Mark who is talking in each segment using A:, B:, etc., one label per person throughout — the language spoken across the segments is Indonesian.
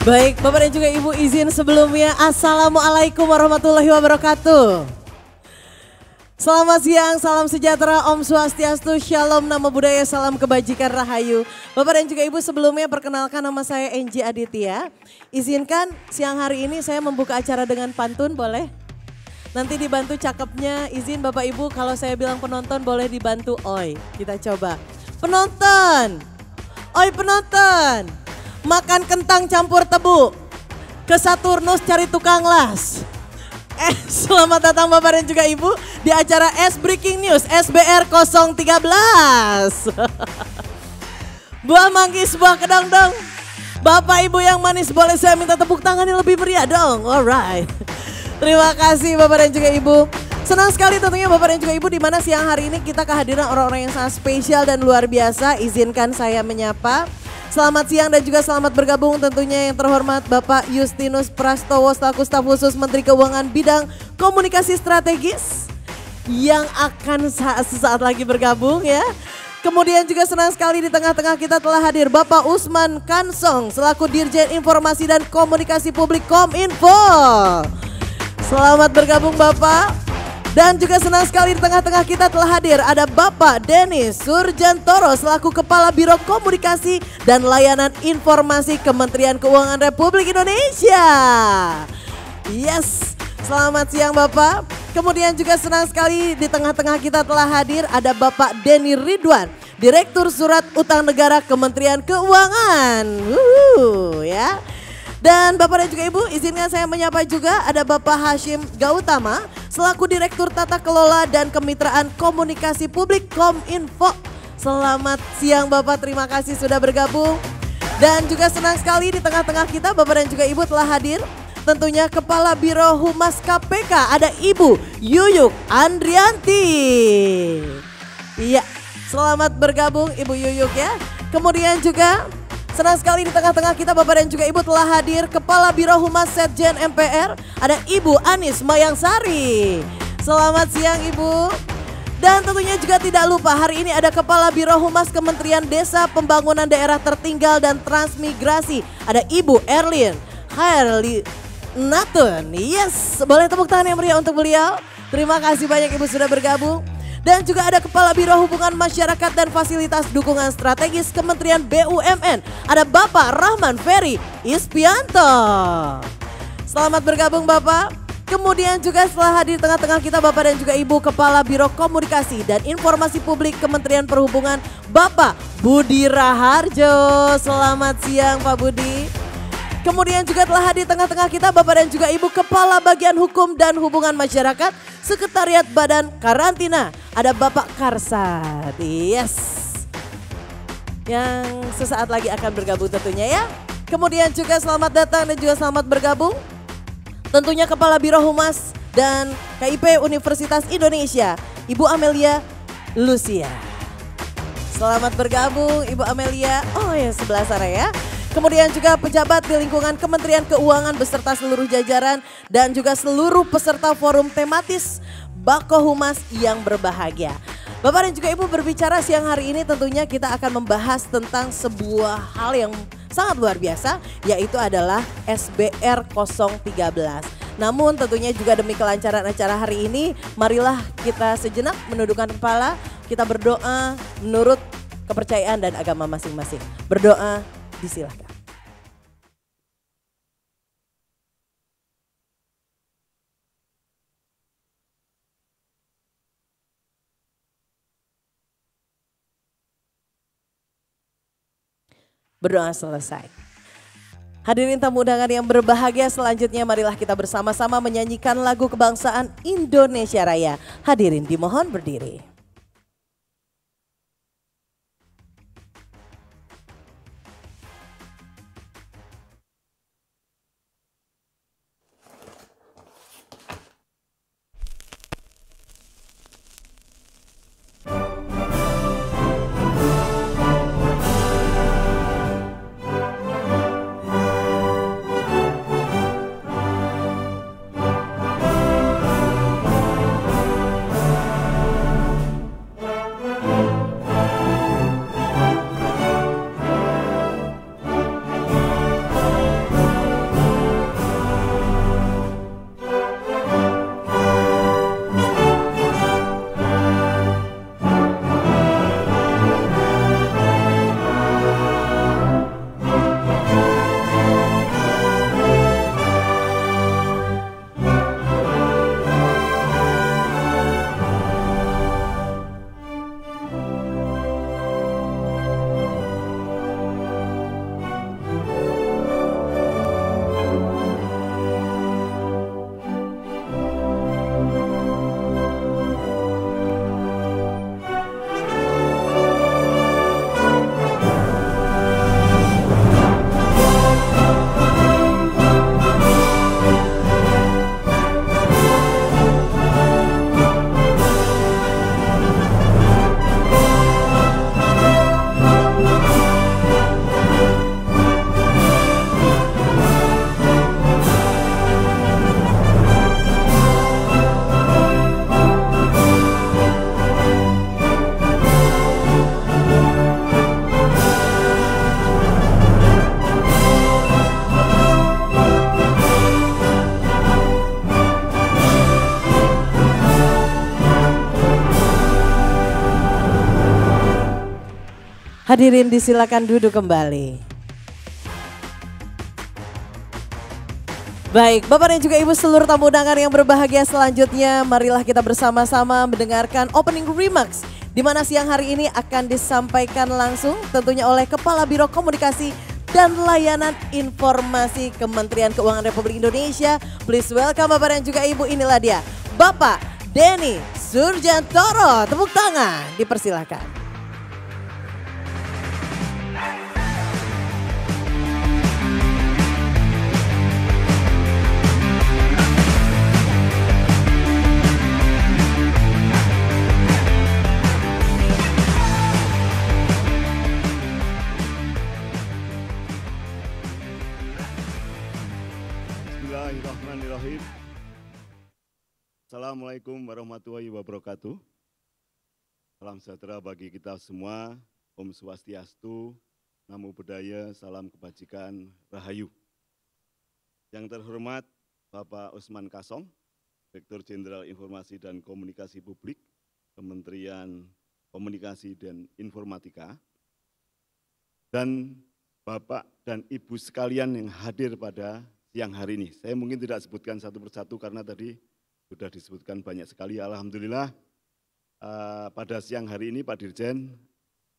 A: Baik, Bapak dan juga Ibu izin sebelumnya Assalamualaikum warahmatullahi wabarakatuh. Selamat siang, salam sejahtera, Om Swastiastu, Shalom, Namo Buddhaya, salam kebajikan, Rahayu. Bapak dan juga Ibu sebelumnya perkenalkan nama saya Enji Aditya. Izinkan siang hari ini saya membuka acara dengan pantun, boleh? Nanti dibantu cakepnya, izin Bapak Ibu kalau saya bilang penonton boleh dibantu oi. Kita coba. Penonton, oi penonton. Makan kentang campur tebu, ke Saturnus cari tukang las. Selamat datang Bapak dan juga Ibu di acara S Breaking News SBR 013. Buah manggis, buah kedong-dong. Bapak Ibu yang manis boleh saya minta tepuk tangan yang lebih meriah dong. Alright. Terima kasih Bapak dan juga Ibu. Senang sekali tentunya Bapak dan juga Ibu di mana siang hari ini kita kehadiran orang-orang yang sangat spesial dan luar biasa. Izinkan saya menyapa. Selamat siang dan juga selamat bergabung tentunya yang terhormat Bapak Justinus Prastowo selaku staf khusus Menteri Keuangan bidang komunikasi strategis yang akan sesaat lagi bergabung ya. Kemudian juga senang sekali di tengah-tengah kita telah hadir Bapak Usman Kansong selaku Dirjen Informasi dan Komunikasi Publik Kominfo. Selamat bergabung Bapak. Dan juga senang sekali di tengah-tengah kita telah hadir ada Bapak Denis Surjantoro selaku Kepala Biro Komunikasi dan Layanan Informasi Kementerian Keuangan Republik Indonesia. Yes, selamat siang Bapak. Kemudian juga senang sekali di tengah-tengah kita telah hadir ada Bapak Denny Ridwan, Direktur Surat Utang Negara Kementerian Keuangan. Ya. Dan Bapak dan juga Ibu izinkan saya menyapa juga ada Bapak Hashim Gautama selaku Direktur Tata Kelola dan Kemitraan Komunikasi Publik Kominfo. Selamat siang Bapak, terima kasih sudah bergabung. Dan juga senang sekali di tengah-tengah kita Bapak dan juga Ibu telah hadir tentunya Kepala Biro Humas KPK ada Ibu Yuyuk Andrianti. Iya, selamat bergabung Ibu Yuyuk ya. Kemudian juga senang sekali di tengah-tengah kita Bapak dan juga Ibu telah hadir Kepala Biro Humas Setjen MPR ada Ibu Anis Mayangsari. Selamat siang Ibu. Dan tentunya juga tidak lupa hari ini ada Kepala Biro Humas Kementerian Desa Pembangunan Daerah Tertinggal dan Transmigrasi ada Ibu Erlin Khairli Natun. Yes, boleh tepuk tangan yang meriah untuk beliau. Terima kasih banyak Ibu sudah bergabung. Dan juga ada Kepala Biro Hubungan Masyarakat dan Fasilitas Dukungan Strategis Kementerian BUMN. Ada Bapak Rahman Ferry Ispianto. Selamat bergabung Bapak. Kemudian juga setelah hadir tengah-tengah kita Bapak dan juga Ibu Kepala Biro Komunikasi dan Informasi Publik Kementerian Perhubungan Bapak Budi Raharjo. Selamat siang Pak Budi. Kemudian juga telah hadir tengah-tengah kita Bapak dan juga Ibu Kepala Bagian Hukum dan Hubungan Masyarakat Sekretariat Badan Karantina ada Bapak Karsad. Yes. Yang sesaat lagi akan bergabung tentunya ya. Kemudian juga selamat datang dan juga selamat bergabung tentunya Kepala Biro Humas dan KIP Universitas Indonesia Ibu Amelia Lucia. Selamat bergabung Ibu Amelia. Oh ya sebelah sana ya. Kemudian juga pejabat di lingkungan Kementerian Keuangan beserta seluruh jajaran dan juga seluruh peserta forum tematis Bako Humas yang berbahagia. Bapak dan juga Ibu berbicara siang hari ini tentunya kita akan membahas tentang sebuah hal yang sangat luar biasa yaitu adalah SBR 013. Namun tentunya juga demi kelancaran acara hari ini marilah kita sejenak menundukkan kepala, kita berdoa menurut kepercayaan dan agama masing-masing. Berdoa disilahkan. Berdoa selesai. Hadirin tamu undangan yang berbahagia selanjutnya marilah kita bersama-sama menyanyikan lagu kebangsaan Indonesia Raya. Hadirin dimohon berdiri. Hadirin disilakan duduk kembali. Baik, Bapak dan juga Ibu seluruh tamu undangan yang berbahagia selanjutnya, marilah kita bersama-sama mendengarkan opening remarks di mana siang hari ini akan disampaikan langsung tentunya oleh Kepala Biro Komunikasi dan Layanan Informasi Kementerian Keuangan Republik Indonesia. Please welcome Bapak dan juga Ibu, inilah dia Bapak Denny Surjantoro. Tepuk tangan, dipersilahkan.
B: Bismillahirrahmanirrahim. Assalamualaikum warahmatullahi wabarakatuh. Salam sejahtera bagi kita semua. Om Swastiastu, Namo Buddhaya, salam kebajikan, Rahayu. Yang terhormat Bapak Usman Kasong, Direktur Jenderal Informasi dan Komunikasi Publik, Kementerian Komunikasi dan Informatika, dan Bapak dan Ibu sekalian yang hadir pada siang hari ini. Saya mungkin tidak sebutkan satu persatu karena tadi sudah disebutkan banyak sekali. Alhamdulillah pada siang hari ini Pak Dirjen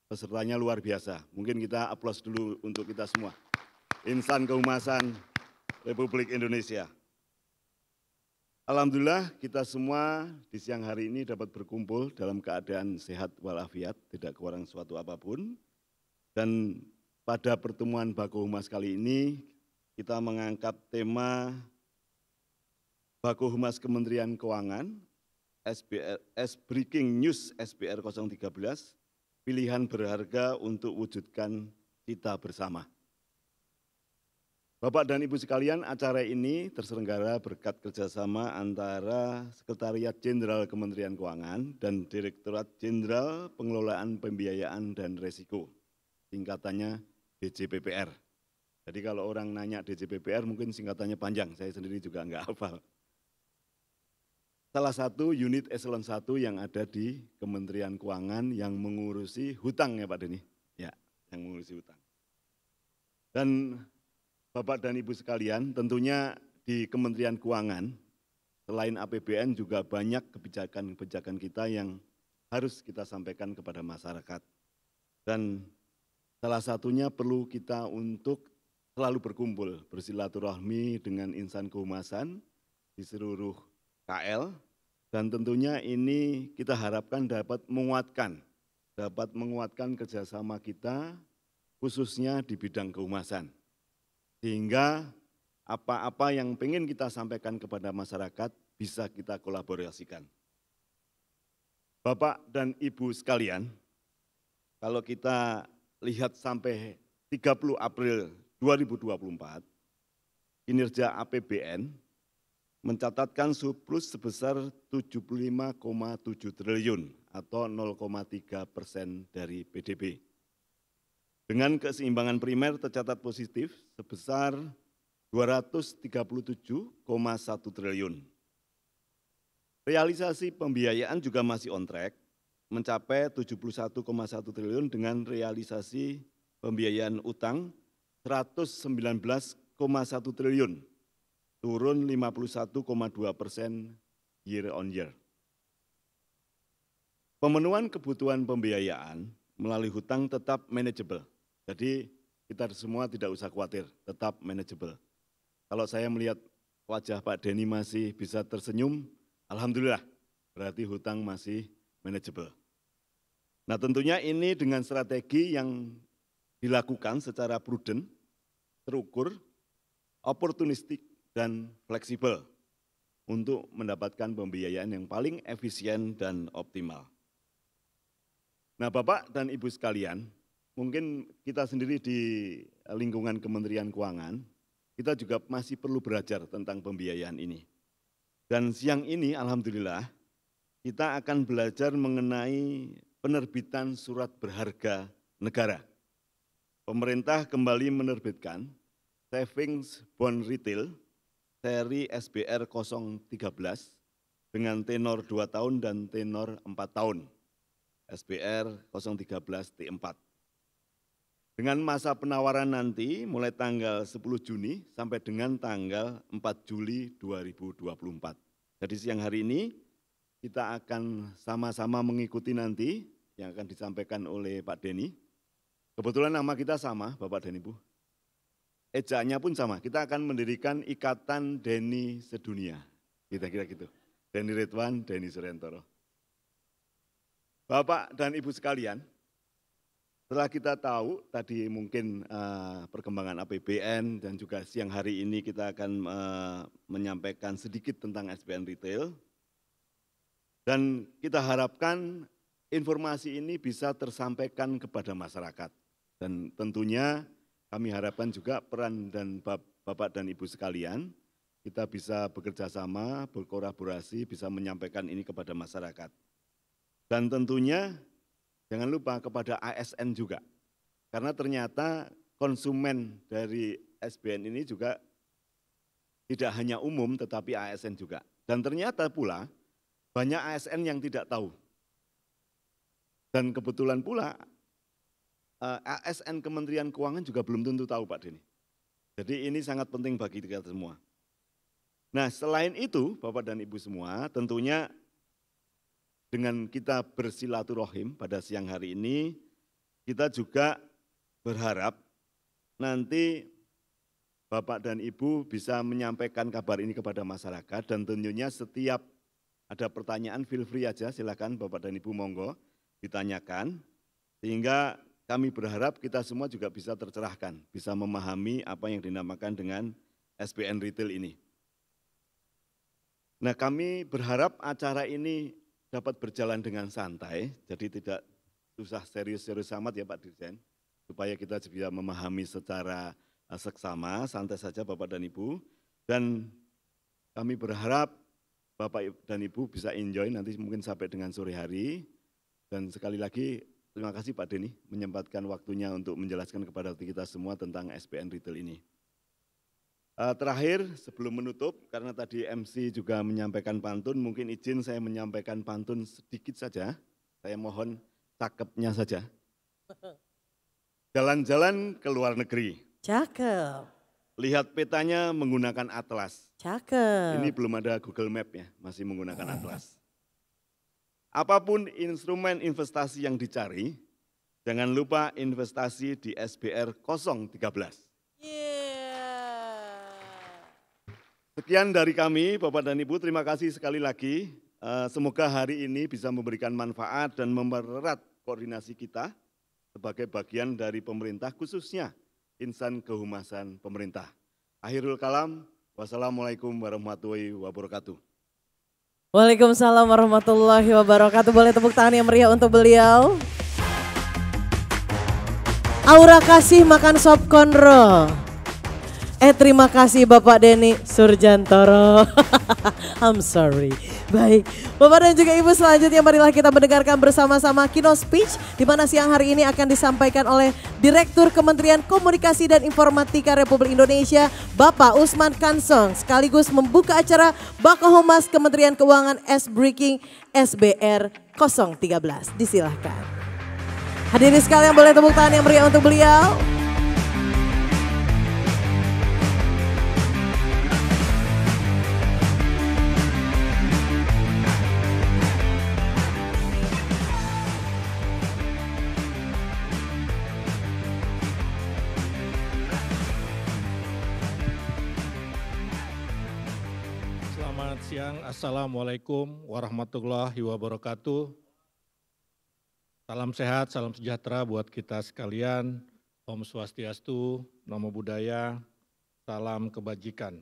B: pesertanya luar biasa. Mungkin kita aplaus dulu untuk kita semua. Insan Kehumasan Republik Indonesia. Alhamdulillah kita semua di siang hari ini dapat berkumpul dalam keadaan sehat walafiat, tidak kurang suatu apapun. Dan pada pertemuan Bakohumas kali ini kita mengangkat tema Bakohumas Kementerian Keuangan, Breaking News SBR 013, pilihan berharga untuk wujudkan cita bersama. Bapak dan Ibu sekalian, acara ini terselenggara berkat kerjasama antara Sekretariat Jenderal Kementerian Keuangan dan Direktorat Jenderal Pengelolaan Pembiayaan dan Resiko, singkatannya DJPPR. Jadi kalau orang nanya DJPPR mungkin singkatannya panjang, saya sendiri juga enggak hafal. Salah satu unit eselon 1 yang ada di Kementerian Keuangan yang mengurusi hutang ya Pak Denny? Ya, yang mengurusi hutang. Dan Bapak dan Ibu sekalian, tentunya di Kementerian Keuangan, selain APBN juga banyak kebijakan-kebijakan kita yang harus kita sampaikan kepada masyarakat. Dan salah satunya perlu kita untuk selalu berkumpul, bersilaturahmi dengan insan kehumasan di seluruh KL, dan tentunya ini kita harapkan dapat menguatkan kerjasama kita, khususnya di bidang kehumasan. Sehingga apa-apa yang pengen kita sampaikan kepada masyarakat bisa kita kolaborasikan. Bapak dan Ibu sekalian, kalau kita lihat sampai 30 April 2024, kinerja APBN mencatatkan surplus sebesar 75,7 triliun atau 0,3% dari PDB. Dengan keseimbangan primer tercatat positif sebesar 237,1 triliun. Realisasi pembiayaan juga masih on track, mencapai 71,1 triliun dengan realisasi pembiayaan utang 119,1 triliun, turun 51,2% year on year. Pemenuhan kebutuhan pembiayaan melalui hutang tetap manageable. Jadi kita semua tidak usah khawatir, tetap manageable. Kalau saya melihat wajah Pak Denny masih bisa tersenyum, alhamdulillah, berarti hutang masih manageable. Nah tentunya ini dengan strategi yang dilakukan secara prudent, terukur, oportunistik, dan fleksibel untuk mendapatkan pembiayaan yang paling efisien dan optimal. Nah Bapak dan Ibu sekalian, mungkin kita sendiri di lingkungan Kementerian Keuangan, kita juga masih perlu belajar tentang pembiayaan ini. Dan siang ini alhamdulillah kita akan belajar mengenai penerbitan surat berharga negara. Pemerintah kembali menerbitkan Savings Bond Retail seri SBR 013 dengan tenor 2 tahun dan tenor 4 tahun, SBR 013 T4. Dengan masa penawaran nanti mulai tanggal 10 Juni sampai dengan tanggal 4 Juli 2024. Jadi siang hari ini kita akan sama-sama mengikuti nanti yang akan disampaikan oleh Pak Denny. Kebetulan nama kita sama, Bapak dan Ibu. Ejaannya pun sama, kita akan mendirikan Ikatan Denny Sedunia. Kira-kira gitu. Denny Ridwan, Denny Suryantoro. Bapak dan Ibu sekalian, setelah kita tahu tadi mungkin perkembangan APBN dan juga siang hari ini kita akan menyampaikan sedikit tentang SBN Retail. Dan kita harapkan informasi ini bisa tersampaikan kepada masyarakat. Dan tentunya kami harapkan juga peran dan Bapak dan Ibu sekalian, kita bisa bekerja sama, berkolaborasi, bisa menyampaikan ini kepada masyarakat. Dan tentunya jangan lupa kepada ASN juga, karena ternyata konsumen dari SBN ini juga tidak hanya umum tetapi ASN juga. Dan ternyata pula banyak ASN yang tidak tahu. Dan kebetulan pula ASN Kementerian Keuangan juga belum tentu tahu Pak Denny. Jadi ini sangat penting bagi kita semua. Nah selain itu Bapak dan Ibu semua tentunya dengan kita bersilaturahim pada siang hari ini, kita juga berharap nanti Bapak dan Ibu bisa menyampaikan kabar ini kepada masyarakat dan tentunya setiap ada pertanyaan feel free aja, silakan Bapak dan Ibu monggo ditanyakan, sehingga kami berharap kita semua juga bisa tercerahkan, bisa memahami apa yang dinamakan dengan SBN Retail ini. Nah kami berharap acara ini dapat berjalan dengan santai, jadi tidak susah serius-serius amat ya Pak Dirjen, supaya kita bisa memahami secara seksama, santai saja Bapak dan Ibu. Dan kami berharap Bapak dan Ibu bisa enjoy nanti mungkin sampai dengan sore hari. Dan sekali lagi terima kasih Pak Denny menyempatkan waktunya untuk menjelaskan kepada kita semua tentang SBN Retail ini. Terakhir sebelum menutup, karena tadi MC juga menyampaikan pantun, mungkin izin saya menyampaikan pantun sedikit saja, saya mohon cakepnya saja. Jalan-jalan ke luar negeri.
A: Cakep.
B: Lihat petanya menggunakan atlas.
A: Cakep.
B: Ini belum ada Google Map ya, masih menggunakan atlas. Apapun instrumen investasi yang dicari, jangan lupa investasi di SBR 013. Sekian dari kami, Bapak dan Ibu, terima kasih sekali lagi. Semoga hari ini bisa memberikan manfaat dan mempererat koordinasi kita sebagai bagian dari pemerintah, khususnya insan kehumasan pemerintah. Akhirul kalam, wassalamualaikum warahmatullahi wabarakatuh.
A: Waalaikumsalam warahmatullahi wabarakatuh. Boleh tepuk tangan yang meriah untuk beliau. Aura kasih makan sop konro. Terima kasih Bapak Denny Suryantoro. I'm sorry. Baik, Bapak dan juga Ibu, selanjutnya marilah kita mendengarkan bersama-sama keynote speech di mana siang hari ini akan disampaikan oleh Direktur Kementerian Komunikasi dan Informatika Republik Indonesia, Bapak Usman Kansong, sekaligus membuka acara Bakohumas Kementerian Keuangan S-Breaking SBR 013. Disilahkan. Hadirin sekalian, boleh tepuk tangan yang meriah untuk beliau.
C: Selamat siang, Assalamualaikum warahmatullahi wabarakatuh. Salam sehat, salam sejahtera buat kita sekalian. Om Swastiastu, Namo Buddhaya, salam kebajikan.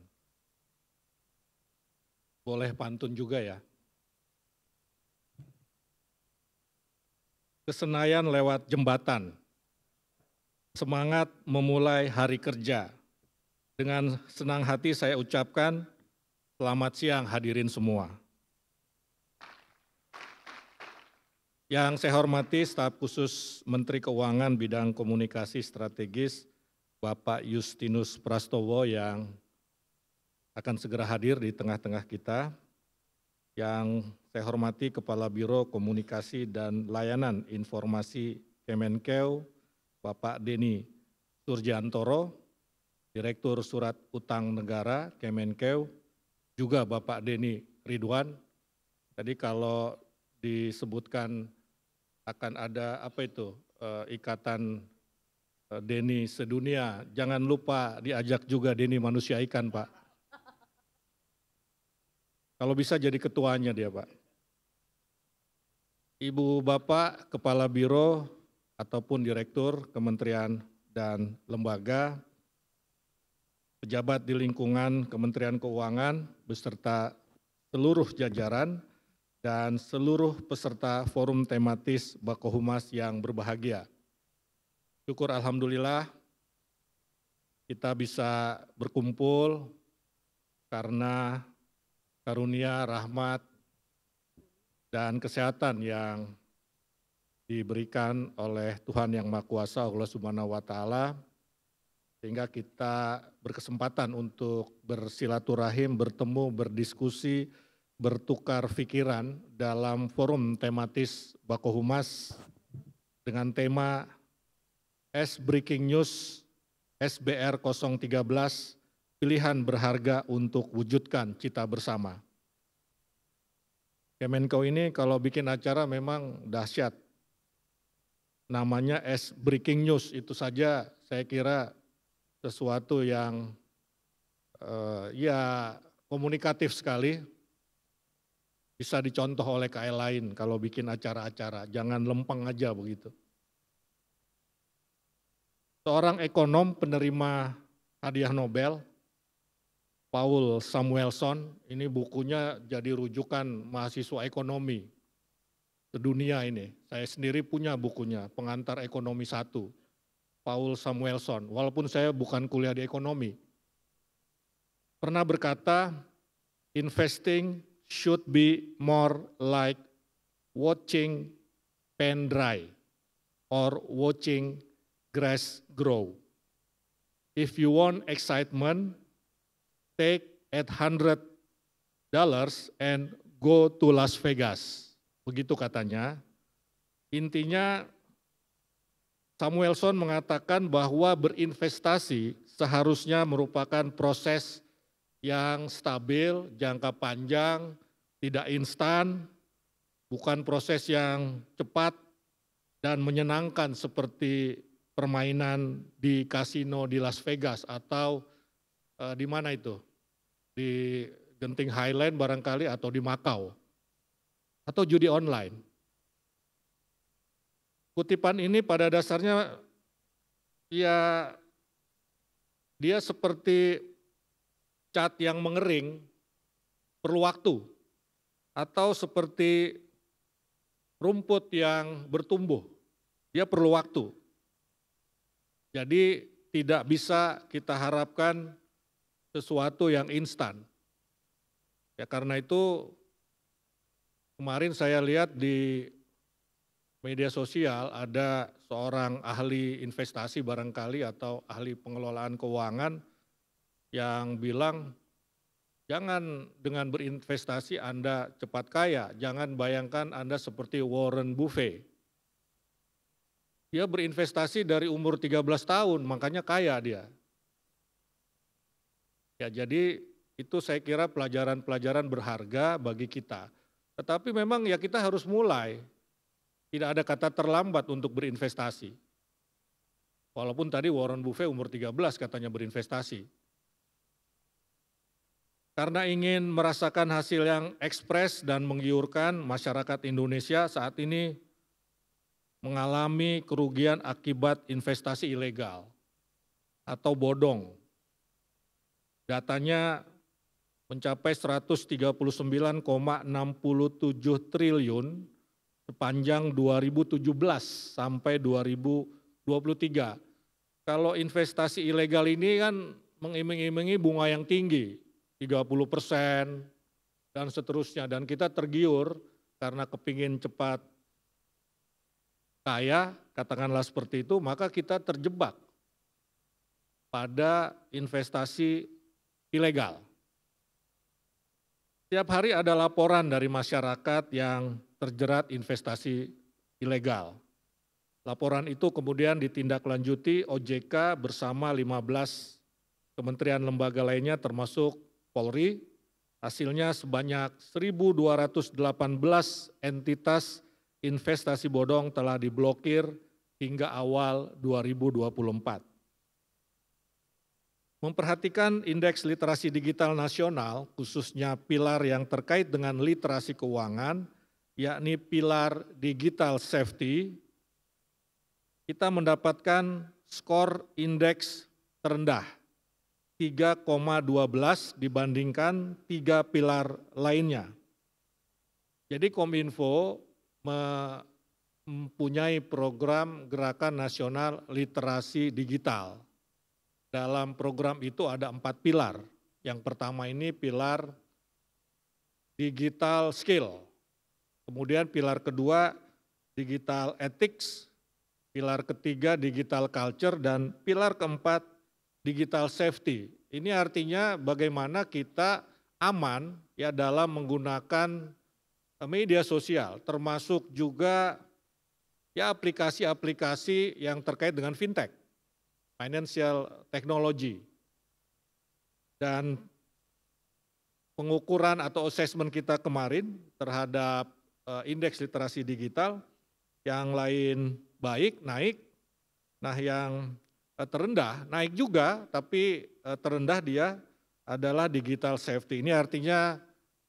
C: Boleh pantun juga ya. Kesenayan lewat jembatan, semangat memulai hari kerja. Dengan senang hati saya ucapkan, selamat siang hadirin semua. Yang saya hormati staf khusus Menteri Keuangan bidang komunikasi strategis Bapak Justinus Prastowo yang akan segera hadir di tengah-tengah kita. Yang saya hormati Kepala Biro Komunikasi dan Layanan Informasi Kemenkeu Bapak Denny Surjantoro, Direktur Surat Utang Negara Kemenkeu, juga Bapak Denny Ridwan. Tadi kalau disebutkan akan ada ikatan Denny sedunia, jangan lupa diajak juga Denny manusia ikan, Pak. Kalau bisa jadi ketuanya dia, Pak. Ibu Bapak Kepala Biro ataupun Direktur Kementerian dan Lembaga, pejabat di lingkungan Kementerian Keuangan beserta seluruh jajaran dan seluruh peserta forum tematis Bakohumas yang berbahagia. Syukur alhamdulillah kita bisa berkumpul karena karunia, rahmat, dan kesehatan yang diberikan oleh Tuhan Yang Maha Kuasa, Allah Subhanahu wa Ta'ala, sehingga kita berkesempatan untuk bersilaturahim, bertemu, berdiskusi, bertukar pikiran dalam forum tematis Bakohumas dengan tema Breaking News SBR 013, pilihan berharga untuk wujudkan cita bersama. Kemenko ini kalau bikin acara memang dahsyat. Namanya Breaking News, itu saja saya kira sesuatu yang komunikatif sekali. Bisa dicontoh oleh KL lain kalau bikin acara-acara, jangan lempeng aja begitu. Seorang ekonom penerima hadiah Nobel, Paul Samuelson, ini bukunya jadi rujukan mahasiswa ekonomi sedunia ini. Saya sendiri punya bukunya, Pengantar Ekonomi 1, Paul Samuelson, walaupun saya bukan kuliah di ekonomi. Pernah berkata, investing should be more like watching paint dry or watching grass grow. If you want excitement, take $800 and go to Las Vegas. Begitu katanya. Intinya Samuelson mengatakan bahwa berinvestasi seharusnya merupakan proses yang stabil, jangka panjang, tidak instan, bukan proses yang cepat dan menyenangkan seperti permainan di kasino di Las Vegas atau di mana itu? Di Genting Highland barangkali atau di Macau. Atau judi online. Kutipan ini pada dasarnya ya dia seperti cat yang mengering, perlu waktu. Atau seperti rumput yang bertumbuh, dia perlu waktu. Jadi tidak bisa kita harapkan sesuatu yang instan. Ya karena itu kemarin saya lihat di media sosial ada seorang ahli investasi barangkali atau ahli pengelolaan keuangan yang bilang jangan dengan berinvestasi Anda cepat kaya, jangan bayangkan Anda seperti Warren Buffett. Dia berinvestasi dari umur 13 tahun, makanya kaya dia. Ya jadi itu saya kira pelajaran-pelajaran berharga bagi kita. Tetapi memang ya kita harus mulai. Tidak ada kata terlambat untuk berinvestasi. Walaupun tadi Warren Buffett umur 13 katanya berinvestasi. Karena ingin merasakan hasil yang ekspres dan menggiurkan, masyarakat Indonesia saat ini mengalami kerugian akibat investasi ilegal atau bodong. Datanya mencapai 139,67 triliun sepanjang 2017 sampai 2023. Kalau investasi ilegal ini kan mengiming-imingi bunga yang tinggi, 30% dan seterusnya. Dan kita tergiur karena kepingin cepat kaya, katakanlah seperti itu, maka kita terjebak pada investasi ilegal. Setiap hari ada laporan dari masyarakat yang terjerat investasi ilegal. Laporan itu kemudian ditindaklanjuti OJK bersama 15 kementerian lembaga lainnya termasuk Polri. Hasilnya sebanyak 1.218 entitas investasi bodong telah diblokir hingga awal 2024. Memperhatikan indeks literasi digital nasional, khususnya pilar yang terkait dengan literasi keuangan, yakni pilar digital safety, kita mendapatkan skor indeks terendah 3,12 dibandingkan 3 pilar lainnya. Jadi Kominfo mempunyai program Gerakan Nasional Literasi Digital. Dalam program itu ada 4 pilar. Yang pertama ini pilar digital skill. Kemudian pilar kedua digital ethics. Pilar ketiga digital culture dan pilar keempat digital safety. Ini artinya bagaimana kita aman ya dalam menggunakan media sosial, termasuk juga ya aplikasi-aplikasi yang terkait dengan fintech, financial technology. Dan pengukuran atau assessment kita kemarin terhadap indeks literasi digital yang lain baik, naik. Nah yang terendah, naik juga, tapi terendah dia adalah digital safety. Ini artinya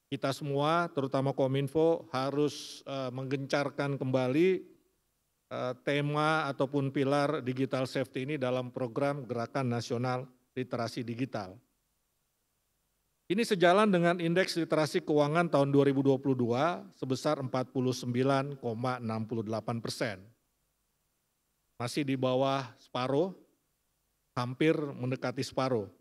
C: kita semua, terutama Kominfo, harus menggencarkan kembali tema ataupun pilar digital safety ini dalam program Gerakan Nasional Literasi Digital. Ini sejalan dengan indeks literasi keuangan tahun 2022 sebesar 49,68%. Masih di bawah separuh, hampir mendekati separuh.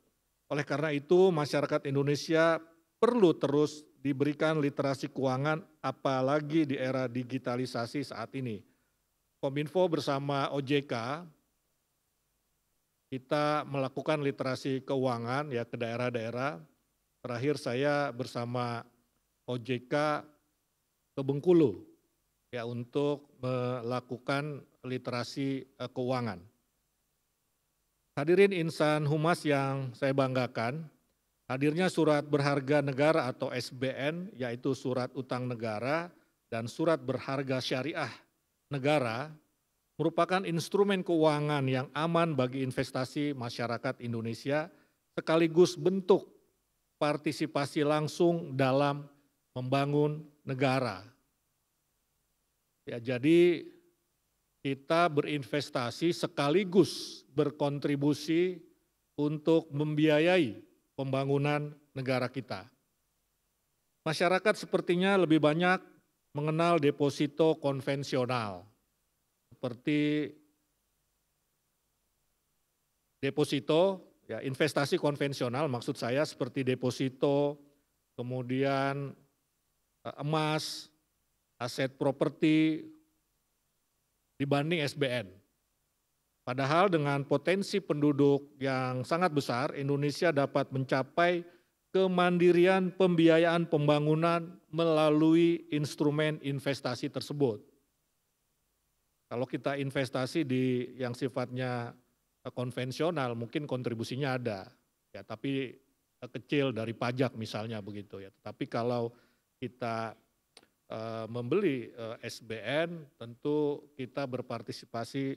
C: Oleh karena itu masyarakat Indonesia perlu terus diberikan literasi keuangan apalagi di era digitalisasi saat ini. Kominfo bersama OJK kita melakukan literasi keuangan ya ke daerah-daerah. Terakhir saya bersama OJK ke Bengkulu ya untuk melakukan literasi keuangan. Hadirin insan humas yang saya banggakan, hadirnya surat berharga negara atau SBN, yaitu surat utang negara dan surat berharga syariah negara, merupakan instrumen keuangan yang aman bagi investasi masyarakat Indonesia, sekaligus bentuk partisipasi langsung dalam membangun negara. Ya, jadi kita berinvestasi sekaligus berkontribusi untuk membiayai pembangunan negara kita. Masyarakat sepertinya lebih banyak mengenal deposito konvensional, seperti deposito, ya investasi konvensional maksud saya seperti deposito, kemudian emas, aset properti, dibanding SBN. Padahal dengan potensi penduduk yang sangat besar, Indonesia dapat mencapai kemandirian pembiayaan pembangunan melalui instrumen investasi tersebut. Kalau kita investasi di yang sifatnya konvensional, mungkin kontribusinya ada, ya tapi kecil dari pajak misalnya begitu ya. Tapi kalau kita membeli SBN, tentu kita berpartisipasi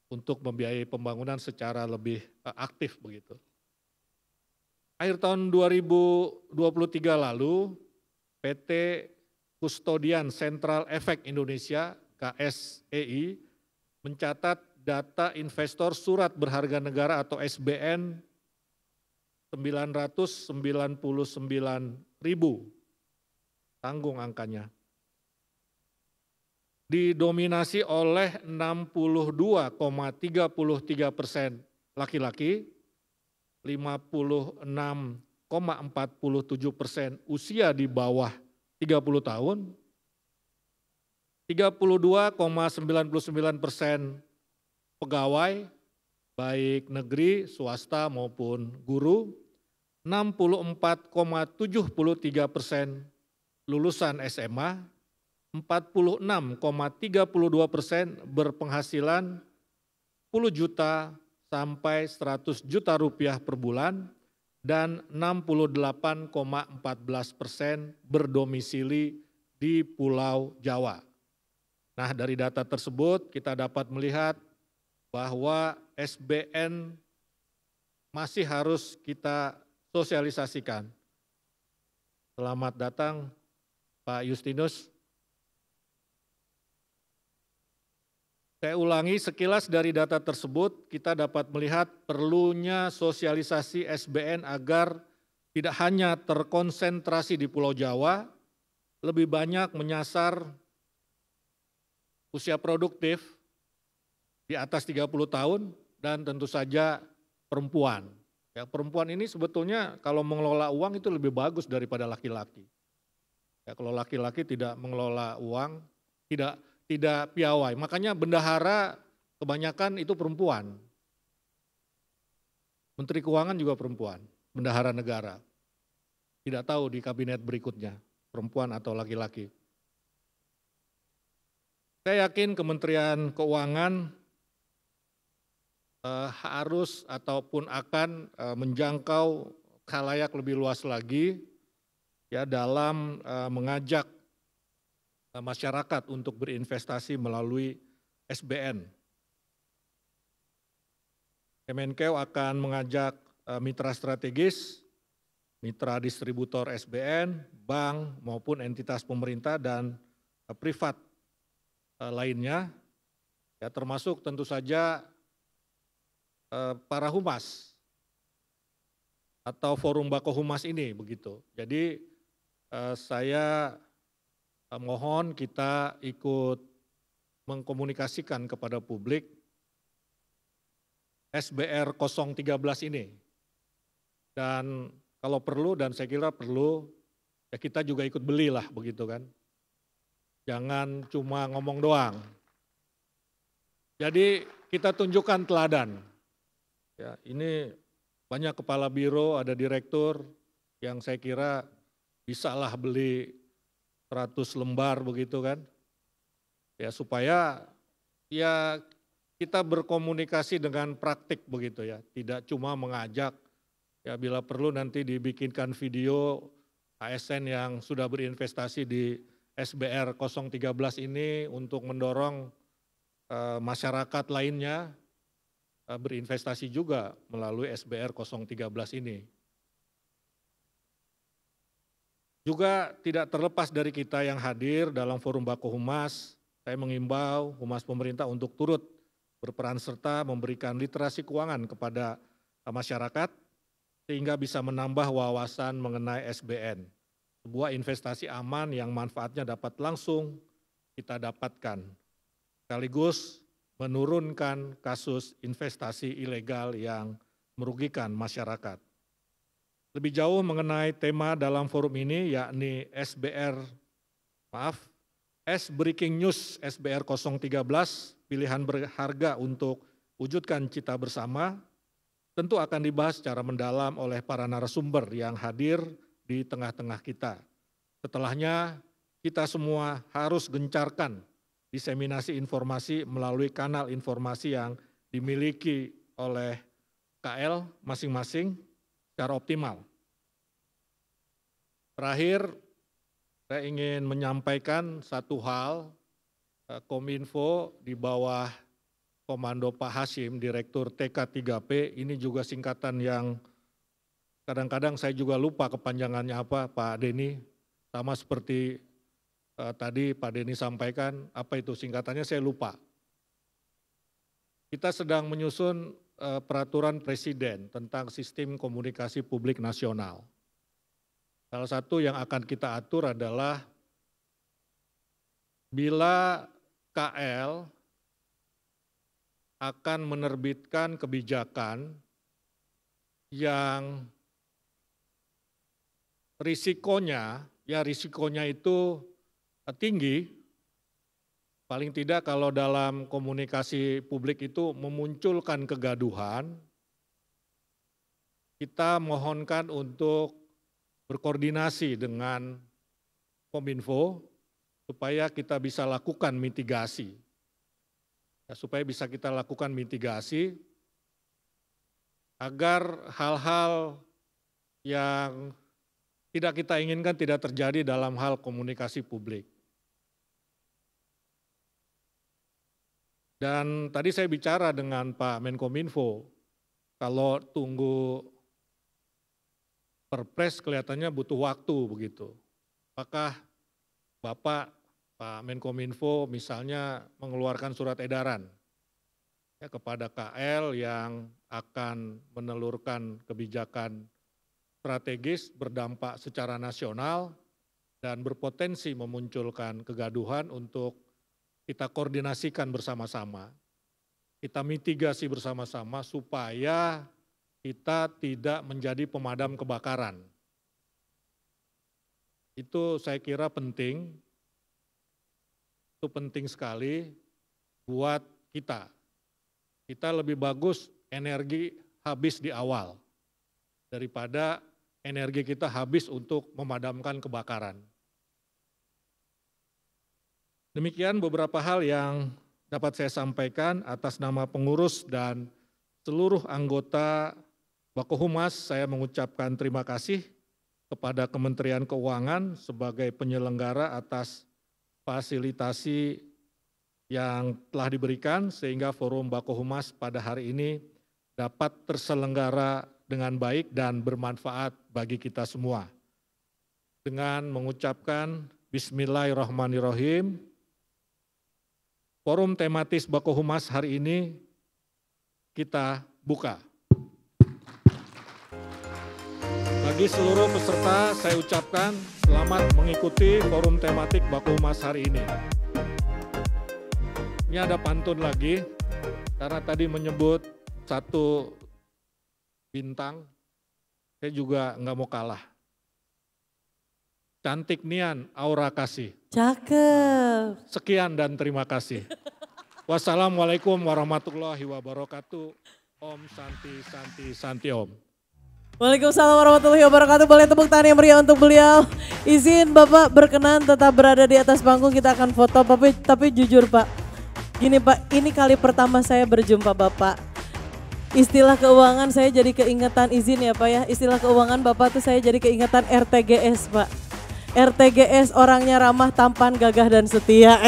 C: untuk membiayai pembangunan secara lebih aktif begitu. Akhir tahun 2023 lalu, PT Kustodian Sentral Efek Indonesia KSEI mencatat data investor surat berharga negara atau SBN 999.000, tanggung angkanya. Didominasi oleh 62,33% laki-laki, 56,47% usia di bawah 30 tahun, 32,99% pegawai, baik negeri, swasta maupun guru, 64,73% lulusan SMA, 46,32% berpenghasilan 10 juta sampai 100 juta rupiah per bulan, dan 68,14% berdomisili di Pulau Jawa. Nah, dari data tersebut kita dapat melihat bahwa SBN masih harus kita sosialisasikan. Selamat datang Pak Justinus. Saya ulangi, sekilas dari data tersebut kita dapat melihat perlunya sosialisasi SBN agar tidak hanya terkonsentrasi di Pulau Jawa, lebih banyak menyasar usia produktif di atas 30 tahun dan tentu saja perempuan. Ya, perempuan ini sebetulnya kalau mengelola uang itu lebih bagus daripada laki-laki. Ya, kalau laki-laki tidak mengelola uang, tidak piawai. Makanya bendahara kebanyakan itu perempuan. Menteri Keuangan juga perempuan, bendahara negara. Tidak tahu di kabinet berikutnya, perempuan atau laki-laki. Saya yakin Kementerian Keuangan harus ataupun akan menjangkau khalayak lebih luas lagi ya dalam mengajak masyarakat untuk berinvestasi melalui SBN. Kemenkeu akan mengajak mitra strategis, mitra distributor SBN, bank maupun entitas pemerintah dan privat lainnya, ya termasuk tentu saja para humas atau forum Bako Humas ini begitu. Jadi saya mohon kita ikut mengkomunikasikan kepada publik SBR 013 ini. Dan kalau perlu, dan saya kira perlu, ya kita juga ikut belilah begitu kan. Jangan cuma ngomong doang. Jadi kita tunjukkan teladan. Ya, ini banyak kepala biro, ada direktur yang saya kira bisalah beli 100 lembar begitu kan. Ya supaya ya kita berkomunikasi dengan praktik begitu ya, tidak cuma mengajak. Ya bila perlu nanti dibikinkan video ASN yang sudah berinvestasi di SBR 013 ini untuk mendorong masyarakat lainnya berinvestasi juga melalui SBR 013 ini. Juga tidak terlepas dari kita yang hadir dalam forum Bako Humas, saya mengimbau humas pemerintah untuk turut berperan serta memberikan literasi keuangan kepada masyarakat sehingga bisa menambah wawasan mengenai SBN. Sebuah investasi aman yang manfaatnya dapat langsung kita dapatkan, sekaligus menurunkan kasus investasi ilegal yang merugikan masyarakat. Lebih jauh mengenai tema dalam forum ini yakni Breaking News SBR 013, pilihan berharga untuk wujudkan cita bersama, tentu akan dibahas secara mendalam oleh para narasumber yang hadir di tengah-tengah kita. Setelahnya kita semua harus gencarkan diseminasi informasi melalui kanal informasi yang dimiliki oleh KL masing-masing secara optimal. Terakhir, saya ingin menyampaikan satu hal, Kominfo di bawah komando Pak Hasyim, Direktur TK3P, ini juga singkatan yang kadang-kadang saya juga lupa kepanjangannya apa, Pak Denny. Sama seperti tadi Pak Denny sampaikan, apa itu singkatannya saya lupa. Kita sedang menyusun peraturan presiden tentang sistem komunikasi publik nasional. Salah satu yang akan kita atur adalah bila KL akan menerbitkan kebijakan yang risikonya itu tinggi, paling tidak kalau dalam komunikasi publik itu memunculkan kegaduhan, kita mohonkan untuk berkoordinasi dengan Kominfo supaya kita bisa lakukan mitigasi. Ya, supaya bisa kita lakukan mitigasi agar hal-hal yang tidak kita inginkan tidak terjadi dalam hal komunikasi publik. Dan tadi saya bicara dengan Pak Menkominfo, kalau tunggu Perpres kelihatannya butuh waktu begitu. Apakah Bapak, Pak Menkominfo misalnya mengeluarkan surat edaran ya, kepada KL yang akan menelurkan kebijakan strategis berdampak secara nasional dan berpotensi memunculkan kegaduhan untuk kita koordinasikan bersama-sama, kita mitigasi bersama-sama supaya kita tidak menjadi pemadam kebakaran. Itu saya kira penting, itu penting sekali buat kita. Kita lebih bagus energi habis di awal daripada energi kita habis untuk memadamkan kebakaran. Demikian beberapa hal yang dapat saya sampaikan atas nama pengurus dan seluruh anggota Bakohumas. Saya mengucapkan terima kasih kepada Kementerian Keuangan sebagai penyelenggara atas fasilitasi yang telah diberikan sehingga forum Bakohumas pada hari ini dapat terselenggara dengan baik dan bermanfaat bagi kita semua. Dengan mengucapkan Bismillahirrahmanirrahim, forum tematis Bakohumas hari ini kita buka. Bagi seluruh peserta saya ucapkan selamat mengikuti forum tematik Bakohumas hari ini. Ini ada pantun lagi, karena tadi menyebut 1 bintang, saya juga nggak mau kalah. Cantik nian, aura kasih.
A: Cakep.
C: Sekian dan terima kasih. Wassalamualaikum warahmatullahi wabarakatuh. Om Santi Santi Santi Om.
A: Waalaikumsalam warahmatullahi wabarakatuh. Boleh tepuk tangan yang meriah untuk beliau. Izin Bapak berkenan tetap berada di atas panggung, kita akan foto. Tapi jujur Pak, gini Pak, ini kali pertama saya berjumpa Bapak. Istilah keuangan saya jadi keingetan, izin ya Pak ya. Istilah keuangan Bapak tuh saya jadi keingetan RTGS Pak. RTGS orangnya ramah, tampan, gagah dan setia.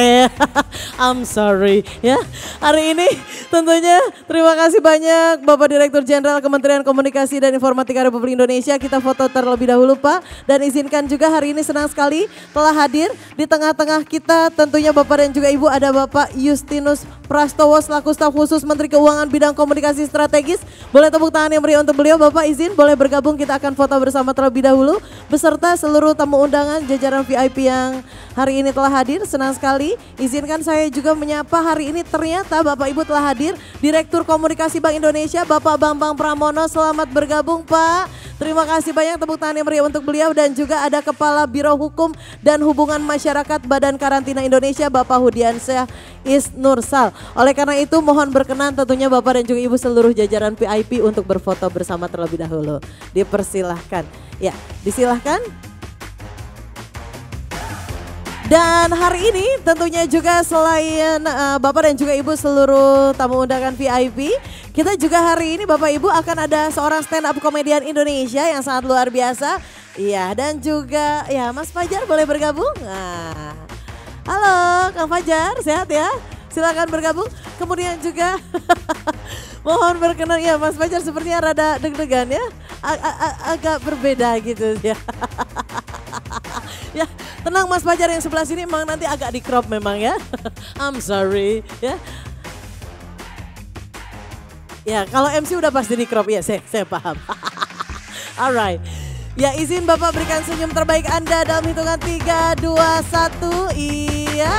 A: I'm sorry ya. Hari ini tentunya terima kasih banyak Bapak Direktur Jenderal Kementerian Komunikasi dan Informatika Republik Indonesia. Kita foto terlebih dahulu Pak. Dan izinkan juga hari ini senang sekali telah hadir di tengah-tengah kita tentunya Bapak dan juga Ibu ada Bapak Justinus Prastowo selaku staf khusus Menteri Keuangan bidang komunikasi strategis. Boleh tepuk tangan yang meriah untuk beliau. Bapak izin boleh bergabung, kita akan foto bersama terlebih dahulu beserta seluruh tamu undangan jajaran VIP yang hari ini telah hadir. Senang sekali. Izinkan saya juga menyapa hari ini ternyata Bapak Ibu telah hadir Direktur Komunikasi Bank Indonesia Bapak Bambang Pramono. Selamat bergabung Pak. Terima kasih banyak, tepuk tangan yang meriah untuk beliau. Dan juga ada Kepala Biro Hukum dan Hubungan Masyarakat Badan Karantina Indonesia Bapak Hudiansyah Isnursal. Oleh karena itu mohon berkenan tentunya Bapak dan juga Ibu seluruh jajaran VIP untuk berfoto bersama terlebih dahulu. Dipersilahkan. Ya, disilahkan. Dan hari ini tentunya juga selain Bapak dan juga Ibu seluruh tamu undangan VIP, kita juga hari ini Bapak Ibu akan ada seorang stand up komedian Indonesia yang sangat luar biasa. Iya, dan juga ya Mas Fajar boleh bergabung. Nah, halo Kang Fajar, sehat ya? Silakan bergabung. Kemudian juga mohon berkenan ya Mas Fajar sepertinya rada deg-degan ya. Agak berbeda gitu ya. Ya, tenang Mas Fajar yang sebelah sini memang nanti agak di crop memang ya. I'm sorry ya. Ya, kalau MC udah pasti di crop ya, saya paham. Alright. Ya, izin Bapak berikan senyum terbaik Anda dalam hitungan 3, 2, 1. Iya.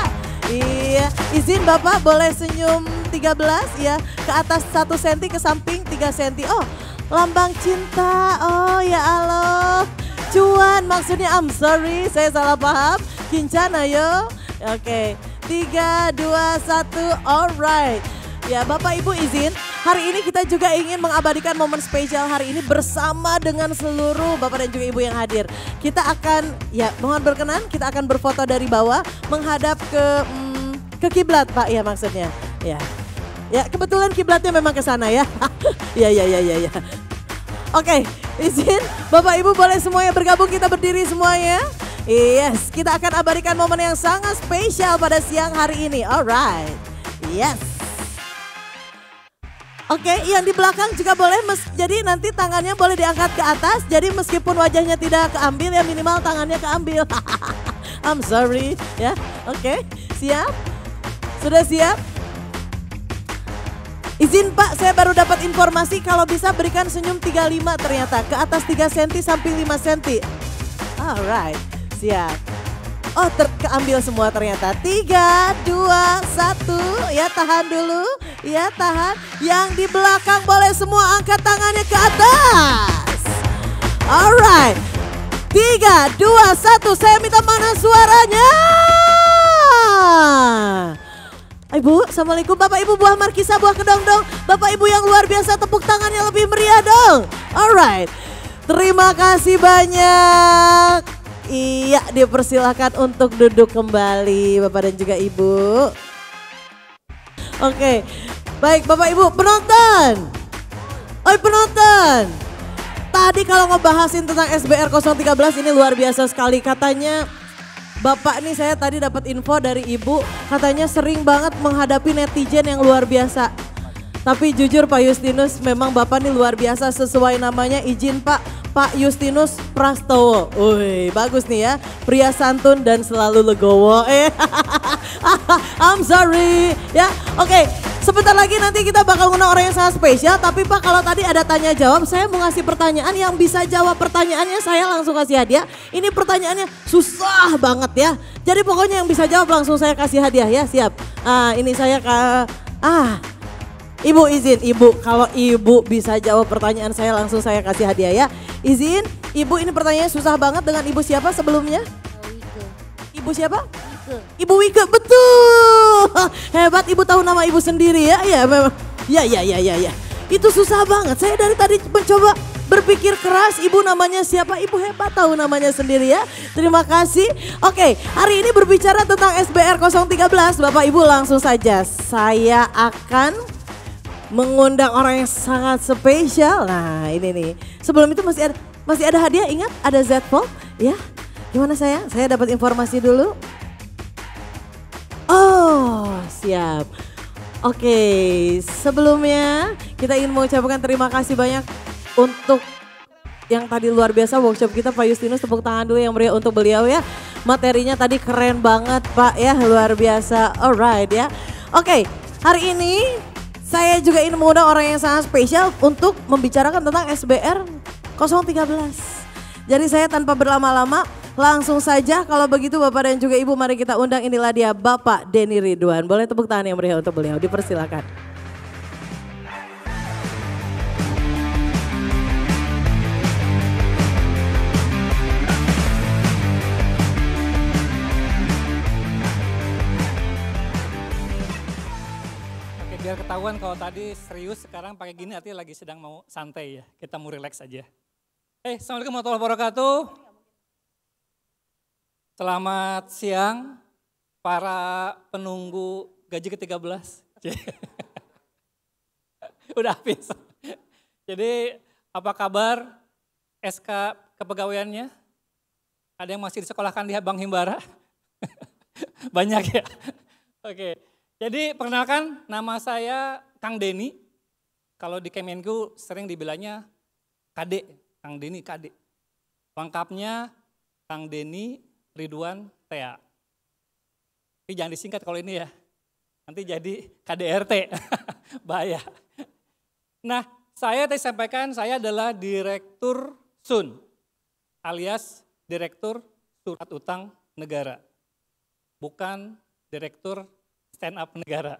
A: Iya, izin Bapak boleh senyum 13 ya, ke atas 1 cm, ke samping 3 cm. Oh, lambang cinta. Oh ya Allah. Cuan maksudnya, I'm sorry saya salah paham. Kincan ayo. Oke, 3, 2, 1, alright. Ya Bapak Ibu izin hari ini kita juga ingin mengabadikan momen spesial hari ini bersama dengan seluruh Bapak dan juga Ibu yang hadir. Kita akan, ya mohon berkenan, kita akan berfoto dari bawah menghadap ke kiblat Pak ya maksudnya. Ya kebetulan kiblatnya memang ke sana ya. Ya. Oke, izin Bapak Ibu boleh semuanya bergabung, kita berdiri semuanya. Yes, kita akan abadikan momen yang sangat spesial pada siang hari ini. Alright, yes. Oke, yang di belakang juga boleh, jadi nanti tangannya boleh diangkat ke atas. Jadi meskipun wajahnya tidak keambil ya minimal tangannya keambil. I'm sorry ya. Oke, siap? Sudah siap? Izin Pak, saya baru dapat informasi kalau bisa berikan senyum 35 ternyata. Ke atas 3 cm sampai 5 cm. Alright, siap. Oh keambil semua ternyata. 3, 2, 1. Ya tahan dulu. Ya tahan. Yang di belakang boleh semua angkat tangannya ke atas. Alright. 3, 2, 1. Saya minta mana suaranya. Ibu, Assalamualaikum. Bapak Ibu buah markisa, buah kedong-dong. Bapak Ibu yang luar biasa tepuk tangannya lebih meriah dong. Alright. Terima kasih banyak. Iya, dipersilakan untuk duduk kembali Bapak dan juga Ibu. Oke, baik Bapak Ibu penonton. Oi penonton. Tadi kalau ngebahasin tentang SBR 013 ini luar biasa sekali. Katanya Bapak nih saya tadi dapat info dari Ibu. Katanya sering banget menghadapi netizen yang luar biasa. Tapi jujur Pak Justinus memang Bapak nih luar biasa sesuai namanya, izin Pak Justinus Prastowo. Wih, bagus nih ya. Pria santun dan selalu legowo. I'm sorry. Ya, oke. Sebentar lagi nanti kita bakal ngundang orang yang sangat spesial. Tapi Pak kalau tadi ada tanya jawab, saya mau ngasih pertanyaan yang bisa jawab pertanyaannya saya langsung kasih hadiah. Ini pertanyaannya susah banget ya. Jadi pokoknya yang bisa jawab langsung saya kasih hadiah ya, siap. Ini saya Ibu izin, Ibu kalau Ibu bisa jawab pertanyaan saya langsung saya kasih hadiah ya. Izin, Ibu ini pertanyaannya susah banget dengan Ibu siapa sebelumnya?
D: Wike.
A: Ibu siapa?
D: Wike.
A: Ibu Wike, betul. Hebat Ibu tahu nama Ibu sendiri ya. Ya memang, ya. Itu susah banget, saya dari tadi mencoba berpikir keras Ibu namanya siapa, Ibu hebat tahu namanya sendiri ya. Terima kasih. Oke, hari ini berbicara tentang SBR 013, Bapak Ibu langsung saja. Saya akan mengundang orang yang sangat spesial. Nah ini nih. Sebelum itu masih ada hadiah, ingat ada Z-Fold ya. Gimana sayang? Saya dapat informasi dulu. Oh siap. Oke, sebelumnya kita ingin mengucapkan terima kasih banyak untuk yang tadi luar biasa workshop kita Pak Justinus, tepuk tangan dulu yang meriah untuk beliau ya. Materinya tadi keren banget Pak ya, luar biasa. Alright ya. Oke, hari ini saya juga ingin mengundang orang yang sangat spesial untuk membicarakan tentang SBR 013. Jadi saya tanpa berlama-lama langsung saja kalau begitu Bapak dan juga Ibu mari kita undang, inilah dia Bapak Denny Ridwan. Boleh tepuk tangan yang meriah untuk beliau, dipersilakan.
E: Biar ketahuan kalau tadi serius, sekarang pakai gini artinya lagi sedang mau santai ya. Kita mau relax aja. Assalamualaikum warahmatullahi wabarakatuh. Selamat siang para penunggu gaji ke-13. Udah habis. Jadi apa kabar SK kepegawaiannya? Ada yang masih disekolahkan di Bank Himbara? Banyak ya? Oke. Jadi perkenalkan, nama saya Kang Denny. Kalau di Kemenku sering dibilangnya KD, Kang Denny KD. Lengkapnya Kang Denny Ridwan TA. Tapi jangan disingkat kalau ini ya, nanti jadi KDRT, bahaya. Nah, saya tadi sampaikan saya adalah Direktur SUN, alias Direktur Surat Utang Negara. Bukan Direktur stand up negara.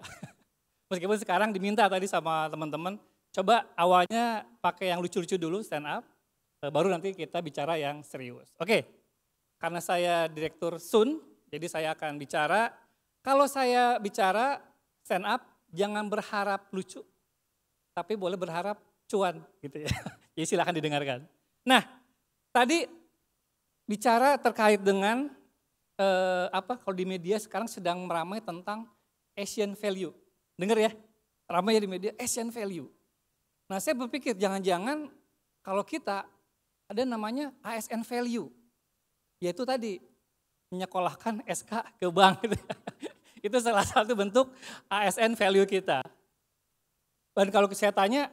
E: Meskipun sekarang diminta tadi sama teman-teman, coba awalnya pakai yang lucu-lucu dulu stand up, baru nanti kita bicara yang serius. Oke, karena saya Direktur SUN, jadi saya akan bicara, kalau saya bicara stand up jangan berharap lucu, tapi boleh berharap cuan gitu ya. Jadi silakan didengarkan. Nah, tadi bicara terkait dengan kalau di media sekarang sedang meramai tentang Asian value. Dengar ya, ramai di media Asian value. Nah, saya berpikir jangan-jangan kalau kita ada namanya ASN value. Yaitu tadi menyekolahkan SK ke bank gitu. Itu salah satu bentuk ASN value kita. Dan kalau saya tanya,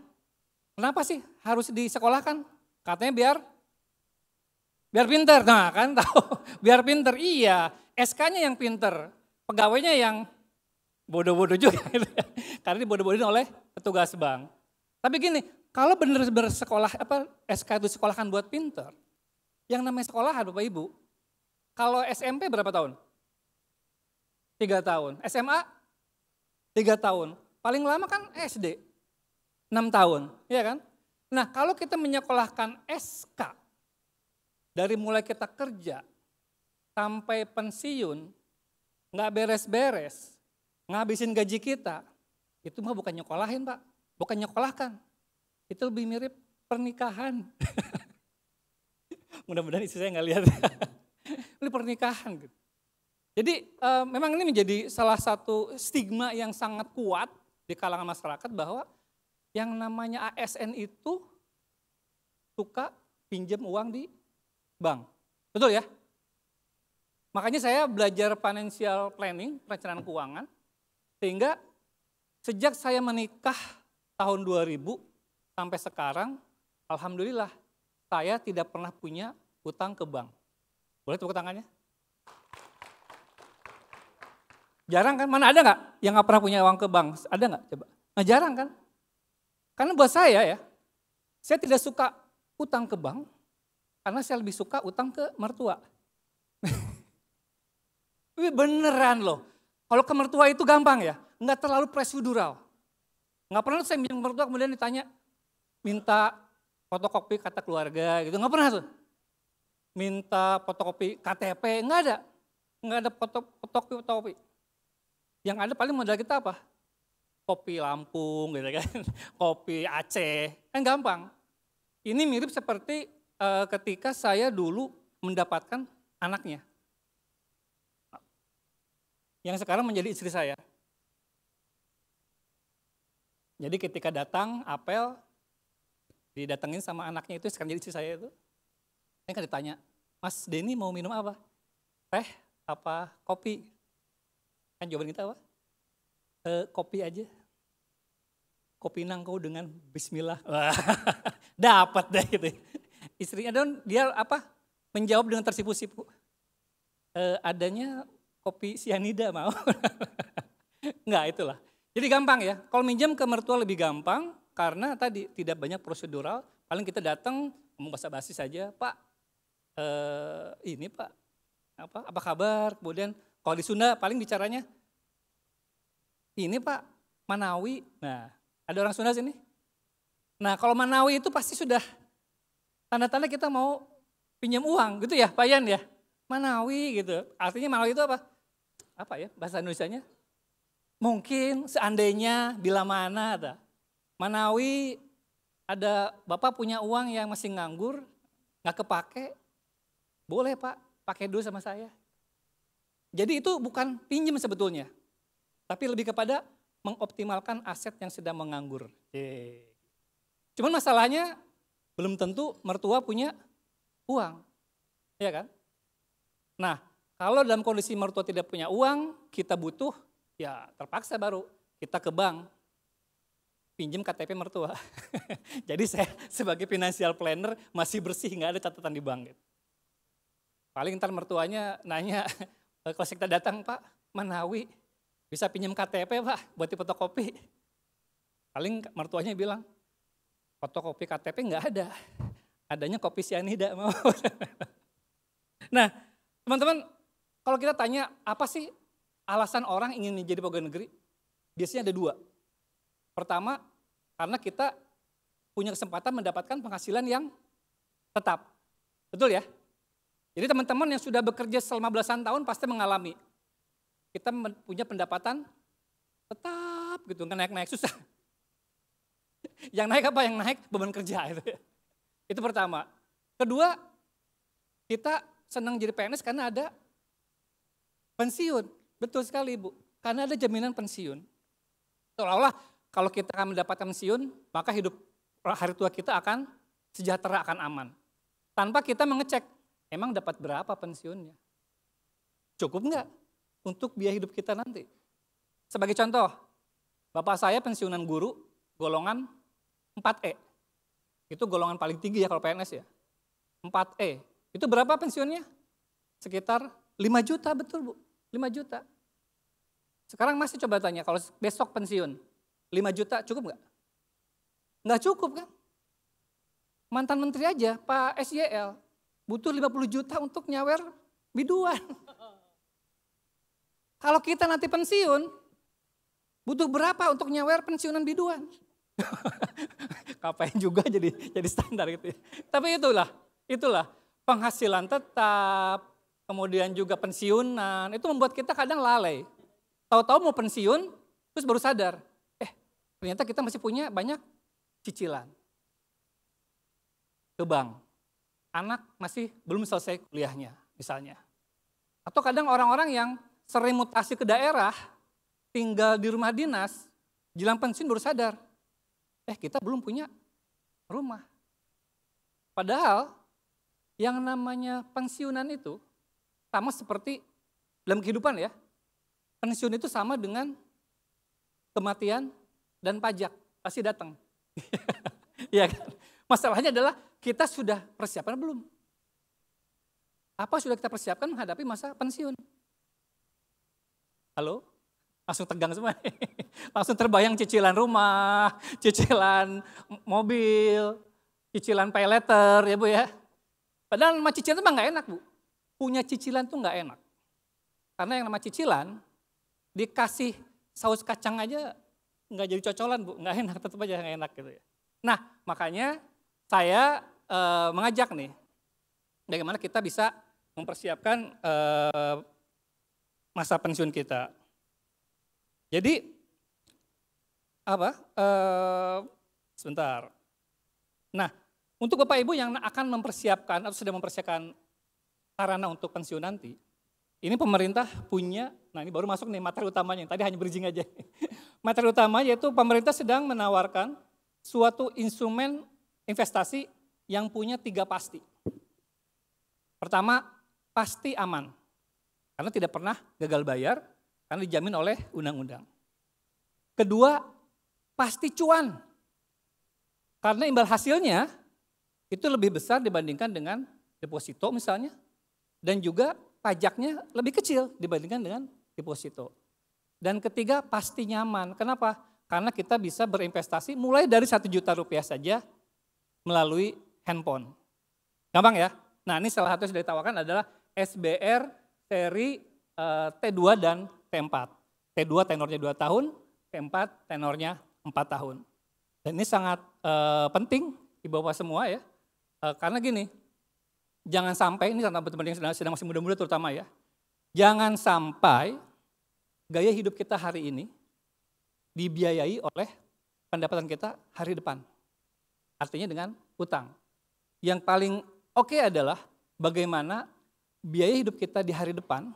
E: kenapa sih harus disekolahkan? Katanya biar pinter. Nah kan tahu, biar pinter. Iya, SK-nya yang pinter, pegawainya yang bodoh-bodoh juga. Gitu ya. Karena dibodoh-bodohin oleh petugas bank. Tapi gini, kalau benar-benar sekolah SK itu sekolahkan buat pinter, yang namanya sekolahan Bapak Ibu, kalau SMP berapa tahun? 3 tahun. SMA 3 tahun. Paling lama kan SD 6 tahun, ya kan? Nah, kalau kita menyekolahkan SK dari mulai kita kerja sampai pensiun, nggak beres-beres, ngabisin gaji kita, itu mah bukan nyekolahin Pak, bukan nyekolahkan. Itu lebih mirip pernikahan. Mudah-mudahan istri saya nggak lihat. Ini pernikahan gitu. Jadi memang ini menjadi salah satu stigma yang sangat kuat di kalangan masyarakat bahwa yang namanya ASN itu suka pinjam uang di bank. Betul ya? Makanya saya belajar financial planning, perencanaan keuangan, sehingga sejak saya menikah tahun 2000 sampai sekarang, alhamdulillah saya tidak pernah punya hutang ke bank. Boleh tepuk tangannya? Jarang kan? Mana ada nggak yang nggak pernah punya uang ke bank? Ada nggak? Coba. Nah jarang kan? Karena buat saya tidak suka utang ke bank, karena saya lebih suka utang ke mertua. Beneran loh. Kalau ke mertua itu gampang ya, nggak terlalu prosedural. Nggak pernah saya minjem mertua kemudian ditanya, minta fotokopi kata keluarga gitu, nggak pernah tuh. Minta fotokopi KTP, nggak ada fotokopi. Yang ada paling modal kita apa? Kopi Lampung gitu kan, kopi Aceh, kan gampang. Ini mirip seperti ketika saya dulu mendapatkan anaknya. Yang sekarang menjadi istri saya. Jadi ketika datang apel, didatengin sama anaknya itu, sekarang jadi istri saya itu. Saya kan ditanya, Mas Denny mau minum apa? Teh apa kopi? Kan jawaban kita apa? Kopi aja. Kopi nangkau dengan bismillah. Dapat deh gitu. Istrinya dia menjawab dengan tersipu-sipu. Adanya kopi sianida mau. Enggak, itulah. Jadi gampang ya. Kalau minjam ke mertua lebih gampang karena tadi tidak banyak prosedural. Paling kita datang ngomong basa-basi saja, Pak. Ini Pak, apa kabar? Kemudian kalau di Sunda paling bicaranya, ini Pak, Manawi. Nah, ada orang Sunda sini? Nah, kalau Manawi itu pasti sudah tanda-tanda kita mau pinjam uang gitu ya, Pak Yan ya? Manawi gitu. Artinya Manawi itu apa? Apa ya bahasa Indonesianya? Mungkin, seandainya, bila mana ada. Manawi ada Bapak punya uang yang masih nganggur, nggak kepake, boleh Pak, pakai dulu sama saya. Jadi itu bukan pinjam sebetulnya. Tapi lebih kepada mengoptimalkan aset yang sedang menganggur. Cuman masalahnya belum tentu mertua punya uang, ya kan? Nah, kalau dalam kondisi mertua tidak punya uang, kita butuh, ya terpaksa baru kita ke bank, pinjam KTP mertua. Jadi saya sebagai financial planner masih bersih, nggak ada catatan di bank. Gitu. Paling ntar mertuanya nanya, kalau kita datang Pak, Manawi, bisa pinjam KTP Pak buat fotokopi. Paling mertuanya bilang, fotokopi KTP nggak ada, adanya kopi sianida mau. Nah teman-teman, kalau kita tanya apa sih alasan orang ingin menjadi pegawai negeri? Biasanya ada 2. Pertama, karena kita punya kesempatan mendapatkan penghasilan yang tetap. Betul ya? Jadi teman-teman yang sudah bekerja selama belasan tahun pasti mengalami. Kita punya pendapatan tetap gitu, nggak naik-naik susah. Yang naik apa? Yang naik beban kerja itu. Itu pertama. Kedua, kita senang jadi PNS karena ada pensiun. Betul sekali Ibu. Karena ada jaminan pensiun. Seolah-olah kalau kita akan mendapatkan pensiun, maka hidup hari tua kita akan sejahtera, akan aman. Tanpa kita mengecek, emang dapat berapa pensiunnya? Cukup nggak untuk biaya hidup kita nanti? Sebagai contoh, bapak saya pensiunan guru golongan 4E. Itu golongan paling tinggi ya kalau PNS ya. 4E. Itu berapa pensiunnya? Sekitar 5 juta, betul Bu. 5 juta. Sekarang masih coba tanya, kalau besok pensiun, 5 juta cukup nggak? Nggak cukup kan? Mantan menteri aja, Pak SYL, butuh 50 juta untuk nyawer biduan. Kalau kita nanti pensiun, butuh berapa untuk nyawer pensiunan biduan? Kapain juga jadi standar gitu ya. Tapi itulah penghasilan tetap, kemudian juga pensiunan, itu membuat kita kadang lalai. Tahu-tahu mau pensiun, terus baru sadar, ternyata kita masih punya banyak cicilan ke bank. Anak masih belum selesai kuliahnya misalnya. Atau kadang orang-orang yang sering mutasi ke daerah, tinggal di rumah dinas, jelang pensiun baru sadar, kita belum punya rumah. Padahal yang namanya pensiunan itu sama seperti dalam kehidupan ya. Pensiun itu sama dengan kematian dan pajak, pasti datang. Iya kan? Masalahnya adalah kita sudah persiapan belum? Apa sudah kita persiapkan menghadapi masa pensiun? Halo? Langsung tegang semua. Langsung terbayang cicilan rumah, cicilan mobil, cicilan pay letter ya Bu ya. Padahal nama cicilan itu mah nggak enak Bu. Punya cicilan tuh nggak enak. Karena yang nama cicilan, dikasih saus kacang aja nggak jadi cocolan Bu, nggak enak, tetap aja nggak enak gitu ya. Nah makanya saya mengajak nih, bagaimana kita bisa mempersiapkan masa pensiun kita. Jadi sebentar. Nah untuk Bapak Ibu yang akan mempersiapkan atau sedang mempersiapkan sarana untuk pensiun nanti, ini pemerintah punya, nah ini baru masuk nih materi utamanya, tadi hanya bridging aja. Materi utama yaitu pemerintah sedang menawarkan suatu instrumen investasi yang punya 3 pasti. Pertama, pasti aman, karena tidak pernah gagal bayar, karena dijamin oleh undang-undang. Kedua, pasti cuan, karena imbal hasilnya itu lebih besar dibandingkan dengan deposito misalnya, dan juga pajaknya lebih kecil dibandingkan dengan deposito. Dan ketiga, pasti nyaman. Kenapa? Karena kita bisa berinvestasi mulai dari 1 juta rupiah saja melalui handphone. Gampang ya? Nah ini salah satu yang sudah ditawarkan adalah SBR seri T2 dan T4. T2 tenornya 2 tahun, T4 tenornya 4 tahun. Dan ini sangat penting di bawah semua ya. Karena gini, jangan sampai, ini teman-teman yang sedang masih muda-muda terutama ya, jangan sampai gaya hidup kita hari ini dibiayai oleh pendapatan kita hari depan. Artinya dengan utang. Yang paling oke adalah bagaimana biaya hidup kita di hari depan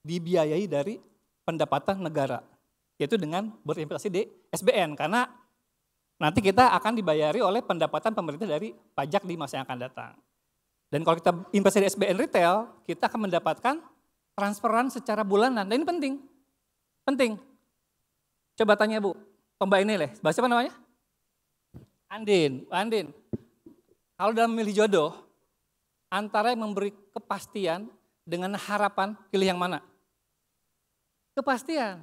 E: dibiayai dari pendapatan negara. Yaitu dengan berinvestasi di SBN. Karena nanti kita akan dibayari oleh pendapatan pemerintah dari pajak di masa yang akan datang. Dan kalau kita investasi di SBN retail, kita akan mendapatkan transferan secara bulanan. Dan ini penting. Penting. Coba tanya Bu, Mbak ini leh, bahasa apa namanya? Andin. Kalau dalam memilih jodoh, antara yang memberi kepastian dengan harapan, pilih yang mana? Kepastian.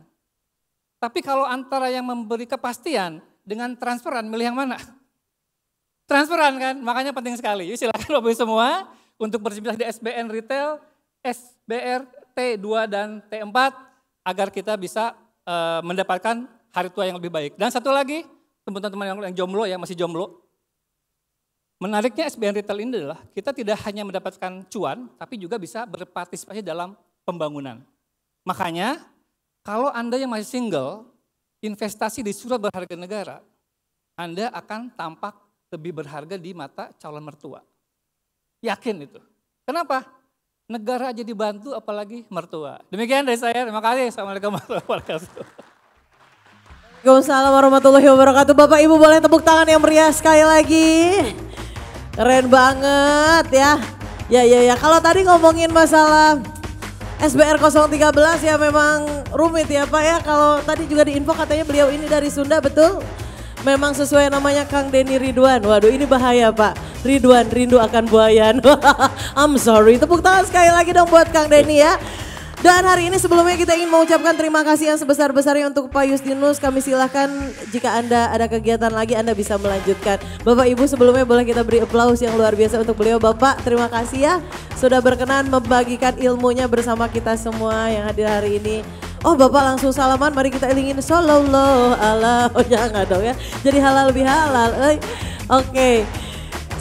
E: Tapi kalau antara yang memberi kepastian dengan transferan, milih yang mana? Transferan kan, makanya penting sekali. Yuk silakan Bapak Ibu semua untuk bersimpah di SBN Retail, SBR T2 dan T4 agar kita bisa mendapatkan hari tua yang lebih baik. Dan satu lagi, teman-teman yang jomblo, yang masih jomblo, menariknya SBN Retail ini adalah kita tidak hanya mendapatkan cuan, tapi juga bisa berpartisipasi dalam pembangunan. Makanya kalau Anda yang masih single, investasi di surat berharga negara, Anda akan tampak lebih berharga di mata calon mertua. Yakin itu. Kenapa? Negara aja dibantu apalagi mertua. Demikian dari saya, terima kasih. Assalamualaikum warahmatullahi wabarakatuh.
A: Waalaikumsalam warahmatullahi wabarakatuh. Bapak Ibu boleh tepuk tangan yang meriah sekali lagi. Keren banget ya. Ya. Kalau tadi ngomongin masalah SBR 013 ya memang rumit ya Pak ya. Kalau tadi juga diinfo katanya beliau ini dari Sunda, betul? Memang sesuai namanya Kang Denny Ridwan. Waduh ini bahaya Pak. Ridwan rindu akan buayan. I'm sorry. Tepuk tangan sekali lagi dong buat Kang Denny ya. Dan hari ini sebelumnya kita ingin mengucapkan terima kasih yang sebesar-besarnya untuk Pak Justinus. Kami silahkan jika Anda ada kegiatan lagi Anda bisa melanjutkan. Bapak Ibu sebelumnya boleh kita beri aplaus yang luar biasa untuk beliau. Bapak terima kasih ya sudah berkenan membagikan ilmunya bersama kita semua yang hadir hari ini. Oh Bapak langsung salaman, mari kita ilingin sallallahu ala. Oh jangan dong ya, jadi halal lebih halal. Oke.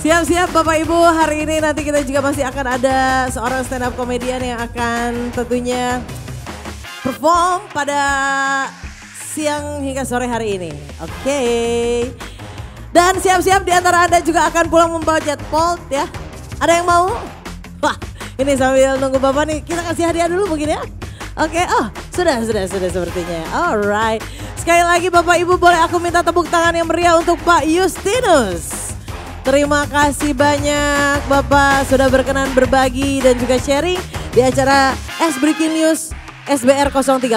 A: Siap-siap Bapak Ibu, hari ini nanti kita juga masih akan ada seorang stand up komedian yang akan tentunya perform pada siang hingga sore hari ini. Oke. Dan siap-siap di antara Anda juga akan pulang membawa jet polt ya. Ada yang mau? Wah ini sambil nunggu Bapak nih, kita kasih hadiah dulu mungkin ya. Oke, oh sudah sepertinya. Alright. Sekali lagi Bapak Ibu boleh aku minta tepuk tangan yang meriah untuk Pak Justinus. Terima kasih banyak Bapak sudah berkenan berbagi dan juga sharing di acara S Breaking News SBR 013.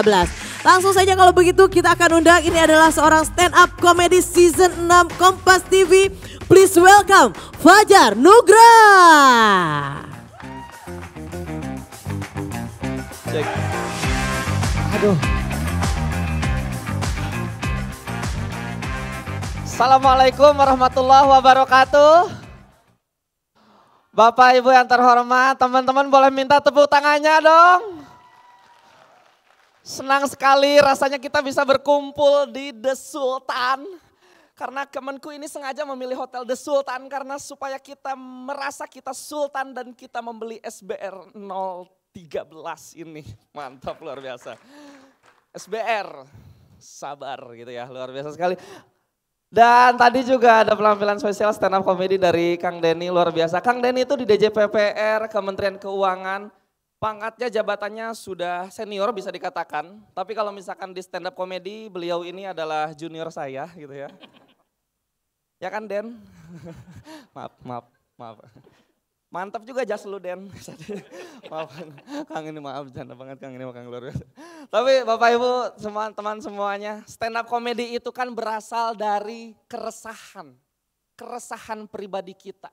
A: Langsung saja kalau begitu kita akan undang, ini adalah seorang stand up comedy season 6 Kompas TV. Please welcome Fajar Nugrah.
D: Cek. Aduh. Assalamualaikum warahmatullahi wabarakatuh. Bapak Ibu yang terhormat, teman-teman boleh minta tepuk tangannya dong. Senang sekali rasanya kita bisa berkumpul di The Sultan. Karena Kemenku ini sengaja memilih Hotel The Sultan karena supaya kita merasa kita sultan dan kita membeli SBR 013 ini. Mantap luar biasa. SBR, sabar gitu ya, luar biasa sekali. Dan tadi juga ada penampilan sosial stand up comedy dari Kang Denny, luar biasa. Kang Denny itu di DJPPR, Kementerian Keuangan, pangkatnya jabatannya sudah senior bisa dikatakan. Tapi kalau misalkan di stand up comedy beliau ini adalah junior saya gitu ya. Ya kan Den? Maaf. Mantap juga jas lu Den. Maaf Kang ini maaf bercanda banget Kang ini Kang luar biasa. Tapi Bapak Ibu semua teman semuanya, stand up comedy itu kan berasal dari keresahan pribadi kita.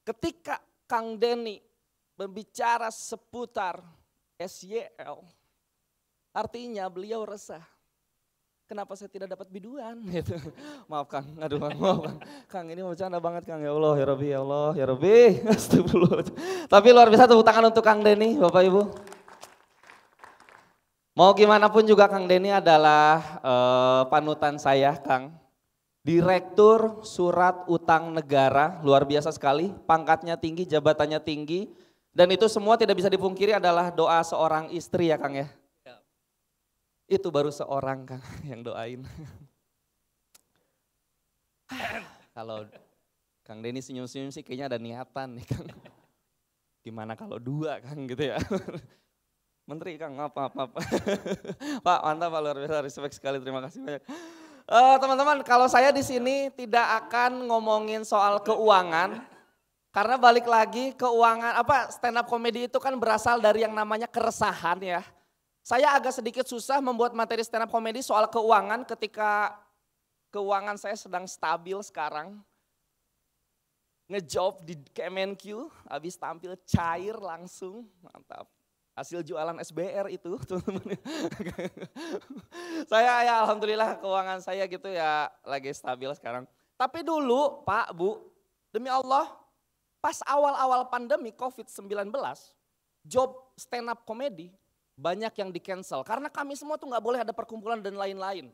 D: Ketika Kang Denny berbicara seputar SYL, artinya beliau resah. Kenapa saya tidak dapat biduan? Gitu. Maaf Kang, aduh maaf Kang. Kang ini bercanda banget Kang, ya Allah, ya Rabbi. Astagfirullah. Tapi luar biasa tepuk tangan untuk Kang Denny, Bapak Ibu. Mau gimana pun juga Kang Denny adalah panutan saya Kang. Direktur Surat Utang Negara, luar biasa sekali, pangkatnya tinggi, jabatannya tinggi. Dan itu semua tidak bisa dipungkiri adalah doa seorang istri ya Kang ya. Itu baru seorang Kang yang doain. Kalau Kang Denny senyum-senyum sih kayaknya ada niatan nih Kang. Gimana kalau dua Kang gitu ya. Menteri Kang, apa. Pak mantap Pak, luar biasa, respect sekali, terima kasih banyak. Teman-teman kalau saya di sini tidak akan ngomongin soal keuangan. Karena balik lagi keuangan, stand up comedy itu kan berasal dari yang namanya keresahan ya. Saya agak sedikit susah membuat materi stand up comedy soal keuangan ketika keuangan saya sedang stabil sekarang. Ngejob di Kemenq, habis tampil cair langsung, mantap. Hasil jualan SBR itu teman-teman. Saya ya alhamdulillah keuangan saya gitu ya lagi stabil sekarang. Tapi dulu Pak, Bu, demi Allah pas awal-awal pandemi COVID-19, job stand up comedy banyak yang di cancel karena kami semua tuh nggak boleh ada perkumpulan dan lain-lain.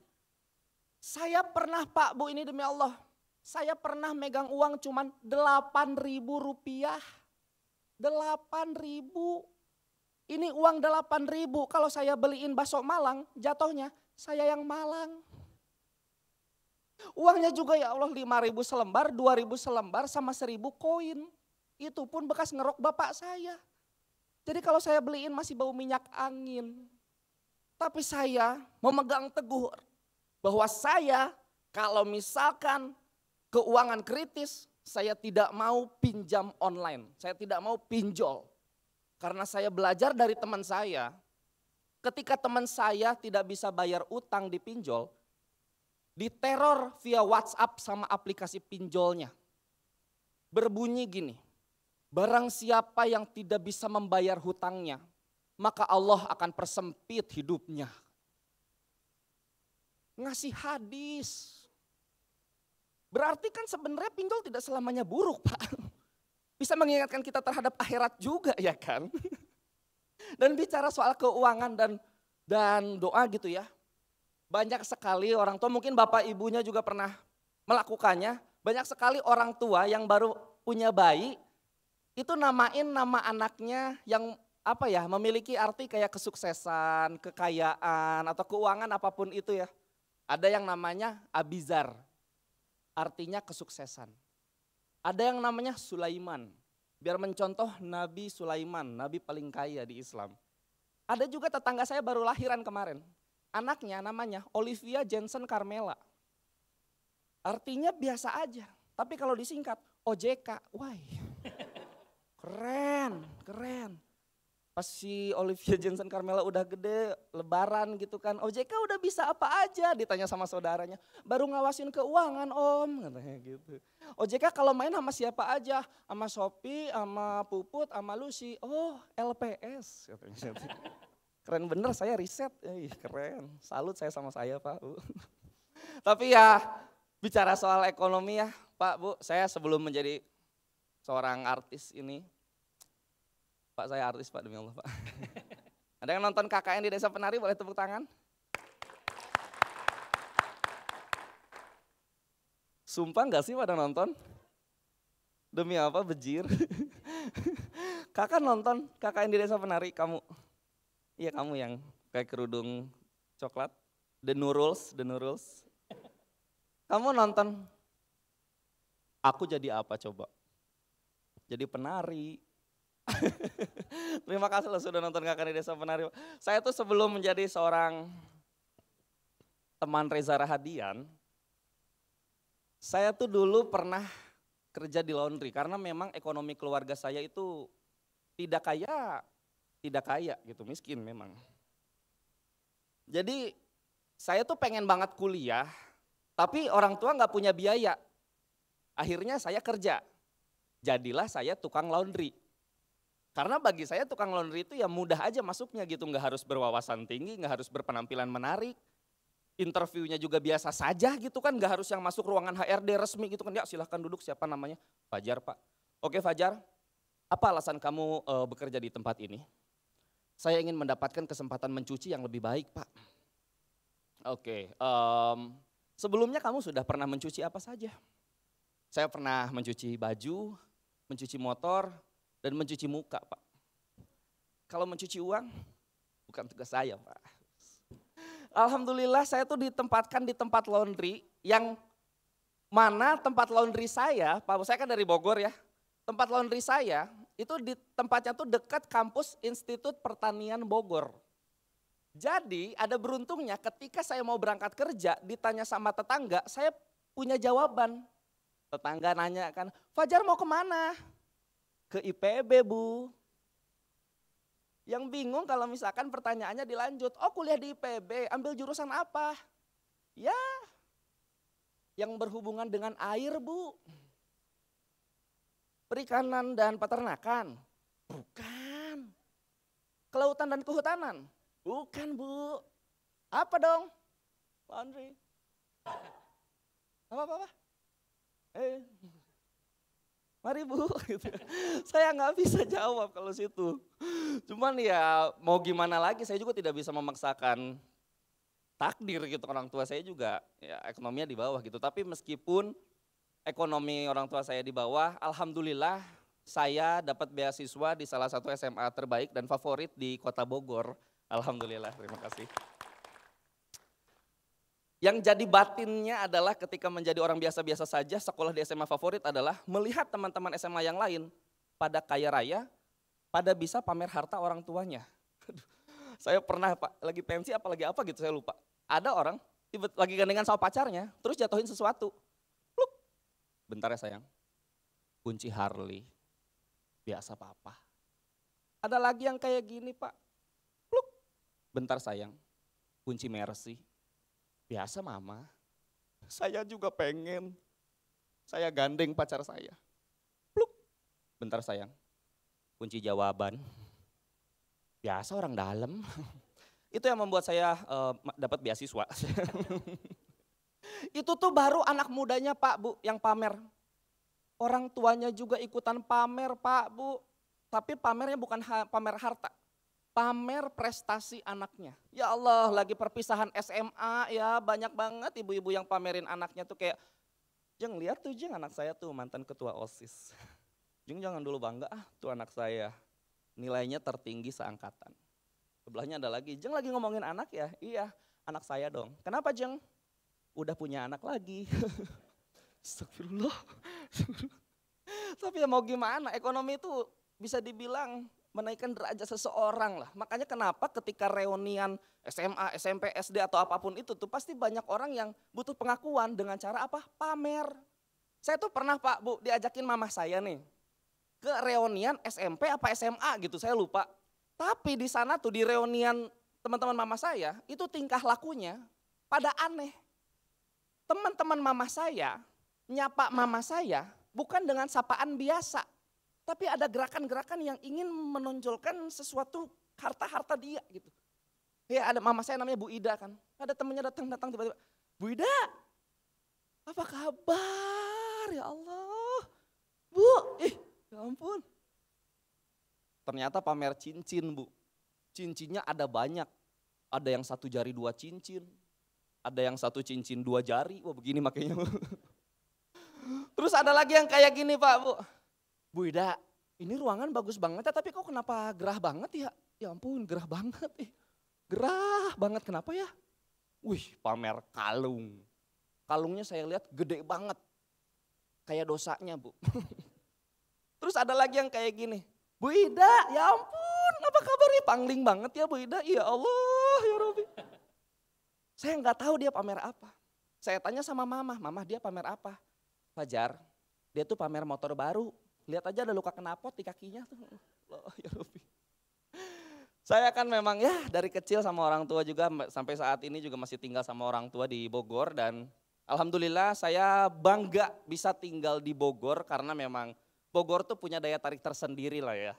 D: Saya pernah Pak Bu ini demi Allah, saya pernah megang uang cuman 8.000 rupiah. 8.000, ini uang 8.000 kalau saya beliin bakso Malang jatuhnya saya yang Malang. Uangnya juga ya Allah 5.000 selembar, 2.000 selembar sama 1.000 koin. Itu pun bekas ngerok bapak saya. Jadi kalau saya beliin masih bau minyak angin. Tapi saya memegang teguh bahwa saya kalau misalkan keuangan kritis, saya tidak mau pinjam online. Saya tidak mau pinjol. Karena saya belajar dari teman saya, ketika teman saya tidak bisa bayar utang di pinjol, diteror via WhatsApp sama aplikasi pinjolnya. Berbunyi gini, barang siapa yang tidak bisa membayar hutangnya, maka Allah akan persempit hidupnya. Ngasih hadis. Berarti kan sebenarnya pinjol tidak selamanya buruk, Pak. Bisa mengingatkan kita terhadap akhirat juga ya kan. Dan bicara soal keuangan dan doa gitu ya. Banyak sekali orang tua, mungkin bapak ibunya juga pernah melakukannya. Banyak sekali orang tua yang baru punya bayi, itu namain nama anaknya yang memiliki arti kayak kesuksesan, kekayaan, atau keuangan apapun itu ya. Ada yang namanya Abizar, artinya kesuksesan. Ada yang namanya Sulaiman, biar mencontoh Nabi Sulaiman, Nabi paling kaya di Islam. Ada juga tetangga saya baru lahiran kemarin. Anaknya namanya Olivia Jensen Carmela. Artinya biasa aja, tapi kalau disingkat OJK, wah keren. Pas si Olivia Jensen Carmela udah gede, lebaran gitu kan, OJK udah bisa apa aja, ditanya sama saudaranya. Baru ngawasin keuangan om, katanya gitu. OJK kalau main sama siapa aja, sama Shopee, sama Puput, sama Lucy, oh LPS katanya. Keren bener, saya riset, keren, salut saya sama saya Pak Bu. Tapi ya bicara soal ekonomi ya Pak Bu, saya sebelum menjadi seorang artis ini, Pak saya artis Pak demi Allah Pak. Ada yang nonton KKN di Desa Penari, boleh tepuk tangan? Sumpah gak sih pada nonton? Demi apa bejir? Kakak nonton KKN di Desa Penari, kamu? Iya kamu yang kayak kerudung coklat, The Nurul's. Kamu nonton, aku jadi apa coba? Jadi penari. Terima kasih loh sudah nonton KKN di Desa Penari. Saya tuh sebelum menjadi seorang teman Reza Rahadian, saya tuh dulu pernah kerja di laundry karena memang ekonomi keluarga saya itu tidak kaya gitu, miskin memang. Jadi saya tuh pengen banget kuliah, tapi orang tua nggak punya biaya. Akhirnya saya kerja, jadilah saya tukang laundry. Karena bagi saya tukang laundry itu ya mudah aja masuknya gitu, nggak harus berwawasan tinggi, nggak harus berpenampilan menarik. Interviewnya juga biasa saja gitu kan, nggak harus yang masuk ruangan HRD resmi gitu kan. Ya silahkan duduk, siapa namanya? Fajar Pak. Oke Fajar, apa alasan kamu bekerja di tempat ini? Saya ingin mendapatkan kesempatan mencuci yang lebih baik Pak. Oke, sebelumnya kamu sudah pernah mencuci apa saja? Saya pernah mencuci baju, mencuci motor, dan mencuci muka Pak. Kalau mencuci uang, bukan tugas saya Pak. Alhamdulillah saya tuh ditempatkan di tempat laundry yang mana tempat laundry saya, Pak saya kan dari Bogor ya. Tempat laundry saya itu di tempatnya tuh dekat kampus Institut Pertanian Bogor. Jadi ada beruntungnya ketika saya mau berangkat kerja ditanya sama tetangga, saya punya jawaban. Tetangga nanya kan, Fajar mau kemana? Ke IPB Bu. Yang bingung kalau misalkan pertanyaannya dilanjut, oh kuliah di IPB, ambil jurusan apa? Ya, yang berhubungan dengan air Bu. Perikanan dan peternakan? Bukan. Kelautan dan kehutanan? Bukan Bu. Apa dong? Laundry. Apa? Mari Bu. Gitu. Saya nggak bisa jawab kalau situ. Cuman ya mau gimana lagi, saya juga tidak bisa memaksakan takdir gitu. Orang tua saya juga ya ekonominya di bawah gitu. Tapi meskipun ekonomi orang tua saya di bawah, alhamdulillah saya dapat beasiswa di salah satu SMA terbaik dan favorit di Kota Bogor. Alhamdulillah, terima kasih. Yang jadi batinnya adalah ketika menjadi orang biasa-biasa saja, sekolah di SMA favorit adalah melihat teman-teman SMA yang lain pada kaya raya, pada bisa pamer harta orang tuanya. Saya pernah Pak, lagi pensi apalagi apa gitu saya lupa. Ada orang lagi gandengan sama pacarnya, terus jatuhin sesuatu. Pluk. Bentar ya sayang, kunci Harley, biasa papa. Ada lagi yang kayak gini Pak, pluk. Bentar sayang, kunci Mercy. Biasa mama, saya juga pengen, saya gandeng pacar saya. Pluk, bentar sayang, kunci jawaban. Biasa orang dalam. Itu yang membuat saya dapat beasiswa. Itu tuh baru anak mudanya Pak Bu yang pamer. Orang tuanya juga ikutan pamer Pak Bu. Tapi pamernya bukan pamer harta. Pamer prestasi anaknya. Ya Allah, lagi perpisahan SMA ya banyak banget ibu-ibu yang pamerin anaknya tuh kayak, Jeng lihat tuh Jeng anak saya tuh mantan ketua OSIS. Jeng jangan dulu bangga tuh anak saya. Nilainya tertinggi seangkatan. Sebelahnya ada lagi, Jeng lagi ngomongin anak ya? Iya, anak saya dong. Kenapa Jeng? Udah punya anak lagi. Astagfirullah. Tapi ya mau gimana, ekonomi itu bisa dibilang menaikkan derajat seseorang lah. Makanya kenapa ketika reunian SMA, SMP, SD atau apapun itu tuh pasti banyak orang yang butuh pengakuan dengan cara apa? Pamer. Saya tuh pernah Pak Bu diajakin mama saya nih ke reunian SMP apa SMA gitu saya lupa. Tapi di sana tuh di reunian teman-teman mama saya itu tingkah lakunya pada aneh. Teman-teman mama saya nyapa mama saya bukan dengan sapaan biasa. Tapi ada gerakan-gerakan yang ingin menonjolkan sesuatu harta-harta dia gitu. Ya ada mama saya namanya Bu Ida kan. Ada temennya datang tiba-tiba. Bu Ida, apa kabar ya Allah? Bu, ya ampun. Ternyata pamer cincin Bu. Cincinnya ada banyak. Ada yang 1 jari 2 cincin. Ada yang 1 cincin 2 jari. Wah begini makanya. Terus ada lagi yang kayak gini Pak Bu. Bu Ida, ini ruangan bagus banget ya, tapi kok kenapa gerah banget ya? Ya ampun, gerah banget. Gerah banget, kenapa ya? Wih, pamer kalung. Kalungnya saya lihat gede banget. Kayak dosanya Bu. Terus ada lagi yang kayak gini. Bu Ida, ya ampun, apa kabarnya? Pangling banget ya Bu Ida. Ya Allah, ya Rabbi. Saya nggak tahu dia pamer apa. Saya tanya sama mama dia pamer apa? Fajar, dia tuh pamer motor baru. Lihat aja ada luka knalpot di kakinya tuh. Loh, ya Rabbi. Saya kan memang ya dari kecil sama orang tua juga sampai saat ini juga masih tinggal sama orang tua di Bogor dan alhamdulillah saya bangga bisa tinggal di Bogor karena memang Bogor tuh punya daya tarik tersendiri lah ya.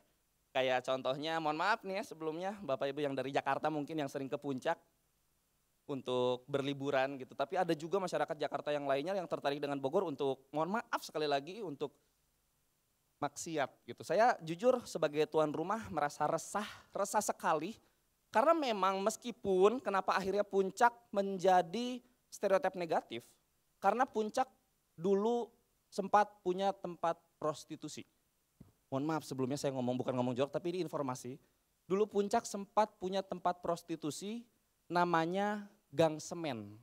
D: Kayak contohnya mohon maaf nih ya sebelumnya Bapak Ibu yang dari Jakarta mungkin yang sering ke puncak untuk berliburan gitu. Tapi ada juga masyarakat Jakarta yang lainnya yang tertarik dengan Bogor untuk mohon maaf sekali lagi untuk maksiat gitu. Saya jujur sebagai tuan rumah merasa resah sekali. Karena memang meskipun kenapa akhirnya puncak menjadi stereotip negatif. Karena puncak dulu sempat punya tempat prostitusi. Mohon maaf sebelumnya saya bukan ngomong jorok tapi ini informasi. Dulu puncak sempat punya tempat prostitusi namanya Gang Semen.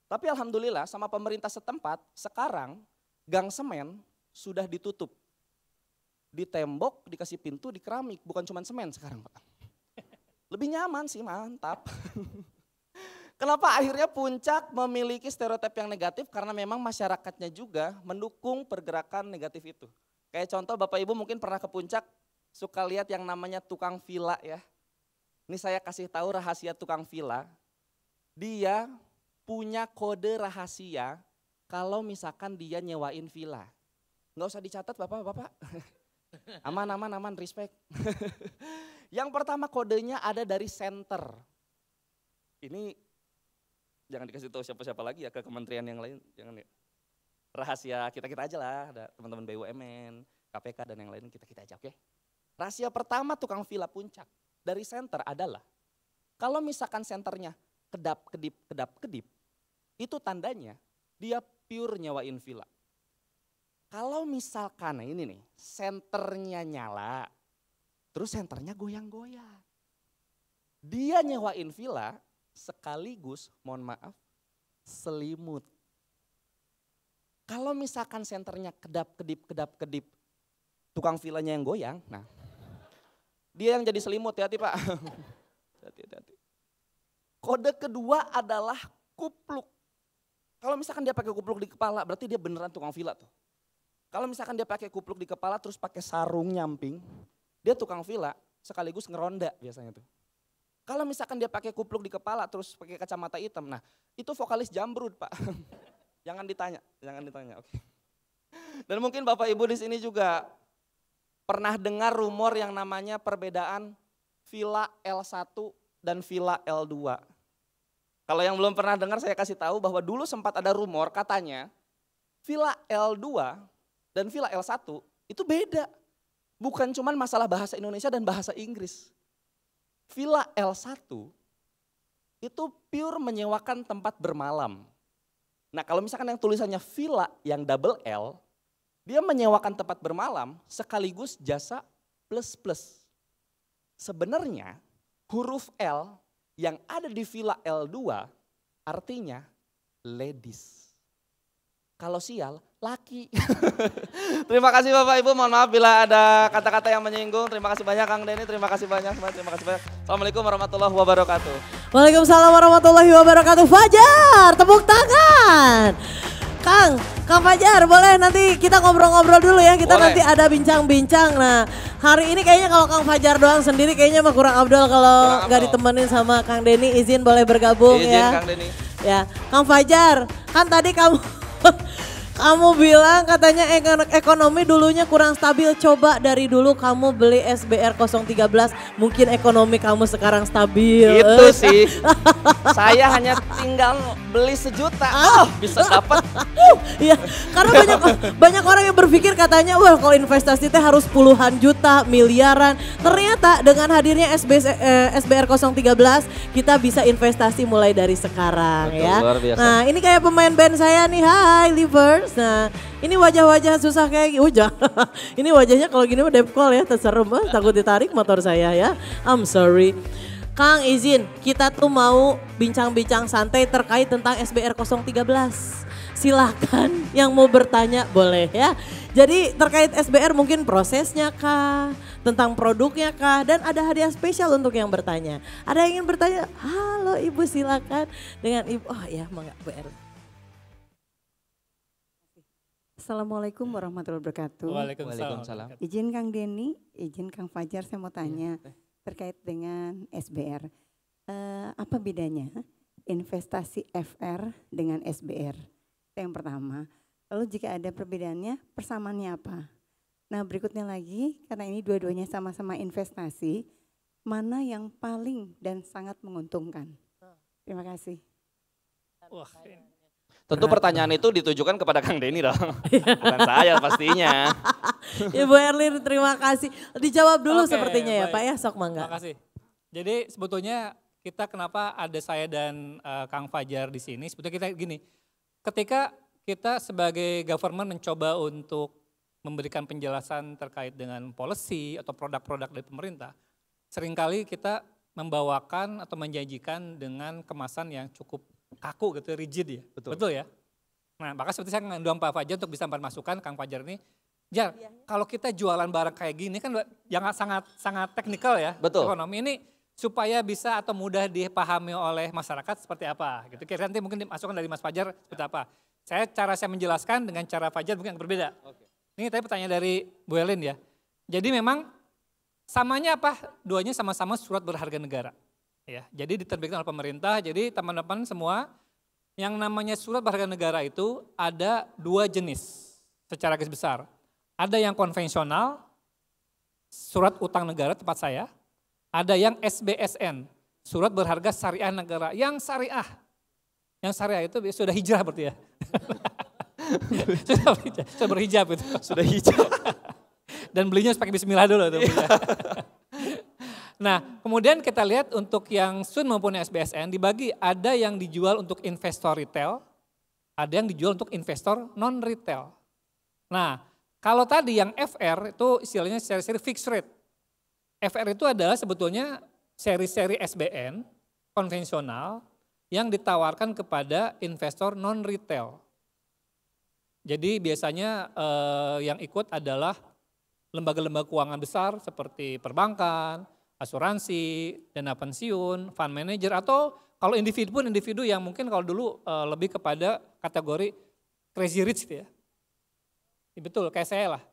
D: Tapi alhamdulillah sama pemerintah setempat sekarang Gang Semen sudah ditutup. Di tembok, dikasih pintu, di keramik, bukan cuma semen sekarang Pak. Lebih nyaman sih, mantap. Kenapa akhirnya puncak memiliki stereotip yang negatif? Karena memang masyarakatnya juga mendukung pergerakan negatif itu. Kayak contoh Bapak Ibu mungkin pernah ke puncak, suka lihat yang namanya tukang villa ya. Ini saya kasih tahu rahasia tukang villa. Dia punya kode rahasia kalau misalkan dia nyewain villa. Nggak usah dicatat Bapak-Bapak. Aman, respect. Yang pertama kodenya ada dari center. Ini jangan dikasih tahu siapa-siapa lagi ya ke kementerian yang lain. Jangan ya. Rahasia kita-kita aja lah, ada teman-teman BUMN, KPK dan yang lain kita-kita aja, oke? Rahasia pertama tukang villa puncak dari center adalah kalau misalkan senternya kedap-kedip, itu tandanya dia pure nyewain villa. Kalau misalkan ini nih, senternya nyala, terus senternya goyang-goyang. Dia nyewain villa sekaligus, mohon maaf, selimut. Kalau misalkan senternya kedap-kedip, tukang villanya yang goyang, nah dia yang jadi selimut, hati-hati Pak. Hati-hati. Kode kedua adalah kupluk. Kalau misalkan dia pakai kupluk di kepala, berarti dia beneran tukang villa tuh. Kalau misalkan dia pakai kupluk di kepala terus pakai sarung nyamping, dia tukang villa sekaligus ngeronda biasanya tuh. Kalau misalkan dia pakai kupluk di kepala terus pakai kacamata hitam, nah itu vokalis Jambrud Pak. Jangan ditanya, oke. Dan mungkin Bapak Ibu di sini juga pernah dengar rumor yang namanya perbedaan villa L1 dan villa L2. Kalau yang belum pernah dengar saya kasih tahu bahwa dulu sempat ada rumor katanya villa L2 dan villa L1 itu beda. Bukan cuma masalah bahasa Indonesia dan bahasa Inggris. Villa L1 itu pure menyewakan tempat bermalam. Nah kalau misalkan yang tulisannya villa yang double L, dia menyewakan tempat bermalam sekaligus jasa plus. Sebenarnya huruf L yang ada di villa L2 artinya ladies. Kalau sial, laki. Terima kasih Bapak Ibu, mohon maaf bila ada kata-kata yang menyinggung. Terima kasih banyak Kang Denny, terima kasih banyak. Assalamualaikum warahmatullahi wabarakatuh.
A: Waalaikumsalam warahmatullahi wabarakatuh. Fajar, tepuk tangan. Kang Fajar, boleh nanti kita ngobrol-ngobrol dulu ya. Kita
D: boleh.
A: Nanti ada bincang-bincang. Nah hari ini kayaknya kalau Kang Fajar doang sendiri kayaknya mah kurang abdol kalau nggak ditemenin sama Kang Denny. Izin boleh bergabung
D: Izin,
A: ya.
D: Kang Denny.
A: Ya, Kang Fajar, kan tadi kamu bilang katanya ekonomi dulunya kurang stabil. Coba dari dulu kamu beli SBR 013, mungkin ekonomi kamu sekarang stabil.
D: Itu sih, saya hanya tinggal beli 1 juta, bisa dapat.
A: Iya, karena banyak orang yang berpikir katanya, wah kalau investasi teh harus puluhan juta, miliaran. Ternyata dengan hadirnya SBR 013, kita bisa investasi mulai dari sekarang.
D: Betul,
A: ya.
D: luar biasa.
A: Nah ini kayak pemain band saya nih, Hai Livers. Nah ini wajah-wajah susah kayak gini. Ini wajahnya kalau gini mah depkol ya, terserem, takut ditarik motor saya ya. I'm sorry. Kang izin, kita tuh mau bincang-bincang santai terkait tentang SBR 013. Silahkan yang mau bertanya boleh ya. Jadi terkait SBR mungkin prosesnya kah, tentang produknya kah, dan ada hadiah spesial untuk yang bertanya. Ada yang ingin bertanya? Halo Ibu silakan dengan Ibu. Oh ya mangga Bu Erli.
F: Assalamualaikum warahmatullahi wabarakatuh.
D: Waalaikumsalam.
F: Izin Kang Denny, izin Kang Fajar, saya mau tanya terkait dengan SBR. Apa bedanya investasi FR dengan SBR? Itu yang pertama. Lalu jika ada perbedaannya, persamaannya apa? Nah berikutnya lagi, karena ini dua-duanya sama-sama investasi, mana yang paling dan sangat menguntungkan? Terima kasih.
E: Wah,
D: Tentu pertanyaan itu ditujukan kepada Kang Denny dong, bukan saya pastinya.
A: Ibu Erlin terima kasih. Dijawab dulu
E: Oke,
A: sepertinya ya
E: baik.
A: Pak ya, sok mangga.
E: Terima kasih. Jadi sebetulnya kita kenapa ada saya dan Kang Fajar di sini, sebetulnya kita gini, ketika kita sebagai government mencoba untuk memberikan penjelasan terkait dengan policy atau produk-produk dari pemerintah, seringkali kita membawakan atau menjanjikan dengan kemasan yang cukup kaku gitu, rigid ya. Betul ya? Nah maka seperti saya ngundang Pak Fajar untuk bisa masukan Kang Fajar ini, Jar, kalau kita jualan barang kayak gini kan jangan sangat teknikal ya.
D: Betul.
E: Ekonomi ini supaya bisa atau mudah dipahami oleh masyarakat seperti apa gitu. Kira nanti mungkin masukan dari Mas Fajar seperti apa. Cara saya menjelaskan dengan cara Fajar mungkin berbeda. Ini tadi pertanyaan dari Bu Elin ya. Jadi memang samanya apa? Duanya sama-sama surat berharga negara. Ya, jadi diterbitkan oleh pemerintah. Jadi teman-teman semua yang namanya surat berharga negara itu ada 2 jenis secara garis besar. Ada yang konvensional, surat utang negara tempat saya. Ada yang SBSN, surat berharga syariah negara. Yang syariah itu sudah hijrah berarti ya. sudah berhijab itu.
D: Sudah hijau.
E: Dan belinya harus pakai bismillah dulu. Nah kemudian kita lihat untuk yang SUN maupun SBSN dibagi, ada yang dijual untuk investor retail, ada yang dijual untuk investor non retail. Nah kalau tadi yang FR itu istilahnya seri-seri fixed rate. FR itu adalah sebetulnya seri-seri SBN konvensional yang ditawarkan kepada investor non-retail. Jadi biasanya yang ikut adalah lembaga-lembaga keuangan besar seperti perbankan, asuransi, dana pensiun, fund manager, atau kalau individu pun individu yang mungkin kalau dulu lebih kepada kategori crazy rich gitu ya. Betul, kayak saya lah.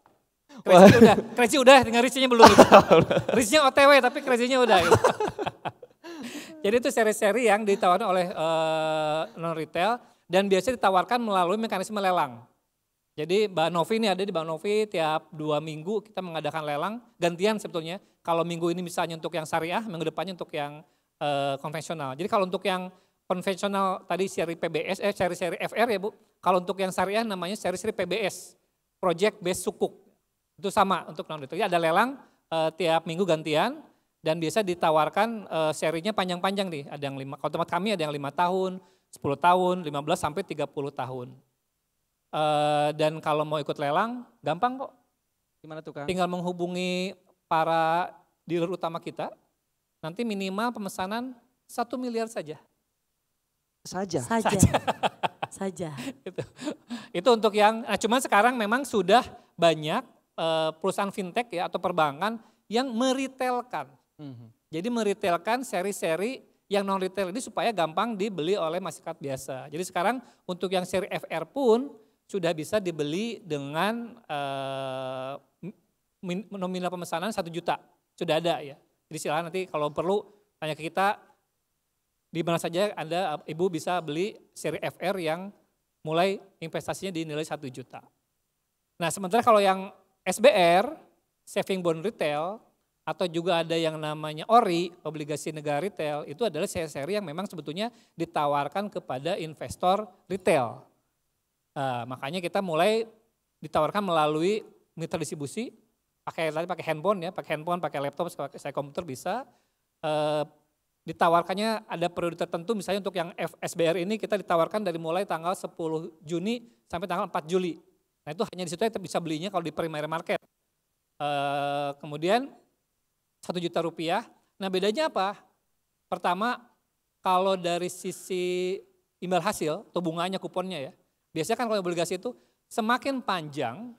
E: Crazy udah, tinggal rich-nya belum. Gitu. Rich-nya OTW tapi crazy-nya udah. Gitu. Jadi itu seri-seri yang ditawarkan oleh non-retail dan biasanya ditawarkan melalui mekanisme lelang. Jadi Mbak Novi ini ada di Mbak Novi tiap 2 minggu kita mengadakan lelang, gantian sebetulnya. Kalau minggu ini misalnya untuk yang syariah, minggu depannya untuk yang konvensional. Jadi kalau untuk yang konvensional tadi seri PBS, seri FR ya Bu. Kalau untuk yang syariah namanya seri PBS, Project Based Sukuk. Itu sama untuk non-retail. Jadi ada lelang tiap minggu gantian dan biasa ditawarkan serinya panjang-panjang nih. Ada yang 5, kalau tempat kami ada yang 5 tahun, 10 tahun, 15 sampai 30 tahun. Dan kalau mau ikut lelang, gampang kok.
D: Gimana tuh Kang?
E: Tinggal menghubungi para dealer utama kita, nanti minimal pemesanan 1 miliar saja.
D: Saja?
A: Saja.
E: Itu untuk yang, nah cuman sekarang memang sudah banyak perusahaan fintech ya atau perbankan yang meretailkan. Jadi meretailkan seri-seri yang non-retail ini supaya gampang dibeli oleh masyarakat biasa. Jadi sekarang untuk yang seri FR pun sudah bisa dibeli dengan nominal pemesanan 1 juta. Sudah ada ya. Jadi silakan nanti kalau perlu tanya ke kita di mana saja Anda Ibu bisa beli seri FR yang mulai investasinya dinilai 1 juta. Nah sementara kalau yang SBR, Saving Bond Retail, atau juga ada yang namanya ORI, obligasi negara retail, itu adalah seri-seri yang memang sebetulnya ditawarkan kepada investor retail. Makanya kita mulai ditawarkan melalui mitra distribusi, pakai handphone ya, pakai laptop, pakai komputer bisa. Ditawarkannya ada periode tertentu, misalnya untuk yang SBR ini kita ditawarkan dari mulai tanggal 10 Juni sampai tanggal 4 Juli. Nah itu hanya di situ kita bisa belinya kalau di primary market. Kemudian 1 juta rupiah. Nah bedanya apa? Pertama, kalau dari sisi imbal hasil atau bunganya, kuponnya ya. Biasanya kan kalau obligasi itu semakin panjang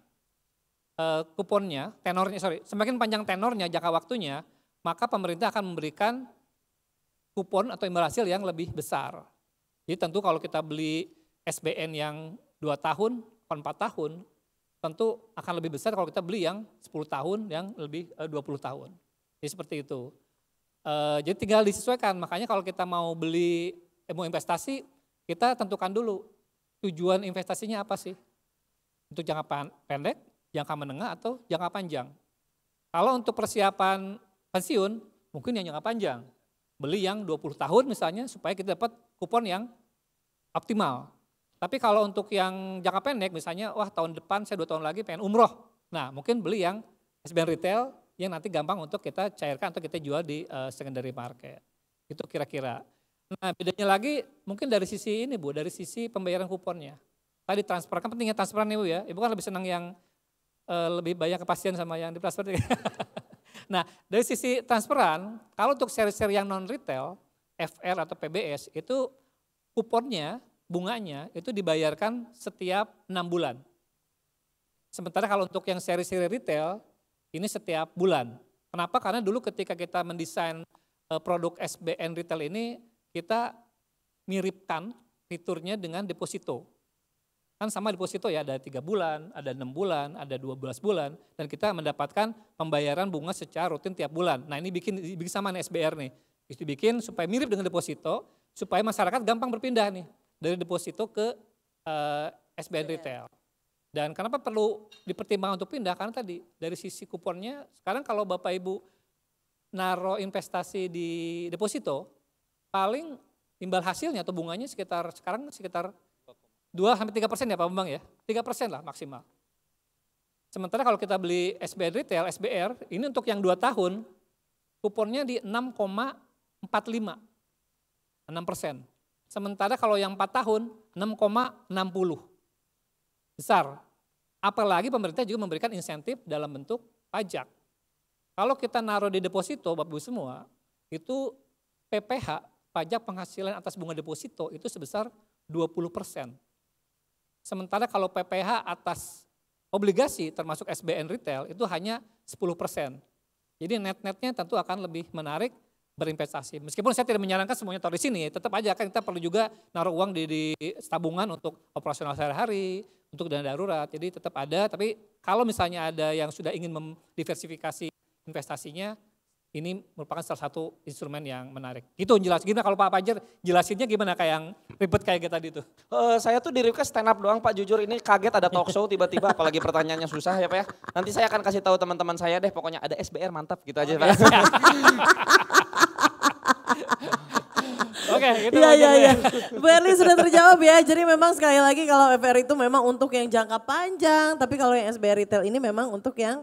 E: kuponnya, semakin panjang tenornya, jangka waktunya, maka pemerintah akan memberikan kupon atau imbal hasil yang lebih besar. Jadi tentu kalau kita beli SBN yang 2 tahun, 4 tahun, tentu akan lebih besar kalau kita beli yang 10 tahun, yang lebih 20 tahun. Jadi seperti itu. Jadi tinggal disesuaikan, makanya kalau kita mau beli, mau investasi, kita tentukan dulu tujuan investasinya apa sih? Untuk jangka pendek, jangka menengah, atau jangka panjang. Kalau untuk persiapan pensiun, mungkin yang jangka panjang. Beli yang 20 tahun misalnya supaya kita dapat kupon yang optimal. Tapi kalau untuk yang jangka pendek misalnya, wah tahun depan saya 2 tahun lagi pengen umroh. Nah mungkin beli yang SBN retail yang nanti gampang untuk kita cairkan atau kita jual di secondary market. Itu kira-kira. Nah bedanya lagi mungkin dari sisi ini Bu, dari sisi pembayaran kuponnya. Tadi transfer, kan pentingnya transferan nih Bu ya. Ibu kan lebih senang yang lebih banyak kepastian sama yang ditransfer. Nah dari sisi transferan, kalau untuk seri-seri yang non-retail, FR atau PBS itu kuponnya, bunganya itu dibayarkan setiap 6 bulan. Sementara kalau untuk yang seri-seri retail, ini setiap bulan. Kenapa? Karena dulu ketika kita mendesain produk SBN retail ini, kita miripkan fiturnya dengan deposito. Kan sama deposito ya, ada 3 bulan, ada 6 bulan, ada 12 bulan, dan kita mendapatkan pembayaran bunga secara rutin tiap bulan. Nah ini bikin sama nih SBR nih, dibikin supaya mirip dengan deposito, supaya masyarakat gampang berpindah nih, dari deposito ke SBN retail. Dan kenapa perlu dipertimbangkan untuk pindah? Karena tadi dari sisi kuponnya, sekarang kalau Bapak Ibu naruh investasi di deposito, paling imbal hasilnya atau bunganya sekarang sekitar 2-3% ya Pak Bambang ya, 3% lah maksimal. Sementara kalau kita beli SBN retail, SBR, ini untuk yang 2 tahun, kuponnya di 6,45, 6%. Sementara kalau yang 4 tahun, 6,60. Besar. Apalagi pemerintah juga memberikan insentif dalam bentuk pajak. Kalau kita naruh di deposito, Bapak Ibu semua, itu PPH pajak penghasilan atas bunga deposito itu sebesar 20%. Sementara kalau PPh atas obligasi termasuk SBN retail itu hanya 10%. Jadi net-netnya tentu akan lebih menarik berinvestasi. Meskipun saya tidak menyarankan semuanya taruh di sini, tetap aja kan kita perlu juga naruh uang di tabungan untuk operasional sehari-hari, untuk dana darurat. Jadi tetap ada, tapi kalau misalnya ada yang sudah ingin mendiversifikasi investasinya, ini merupakan salah satu instrumen yang menarik. Itu jelas. Gimana kalau Pak Fajar jelasinnya gimana kayak yang ribet kayak tadi tuh?
D: Saya tuh di request stand up doang Pak, jujur ini kaget ada talk show tiba-tiba, apalagi pertanyaannya susah ya Pak ya. Nanti saya akan kasih tahu teman-teman saya deh, pokoknya ada SBR mantap gitu aja Pak.
E: Oke, gitu.
A: Iya. Bu Erli sudah terjawab ya. Jadi memang sekali lagi kalau FR itu memang untuk yang jangka panjang, tapi kalau yang SBR retail ini memang untuk yang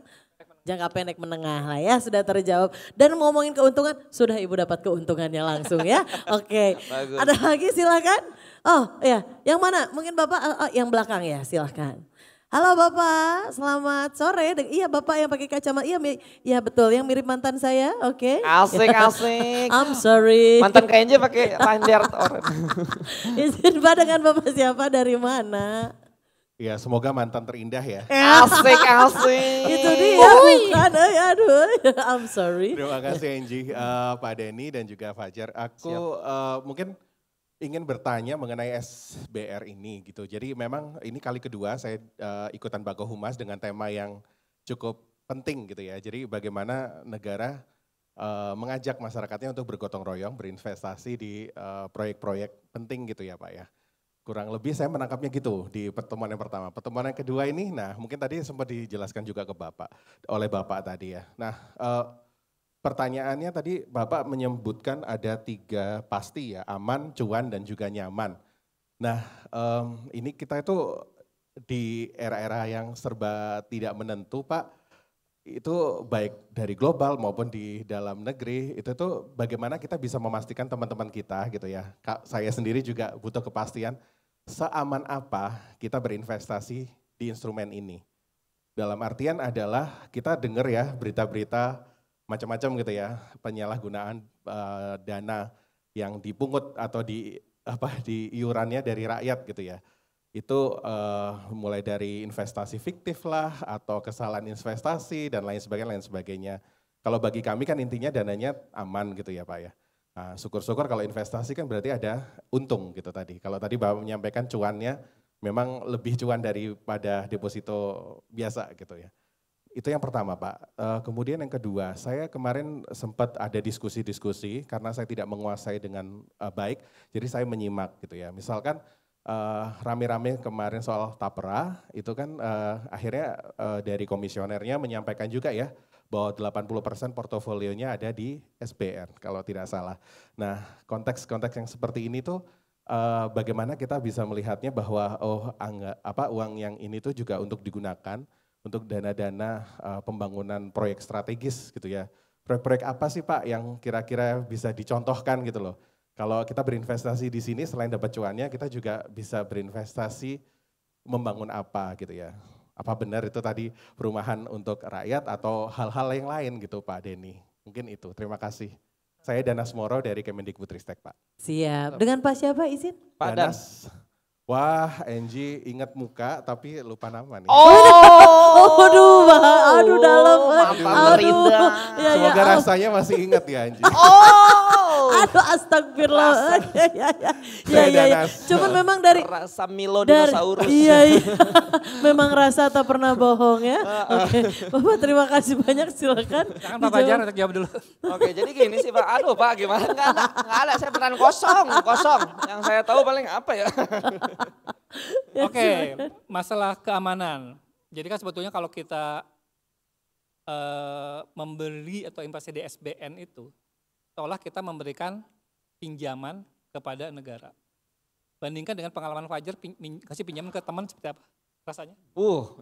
A: jangka pendek menengah lah ya, sudah terjawab. Dan ngomongin keuntungan, sudah Ibu dapat keuntungannya langsung ya. Oke, ada lagi silakan. Oh ya, yang mana? Mungkin Bapak yang belakang ya, silakan. Halo Bapak, selamat sore. Iya Bapak yang pakai kacamata, iya betul, yang mirip mantan saya, oke.
D: Asik.
A: I'm sorry.
D: Mantan KNJ pakai Reinhardt Oren.
A: Izin Pak, dengan Bapak siapa, dari mana?
G: Ya semoga mantan terindah ya.
D: Asik.
A: Itu dia bukan, aduh, I'm sorry.
G: Terima kasih Angie, Pak Denny dan juga Fajar. Aku mungkin ingin bertanya mengenai SBR ini gitu. Jadi memang ini kali kedua saya ikutan Bako Humas dengan tema yang cukup penting gitu ya. Jadi bagaimana negara mengajak masyarakatnya untuk bergotong royong, berinvestasi di proyek-proyek penting gitu ya Pak ya. Kurang lebih saya menangkapnya gitu di pertemuan yang pertama. Pertemuan yang kedua ini, nah mungkin tadi sempat dijelaskan juga ke oleh Bapak tadi ya. Nah pertanyaannya tadi Bapak menyebutkan ada 3 pasti ya, aman, cuan dan juga nyaman. Nah ini kita itu di era-era yang serba tidak menentu Pak, itu baik dari global maupun di dalam negeri, itu tuh bagaimana kita bisa memastikan teman-teman kita gitu ya. Saya sendiri juga butuh kepastian seaman apa kita berinvestasi di instrumen ini. Dalam artian adalah kita dengar ya berita-berita macam-macam gitu ya, penyalahgunaan dana yang dipungut atau di iurannya dari rakyat gitu ya. Itu mulai dari investasi fiktif lah atau kesalahan investasi dan lain sebagainya. Kalau bagi kami kan intinya dananya aman gitu ya Pak ya. Nah, syukur-syukur kalau investasi kan berarti ada untung gitu tadi. Kalau tadi Bapak menyampaikan cuannya memang lebih cuan daripada deposito biasa gitu ya. Itu yang pertama Pak. Kemudian yang kedua, saya kemarin sempat ada diskusi-diskusi karena saya tidak menguasai dengan baik, jadi saya menyimak gitu ya. Misalkan rame-rame kemarin soal tapera, itu kan akhirnya dari komisionernya menyampaikan juga ya, bahwa 80% portofolionya ada di SBR kalau tidak salah. Nah konteks-konteks yang seperti ini tuh bagaimana kita bisa melihatnya bahwa uang yang ini tuh juga untuk digunakan untuk dana-dana pembangunan proyek strategis gitu ya. Proyek-proyek apa sih Pak yang kira-kira bisa dicontohkan gitu loh. Kalau kita berinvestasi di sini selain dapat cuannya kita juga bisa berinvestasi membangun apa gitu ya. Apa benar itu tadi perumahan untuk rakyat atau hal-hal yang lain gitu Pak Denny. Mungkin itu, terima kasih. Saya Danas Moro dari Kemendikbudristek Pak.
A: Siap, dengan Pak siapa izin?
D: Pak
G: Danas. Wah, Angie ingat muka tapi lupa nama nih.
A: Aduh dalam.
D: Terindah.
G: Semoga rasanya masih ingat ya Angie.
A: Aduh astagfirullah. Ya. Cuman memang dari
D: rasa Milo dinosaurus.
A: Iya. Memang rasa tak pernah bohong ya. Oke. Bapak terima kasih banyak, silakan.
E: Jangan Pak Fajar untuk jawab dulu.
D: Oke, jadi gini sih Pak. Aduh Pak, gimana? Enggak ada. Saya beneran kosong. Yang saya tahu paling apa ya?
E: Oke, masalah keamanan. Jadi kan sebetulnya kalau kita membeli atau investasi di SBN itu, seolah kita memberikan pinjaman kepada negara. Bandingkan dengan pengalaman Fajar kasih pinjaman ke teman seperti apa rasanya?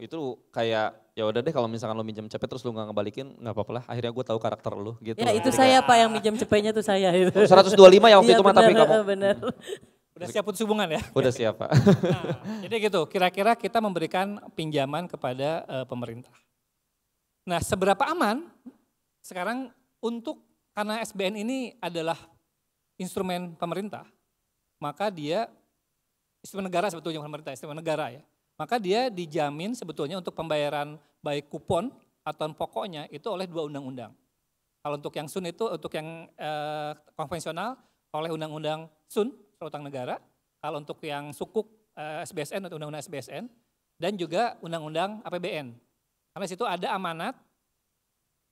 D: Itu kayak ya udah deh kalau misalkan lo minjem cepet terus lo nggak ngebalikin nggak apa-apa lah. Akhirnya gue tahu karakter lo gitu.
A: Ya itu saya Pak yang minjem cepetnya tuh saya itu.
D: 125 ya waktu itu mah tapi kamu.
A: Benar.
E: Udah siap putus hubungan ya?
D: Udah siap Pak.
E: Nah, jadi gitu, kira-kira kita memberikan pinjaman kepada pemerintah. Nah seberapa aman sekarang karena SBN ini adalah instrumen pemerintah, maka dia instrumen negara sebetulnya pemerintah, instrumen negara ya. Maka dia dijamin sebetulnya untuk pembayaran baik kupon atau pokoknya itu oleh 2 undang-undang. Kalau untuk yang SUN itu, untuk yang konvensional oleh undang-undang SUN, Surat Utang Negara. Kalau untuk yang sukuk SBSN atau undang-undang SBSN dan juga undang-undang APBN. Karena di situ ada amanat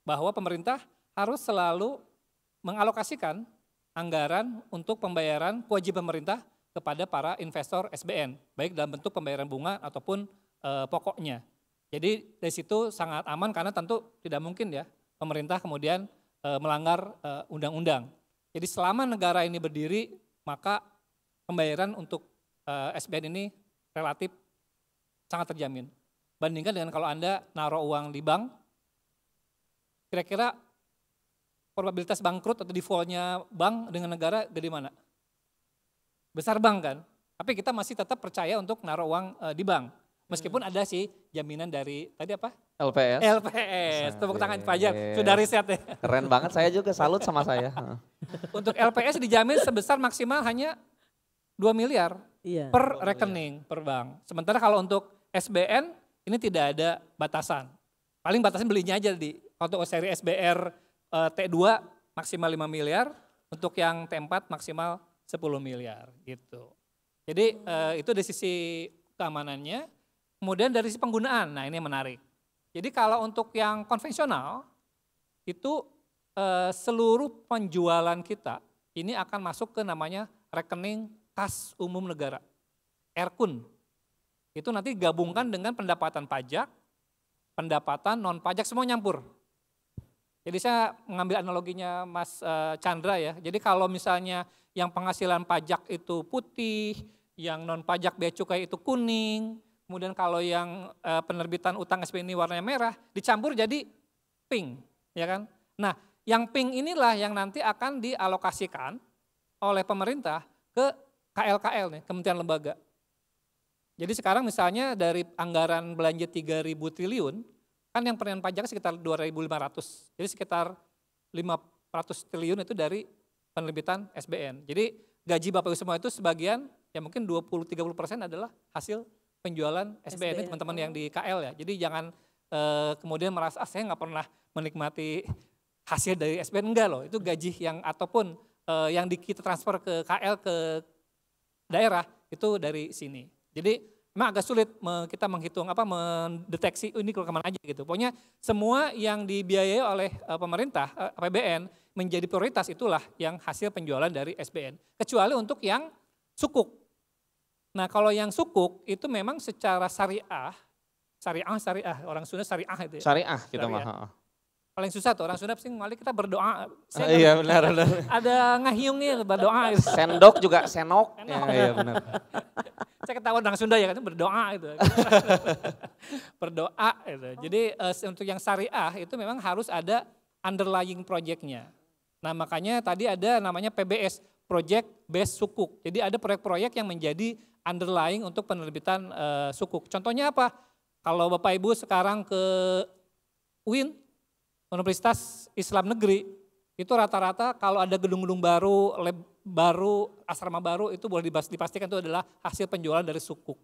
E: bahwa pemerintah harus selalu mengalokasikan anggaran untuk pembayaran kewajiban pemerintah kepada para investor SBN, baik dalam bentuk pembayaran bunga ataupun pokoknya. Jadi dari situ sangat aman karena tentu tidak mungkin ya pemerintah kemudian melanggar undang-undang. Jadi selama negara ini berdiri, maka pembayaran untuk SBN ini relatif sangat terjamin. Bandingkan dengan kalau Anda naruh uang di bank, kira-kira probabilitas bangkrut atau defaultnya bank dengan negara gede mana? Besar bank kan? Tapi kita masih tetap percaya untuk naruh uang di bank. Meskipun ada sih jaminan dari, tadi apa?
D: LPS.
E: LPS, tepuk tangan Fajar, sudah riset ya.
D: Keren banget, saya juga salut sama saya.
E: Untuk LPS dijamin sebesar maksimal hanya 2 miliar
A: Iya.
E: per rekening, per bank. Sementara kalau untuk SBN ini tidak ada batasan. Paling batasan belinya aja untuk seri SBR T2 maksimal 5 miliar, untuk yang T4 maksimal 10 miliar gitu. Jadi itu dari sisi keamanannya, kemudian dari sisi penggunaan, nah ini menarik. Jadi kalau untuk yang konvensional, itu seluruh penjualan kita ini akan masuk ke namanya rekening kas umum negara, RKUN. Itu nanti digabungkan dengan pendapatan pajak, pendapatan non pajak, semua nyampur. Jadi saya mengambil analoginya Mas Chandra ya, jadi kalau misalnya yang penghasilan pajak itu putih, yang non pajak bea cukai itu kuning, kemudian kalau yang penerbitan utang SBN ini warnanya merah, dicampur jadi pink, ya kan? Nah, yang pink inilah yang nanti akan dialokasikan oleh pemerintah ke KL-KL nih, kementerian lembaga. Jadi sekarang misalnya dari anggaran belanja 3.000 triliun, kan yang penerimaan pajak sekitar 2.500, jadi sekitar 500 triliun itu dari penerbitan SBN. Jadi gaji Bapak Ibu semua itu sebagian, ya mungkin 20-30% adalah hasil penjualan SBN, ini teman-teman yang di KL ya. Jadi jangan kemudian merasa, saya nggak pernah menikmati hasil dari SBN, enggak loh. Itu gaji yang ataupun yang kita transfer ke KL ke daerah, itu dari sini. Jadi memang agak sulit kita menghitung mendeteksi ini kemana aja gitu. Pokoknya semua yang dibiayai oleh pemerintah APBN menjadi prioritas, itulah yang hasil penjualan dari SBN. Kecuali untuk yang sukuk. Nah kalau yang sukuk itu memang secara syariah, orang Sunda syariah itu ya.
D: Syariah kita mah.
E: Paling susah tuh orang Sunda pasti ngali kita berdoa.
D: Iya benar.
E: Ada ngahiungnya berdoa. Gitu.
D: Sendok juga senok. Iya benar.
E: Saya ketahuan orang Sunda ya kan berdoa itu. Berdoa itu. Jadi untuk yang syariah itu memang harus ada underlying project-nya. Nah makanya tadi ada namanya PBS, Project Based Sukuk. Jadi ada proyek-proyek yang menjadi underlying untuk penerbitan sukuk. Contohnya apa? Kalau Bapak Ibu sekarang ke UIN, Universitas Islam Negeri, itu rata-rata kalau ada gedung-gedung baru, lab baru, asrama baru, itu boleh dipastikan itu adalah hasil penjualan dari sukuk.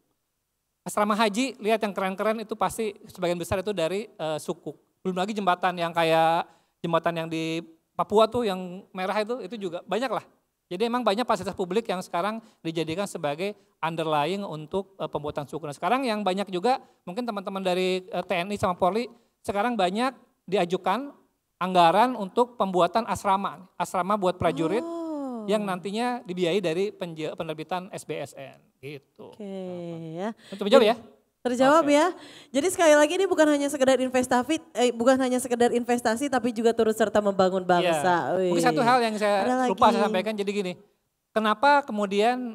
E: Asrama haji, lihat yang keren-keren itu pasti sebagian besar itu dari sukuk. Belum lagi jembatan yang kayak jembatan yang di Papua tuh yang merah itu juga banyak lah. Jadi emang banyak fasilitas publik yang sekarang dijadikan sebagai underlying untuk pembuatan sukuk. Nah sekarang yang banyak juga mungkin teman-teman dari TNI sama Polri sekarang banyak diajukan anggaran untuk pembuatan asrama buat prajurit yang nantinya dibiayai dari penerbitan SBSN gitu.
A: Oke ya.
E: Untuk menjawab ya?
A: Terjawab ya. Jadi sekali lagi ini bukan hanya sekedar investasi tapi juga turut serta membangun bangsa.
E: Ya. Mungkin satu hal yang saya lupa saya sampaikan jadi gini. Kenapa kemudian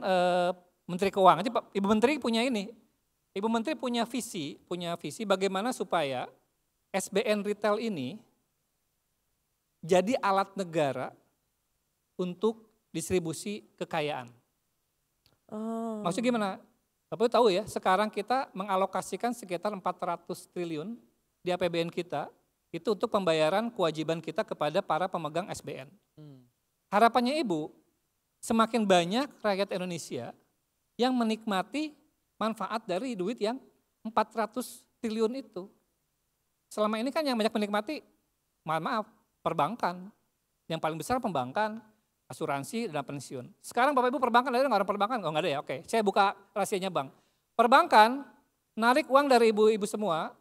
E: Menteri Keuangan, Ibu Menteri punya ini. Ibu Menteri punya visi bagaimana supaya SBN retail ini jadi alat negara untuk distribusi kekayaan. Maksudnya gimana? Bapak tahu ya, sekarang kita mengalokasikan sekitar 400 triliun di APBN kita, itu untuk pembayaran kewajiban kita kepada para pemegang SBN. Harapannya Ibu, semakin banyak rakyat Indonesia yang menikmati manfaat dari duit yang 400 triliun itu. Selama ini kan yang banyak menikmati, maaf, perbankan. Yang paling besar pembankan, asuransi, dana pensiun. Sekarang Bapak Ibu perbankan, ada nggak orang perbankan? Oh nggak ada ya, oke. Saya buka rahasianya bank. Perbankan narik uang dari ibu-ibu semua,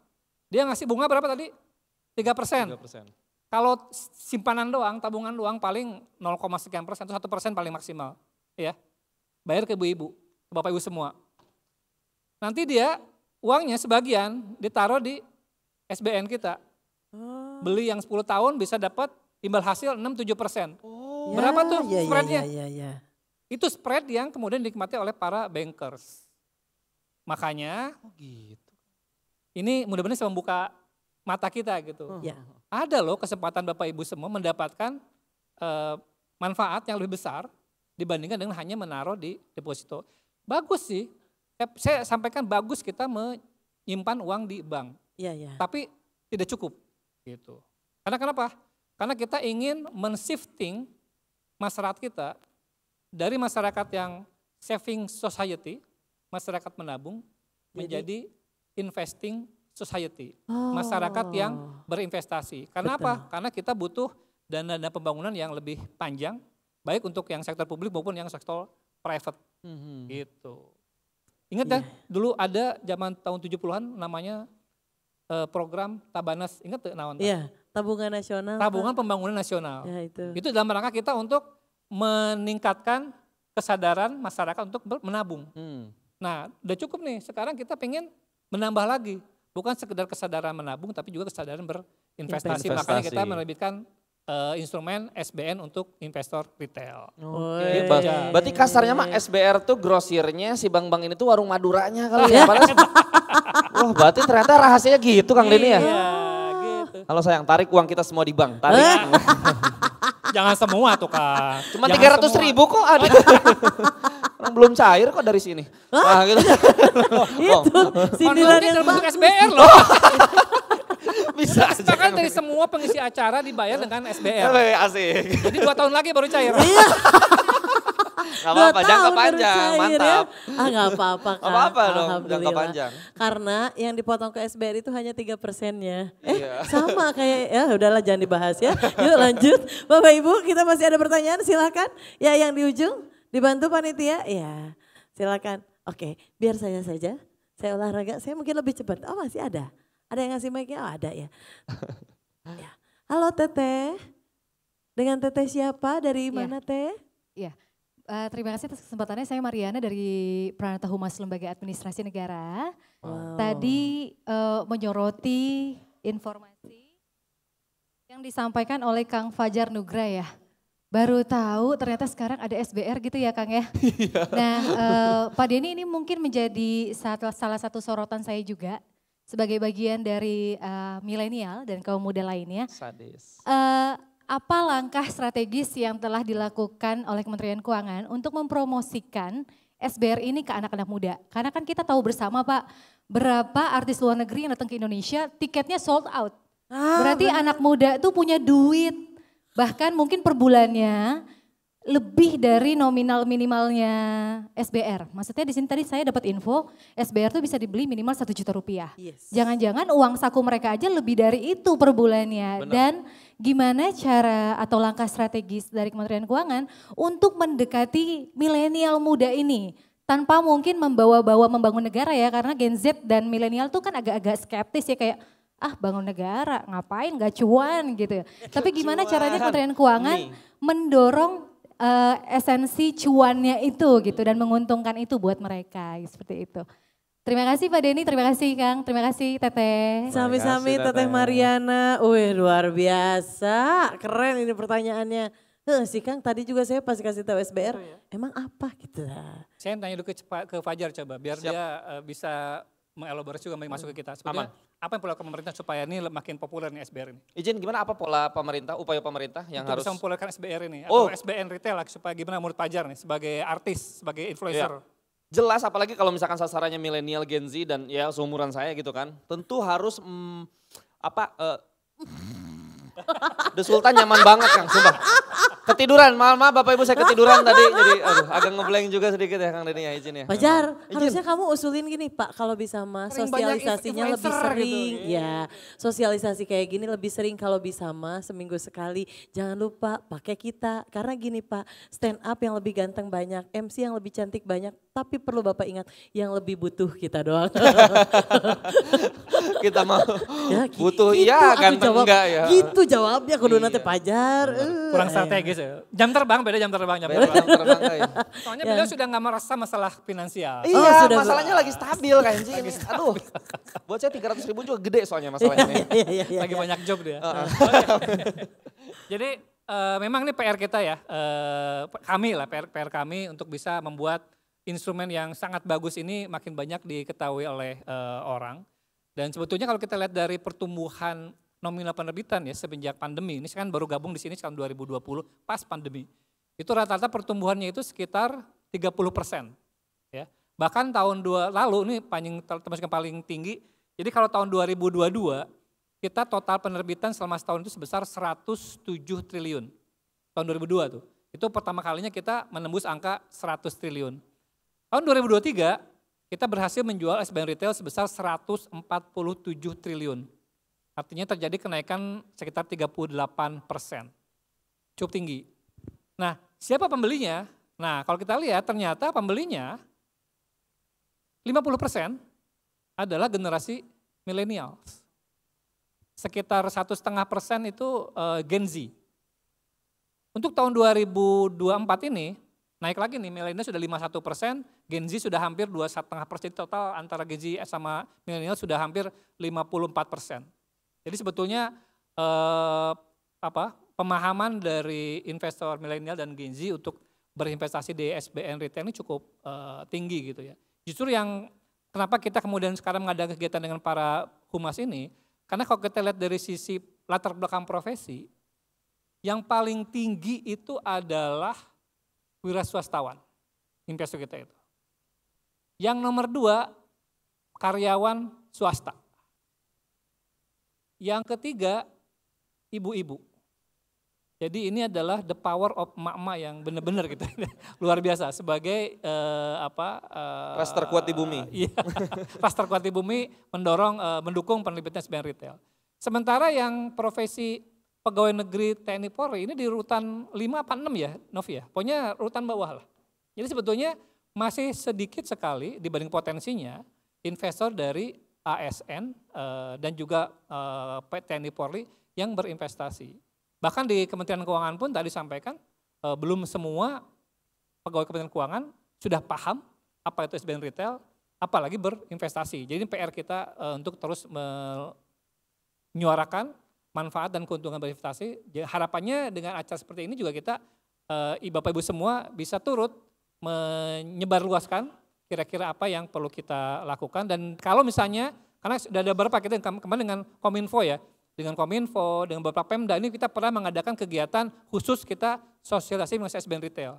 E: dia ngasih bunga berapa tadi? 3%. Kalau simpanan doang, tabungan doang paling 0, sekian persen, atau 1% paling maksimal. Ya, bayar ke ibu-ibu, ke Bapak Ibu semua. Nanti dia uangnya sebagian ditaruh di SBN kita. Beli yang 10 tahun bisa dapat imbal hasil 6-7%. Berapa tuh spreadnya? Itu spread yang kemudian dinikmati oleh para bankers. Makanya ini mudah-mudahan bisa membuka mata kita gitu. Ada loh kesempatan Bapak Ibu semua mendapatkan manfaat yang lebih besar dibandingkan dengan hanya menaruh di deposito. Bagus sih, saya sampaikan bagus kita menyimpan uang di bank. Tapi tidak cukup gitu. Karena kenapa? Karena kita ingin men-shifting masyarakat kita dari masyarakat yang saving society, masyarakat menabung, menjadi investing society, masyarakat yang berinvestasi. Karena apa? Karena kita butuh dana pembangunan yang lebih panjang, baik untuk yang sektor publik maupun yang sektor private. Gitu. Ingat ya, dulu ada zaman tahun 70-an namanya program Tabanas, ingat tuh naon?
A: Iya, tabungan nasional.
E: Tabungan pembangunan nasional.
A: Ya,
E: itu dalam rangka kita untuk meningkatkan kesadaran masyarakat untuk menabung. Nah, udah cukup nih. Sekarang kita pengen menambah lagi. Bukan sekedar kesadaran menabung, tapi juga kesadaran berinvestasi. Makanya kita menerbitkan instrumen SBN untuk investor retail.
D: Berarti kasarnya mah SBR tuh grosirnya si bank-bank ini tuh warung Maduranya kali ya. Wah berarti ternyata rahasianya gitu Kang Denny ya.
E: Gitu.
D: Halo sayang, tarik uang kita semua di bank. Tarik.
E: Jangan semua tuh Kak.
D: Cuma 300.000 kok ada. Orang belum cair kok dari sini. Nah, gitu.
A: Itu sindiran yang
E: termasuk SBR loh.
D: Bisa
E: Kita kan dari semua pengisi acara dibayar dengan SBR.
D: Asik.
E: Jadi 2 tahun lagi baru cair.
D: Gak apa-apa, jangka panjang, mantap.
A: Gak apa-apa Kak.
D: Apa-apa dong, jangka panjang.
A: Karena yang dipotong ke SBR itu hanya 3%-nya. Sama kayak, ya udahlah jangan dibahas ya. Yuk lanjut. Bapak Ibu kita masih ada pertanyaan silakan. Ya yang di ujung dibantu panitia. Ya silakan. Oke biar saya saja. Saya olahraga, saya mungkin lebih cepat. Oh masih ada. Ada yang ngasih mic-nya? Oh ada ya. Ya. Halo Teteh. Dengan Teteh siapa? Dari mana Teh?
H: Iya. Terima kasih atas kesempatannya. Saya Mariana dari Pranata Humas Lembaga Administrasi Negara. Tadi menyoroti informasi yang disampaikan oleh Kang Fajar Nugra ya. Baru tahu ternyata sekarang ada SBR gitu ya Kang ya. Nah Pak Denny ini mungkin menjadi salah satu sorotan saya juga. Sebagai bagian dari milenial dan kaum muda lainnya.
D: Sadis.
H: Apa langkah strategis yang telah dilakukan oleh Kementerian Keuangan untuk mempromosikan SBR ini ke anak-anak muda? Karena kan kita tahu bersama Pak, berapa artis luar negeri yang datang ke Indonesia tiketnya sold out. Berarti anak muda tuh punya duit, bahkan mungkin per bulannya lebih dari nominal minimalnya SBR. Maksudnya di sini tadi saya dapat info SBR tuh bisa dibeli minimal 1 juta rupiah. Jangan-jangan uang saku mereka aja lebih dari itu per bulannya. Dan gimana cara atau langkah strategis dari Kementerian Keuangan untuk mendekati milenial muda ini tanpa mungkin membawa-bawa membangun negara ya, karena Gen Z dan milenial tuh kan agak-agak skeptis ya, kayak bangun negara ngapain gak cuan gitu. Tapi gimana caranya Kementerian Keuangan mendorong esensi cuannya itu gitu dan menguntungkan itu buat mereka seperti itu. Terima kasih Pak Denny, terima kasih Kang, terima kasih Teteh.
A: Sami-sami Teteh Mariana. Wih luar biasa, keren ini pertanyaannya. Si Kang tadi juga saya pas kasih tahu SBR, emang apa gitu lah.
E: Saya tanya dulu ke Fajar coba, biar dia bisa mengelaborasi juga masuk ke kita. Sebetulnya apa yang perlu dilakukan pemerintah supaya ini makin populer nih SBR ini?
D: Izin gimana apa pola pemerintah, upaya pemerintah yang
E: untuk
D: harus
E: bisa mempopulerkan SBR ini? Atau SBN retail lah, supaya gimana menurut Fajar nih sebagai artis, sebagai influencer?
D: Jelas apalagi kalau misalkan sasarannya milenial, Gen Z dan ya seumuran saya gitu kan. Tentu harus The Sultan nyaman banget Kang, sumpah. Ketiduran, maaf Bapak Ibu saya ketiduran tadi. Jadi aduh agak ngeblank juga sedikit ya Kang Denny ya, izin ya.
A: Fajar, harusnya kamu usulin gini Pak, kalau bisa mah
E: Sering banyak
A: sosialisasinya lebih
E: influencer
A: sering.
E: gitu.
A: Ya, sosialisasi kayak gini lebih sering kalau bisa mah seminggu sekali. Jangan lupa pakai kita, karena gini Pak, stand up yang lebih ganteng banyak, MC yang lebih cantik banyak, tapi perlu Bapak ingat yang lebih butuh kita doang.
D: Kita mau
A: Ya,
D: butuh
A: gitu
D: iya
A: aku
D: ganteng
A: jawab,
D: enggak ya.
A: Gitu jawabnya kudu
D: Iya.
A: nanti Fajar.
E: Kurang strategis ya. Jam terbang, beda jam terbang.
D: Beda terbang enggak ya.
E: Soalnya beliau sudah nggak merasa masalah finansial.
A: Oh,
D: Iya,
A: sudah,
D: masalahnya lagi stabil Kak Enji ini. Aduh, buat saya 300.000 juga gede soalnya masalahnya ini.
A: Iya.
E: Lagi banyak job dia. Jadi memang ini PR kita ya, kami lah, PR kami untuk bisa membuat instrumen yang sangat bagus ini makin banyak diketahui oleh orang. Dan sebetulnya kalau kita lihat dari pertumbuhan nominal penerbitan ya semenjak pandemi, ini saya kan baru gabung di sini tahun 2020 pas pandemi. Itu rata-rata pertumbuhannya itu sekitar 30%. Ya. Bahkan tahun lalu ini termasuk yang paling tinggi. Jadi kalau tahun 2022 kita total penerbitan selama setahun itu sebesar 107 triliun. Tahun 2002 tuh. Itu pertama kalinya kita menembus angka 100 triliun. Tahun 2023 kita berhasil menjual SBN Retail sebesar 147 triliun. Artinya terjadi kenaikan sekitar 38%. Cukup tinggi. Nah, siapa pembelinya? Nah, kalau kita lihat ternyata pembelinya 50% adalah generasi milenial. Sekitar 1,5% itu Gen Z. Untuk tahun 2024 ini naik lagi nih, milenial sudah 51%, Gen Z sudah hampir 2,5%, total antara Gen Z sama milenial sudah hampir 54%. Jadi sebetulnya pemahaman dari investor milenial dan Gen Z untuk berinvestasi di SBN Retail ini cukup tinggi gitu ya. Justru yang kenapa kita kemudian sekarang mengadakan kegiatan dengan para humas ini, karena kalau kita lihat dari sisi latar belakang profesi, yang paling tinggi itu adalah wira swastawan, investor kita itu. Yang nomor 2, karyawan swasta. Yang ketiga, ibu-ibu. Jadi ini adalah the power of emak-emak yang benar-benar gitu, luar biasa sebagai
D: ras terkuat di bumi.
E: Iya, ras terkuat di bumi mendukung penerbitan SBN Retail. Sementara yang profesi pegawai negeri TNI Polri ini di urutan 5 apa 6 ya Novi ya, pokoknya urutan bawah lah. Jadi sebetulnya masih sedikit sekali dibanding potensinya investor dari ASN dan juga TNI Polri yang berinvestasi. Bahkan di Kementerian Keuangan pun tadi sampaikan belum semua pegawai Kementerian Keuangan sudah paham apa itu SBN Retail, apalagi berinvestasi. Jadi PR kita untuk terus menyuarakan manfaat dan keuntungan berinvestasi. Harapannya dengan acara seperti ini juga kita, Bapak Ibu semua bisa turut menyebarluaskan kira-kira apa yang perlu kita lakukan. Dan kalau misalnya, karena sudah ada beberapa kita kemarin dengan Kominfo ya, dengan Kominfo, dengan beberapa Pemda, ini kita pernah mengadakan kegiatan khusus kita sosialisasi mengenai SBN Retail.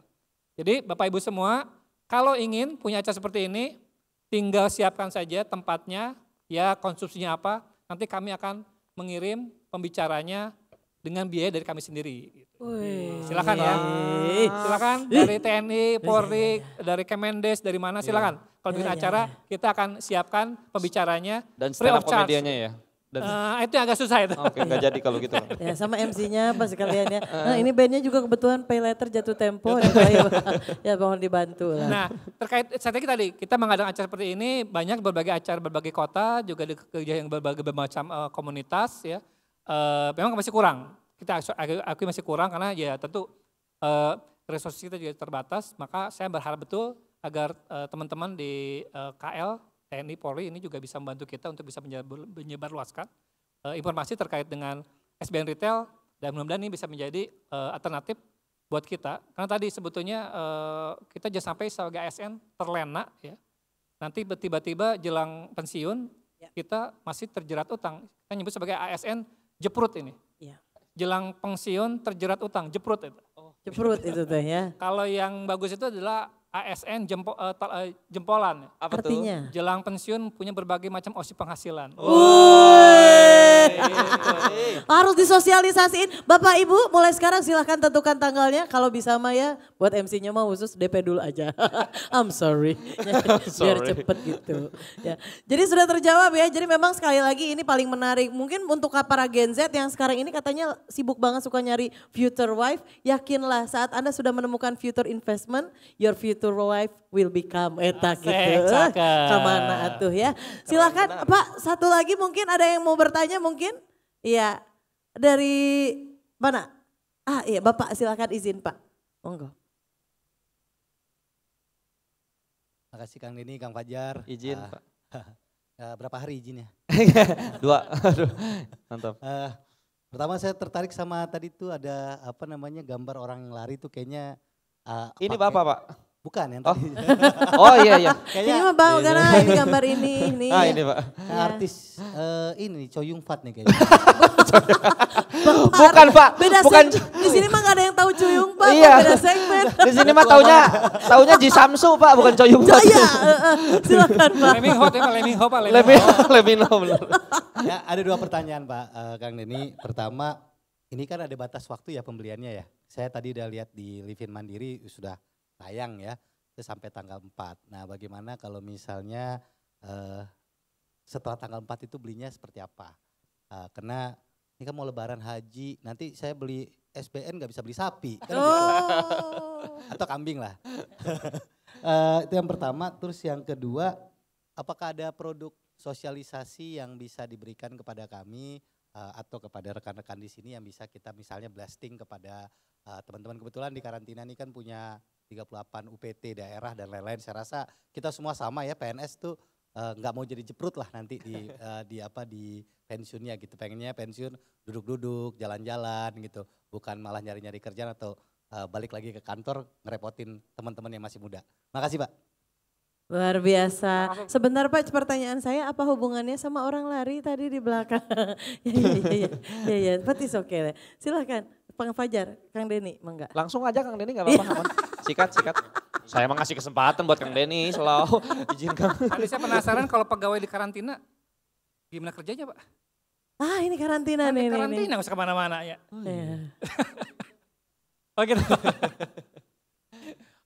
E: Jadi Bapak Ibu semua, kalau ingin punya acara seperti ini, tinggal siapkan saja tempatnya, ya konsumsinya apa, nanti kami akan mengirim pembicaranya dengan biaya dari kami sendiri. Silakan ya, silakan dari TNI, Polri, dari Kemendes, dari mana silakan. Kalau bikin acara kita akan siapkan pembicaranya
D: Dan
E: free
D: stand
E: of
D: up
E: charge.
D: komedianya ya.
E: Itu yang agak susah itu.
D: Oke, nggak jadi kalau gitu.
A: Ya sama MC-nya pas sekalian ya. Nah ini bandnya juga kebetulan pay letter jatuh tempo. Ya mohon dibantu lah.
E: Nah terkait strategi tadi, kita mengadakan acara seperti ini, banyak berbagai acara berbagai kota, juga di yang berbagai macam komunitas ya. Memang masih kurang, kita akui masih kurang karena ya tentu resources kita juga terbatas, maka saya berharap betul agar teman-teman di KL, TNI, Polri ini juga bisa membantu kita untuk bisa menyebarluaskan informasi terkait dengan SBN Retail dan mudah-mudahan ini bisa menjadi alternatif buat kita. Karena tadi sebetulnya kita jangan sampai sebagai ASN terlena ya. Nanti tiba-tiba jelang pensiun kita masih terjerat utang. Kita nyebut sebagai ASN jeprut ini.
A: Iya.
E: Jelang pensiun terjerat utang, jeprut itu.
A: Jeprut itu tuh ya.
E: Kalau yang bagus itu adalah ASN jempolan.
D: Apa
A: Artinya?
D: tuh?
E: Jelang pensiun punya berbagai macam opsi penghasilan.
A: Harus disosialisasiin. Bapak Ibu mulai sekarang silahkan tentukan tanggalnya. Kalau bisa mah ya buat MC-nya mah khusus DP dulu aja. I'm sorry. Biar cepet gitu. Ya. Jadi sudah terjawab ya. Jadi memang sekali lagi ini paling menarik. Mungkin untuk para Gen Z yang sekarang ini katanya sibuk banget suka nyari future wife. Yakinlah saat Anda sudah menemukan future investment, your future wife will become eta gitu. Kemana atuh ya. Silakan Pak, satu lagi mungkin ada yang mau bertanya mungkin? Iya, dari mana? Iya Bapak silakan izin Pak. Monggo.
I: Makasih Kang Denny, Kang Fajar.
D: Izin Pak.
I: Berapa hari izinnya?
D: 2, aduh mantap.
I: Pertama saya tertarik sama tadi tuh ada gambar orang yang lari tuh kayaknya.
D: Ini Bapak Pak?
I: Bukan yang tadi.
D: Oh iya.
A: Ini mah Bang, karena ini gambar ini.
D: Ini Pak.
I: Artis ini Choi Yun Fat nih kayaknya.
D: Bukan Pak.
A: Beda
D: bukan.
A: Di sini mah gak ada yang tahu Cuyung Pak,
D: Iya.
A: beda segmen.
D: Di sini mah taunya Ji Samsu Pak, bukan Coyung Fat.
A: Iya, silakan Pak.
E: Lemingho Pak, Lemingho Pak.
D: Lemino benar.
I: Ya, ada 2 pertanyaan Pak Kang Denny. Pertama, ini kan ada batas waktu ya pembeliannya ya. Saya tadi udah lihat di Livin Mandiri sudah tayang ya, itu sampai tanggal 4. Nah bagaimana kalau misalnya setelah tanggal 4 itu belinya seperti apa? Karena ini kan mau lebaran haji, nanti saya beli SBN gak bisa beli sapi. Kan gitu. Atau kambing lah. Itu yang pertama, terus yang kedua, apakah ada produk sosialisasi yang bisa diberikan kepada kami atau kepada rekan-rekan di sini yang bisa kita misalnya blasting kepada teman-teman. Kebetulan di karantina ini kan punya 38 UPT daerah dan lain-lain. Saya rasa kita semua sama ya, PNS tuh nggak mau jadi jeprut lah nanti di pensiunnya gitu. Pengennya pensiun duduk-duduk, jalan-jalan gitu. Bukan malah nyari-nyari kerjaan atau balik lagi ke kantor ngerepotin teman-teman yang masih muda. Makasih Pak.
A: Luar biasa. Sebentar Pak, pertanyaan saya apa hubungannya sama orang lari tadi di belakang? Ya, but it's okay. Silahkan, Bang Fajar, Kang Denny, mangga.
D: Langsung aja Kang Denny gak apa-apa. Sikat. Saya emang ngasih kesempatan buat Kang Denny, selalu izin Kang.
E: Tadi saya penasaran kalau pegawai di karantina, gimana kerjanya Pak?
A: Ini karantina nih.
E: Karantina nggak usah kemana-mana ya.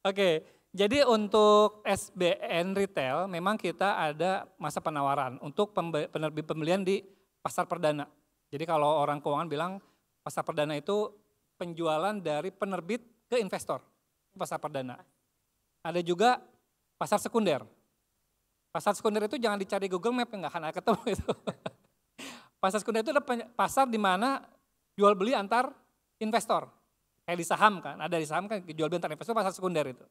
E: Oke. Jadi untuk SBN Retail memang kita ada masa penawaran untuk pembelian di pasar perdana. Jadi kalau orang keuangan bilang pasar perdana itu penjualan dari penerbit ke investor, pasar perdana. Ada juga pasar sekunder. Pasar sekunder itu jangan dicari Google Map, nggak akan ketemu itu. Pasar sekunder itu adalah pasar di mana jual beli antar investor. Kayak di saham kan, ada di saham kan jual beli antar investor, pasar sekunder itu.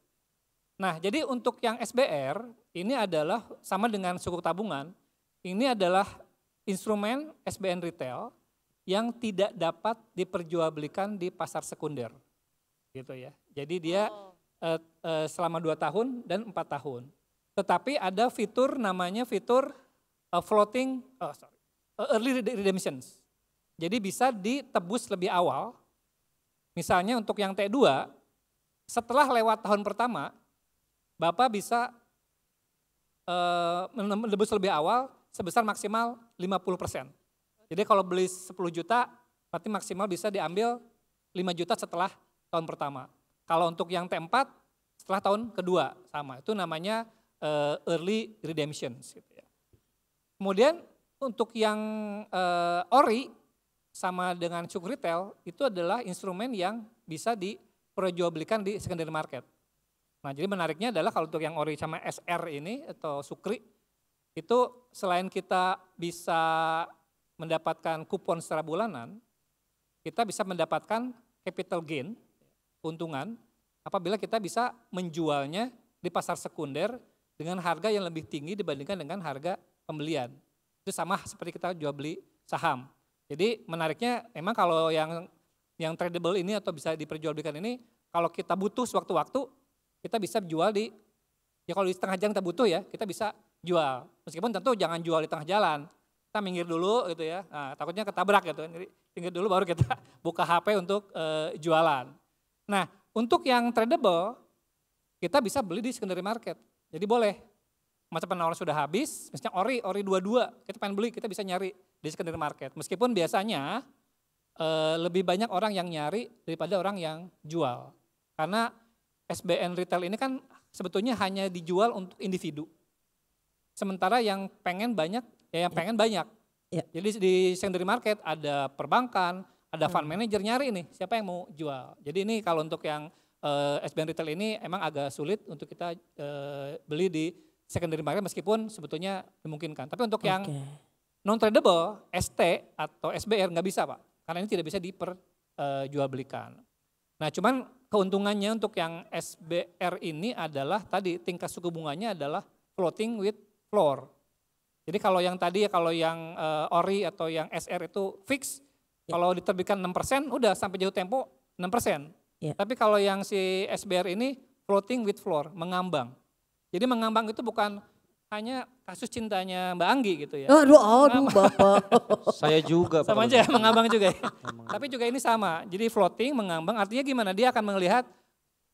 E: Nah, jadi untuk yang SBR ini adalah sama dengan sukuk tabungan, ini adalah instrumen SBN retail yang tidak dapat diperjualbelikan di pasar sekunder. Gitu ya. Jadi dia selama 2 tahun dan 4 tahun. Tetapi ada fitur namanya fitur early redemptions. Jadi bisa ditebus lebih awal. Misalnya untuk yang T2, setelah lewat tahun pertama, Bapak bisa menebus lebih awal sebesar maksimal 50%. Jadi kalau beli 10 juta, berarti maksimal bisa diambil 5 juta setelah tahun pertama. Kalau untuk yang T4, setelah tahun kedua sama. Itu namanya early redemptions. Gitu ya. Kemudian untuk yang ORI sama dengan sukuk retail, itu adalah instrumen yang bisa diperjualbelikan di secondary market. Nah, jadi menariknya adalah kalau untuk yang ORI sama SR ini atau Sukri, itu selain kita bisa mendapatkan kupon secara bulanan, kita bisa mendapatkan capital gain, keuntungan, apabila kita bisa menjualnya di pasar sekunder dengan harga yang lebih tinggi dibandingkan dengan harga pembelian. Itu sama seperti kita jual beli saham. Jadi menariknya memang kalau yang tradable ini atau bisa diperjualbelikan ini, kalau kita butuh sewaktu-waktu, kita bisa jual ya kalau di tengah jalan kita butuh ya, kita bisa jual. Meskipun tentu jangan jual di tengah jalan, kita minggir dulu gitu ya, nah, takutnya ketabrak gitu. Jadi minggir dulu baru kita buka HP untuk jualan. Nah untuk yang tradable, kita bisa beli di secondary market. Jadi boleh, masa penawar sudah habis, misalnya ori 22, kita pengen beli, kita bisa nyari di secondary market. Meskipun biasanya lebih banyak orang yang nyari daripada orang yang jual. Karena SBN retail ini kan sebetulnya hanya dijual untuk individu. Sementara yang pengen banyak, ya yang pengen banyak.
A: Ya.
E: Jadi di secondary market ada perbankan, ada fund manager nyari nih, siapa yang mau jual. Jadi ini kalau untuk yang SBN retail ini emang agak sulit untuk kita beli di secondary market meskipun sebetulnya dimungkinkan. Tapi untuk yang non-tradable, ST atau SBR nggak bisa Pak, karena ini tidak bisa diperjualbelikan. Nah cuman keuntungannya untuk yang SBR ini adalah tadi tingkat suku bunganya adalah floating with floor. Jadi kalau yang tadi kalau yang ORI atau yang SR itu fix, kalau diterbitkan 6% udah sampai jatuh tempo 6%. Tapi kalau yang si SBR ini floating with floor, mengambang. Jadi mengambang itu bukan hanya kasus cintanya Mbak Anggi gitu ya.
A: Aduh Bapak.
D: Saya juga.
E: Sama aja mengambang juga ya. Tapi juga ini sama, jadi floating, mengambang artinya gimana? Dia akan melihat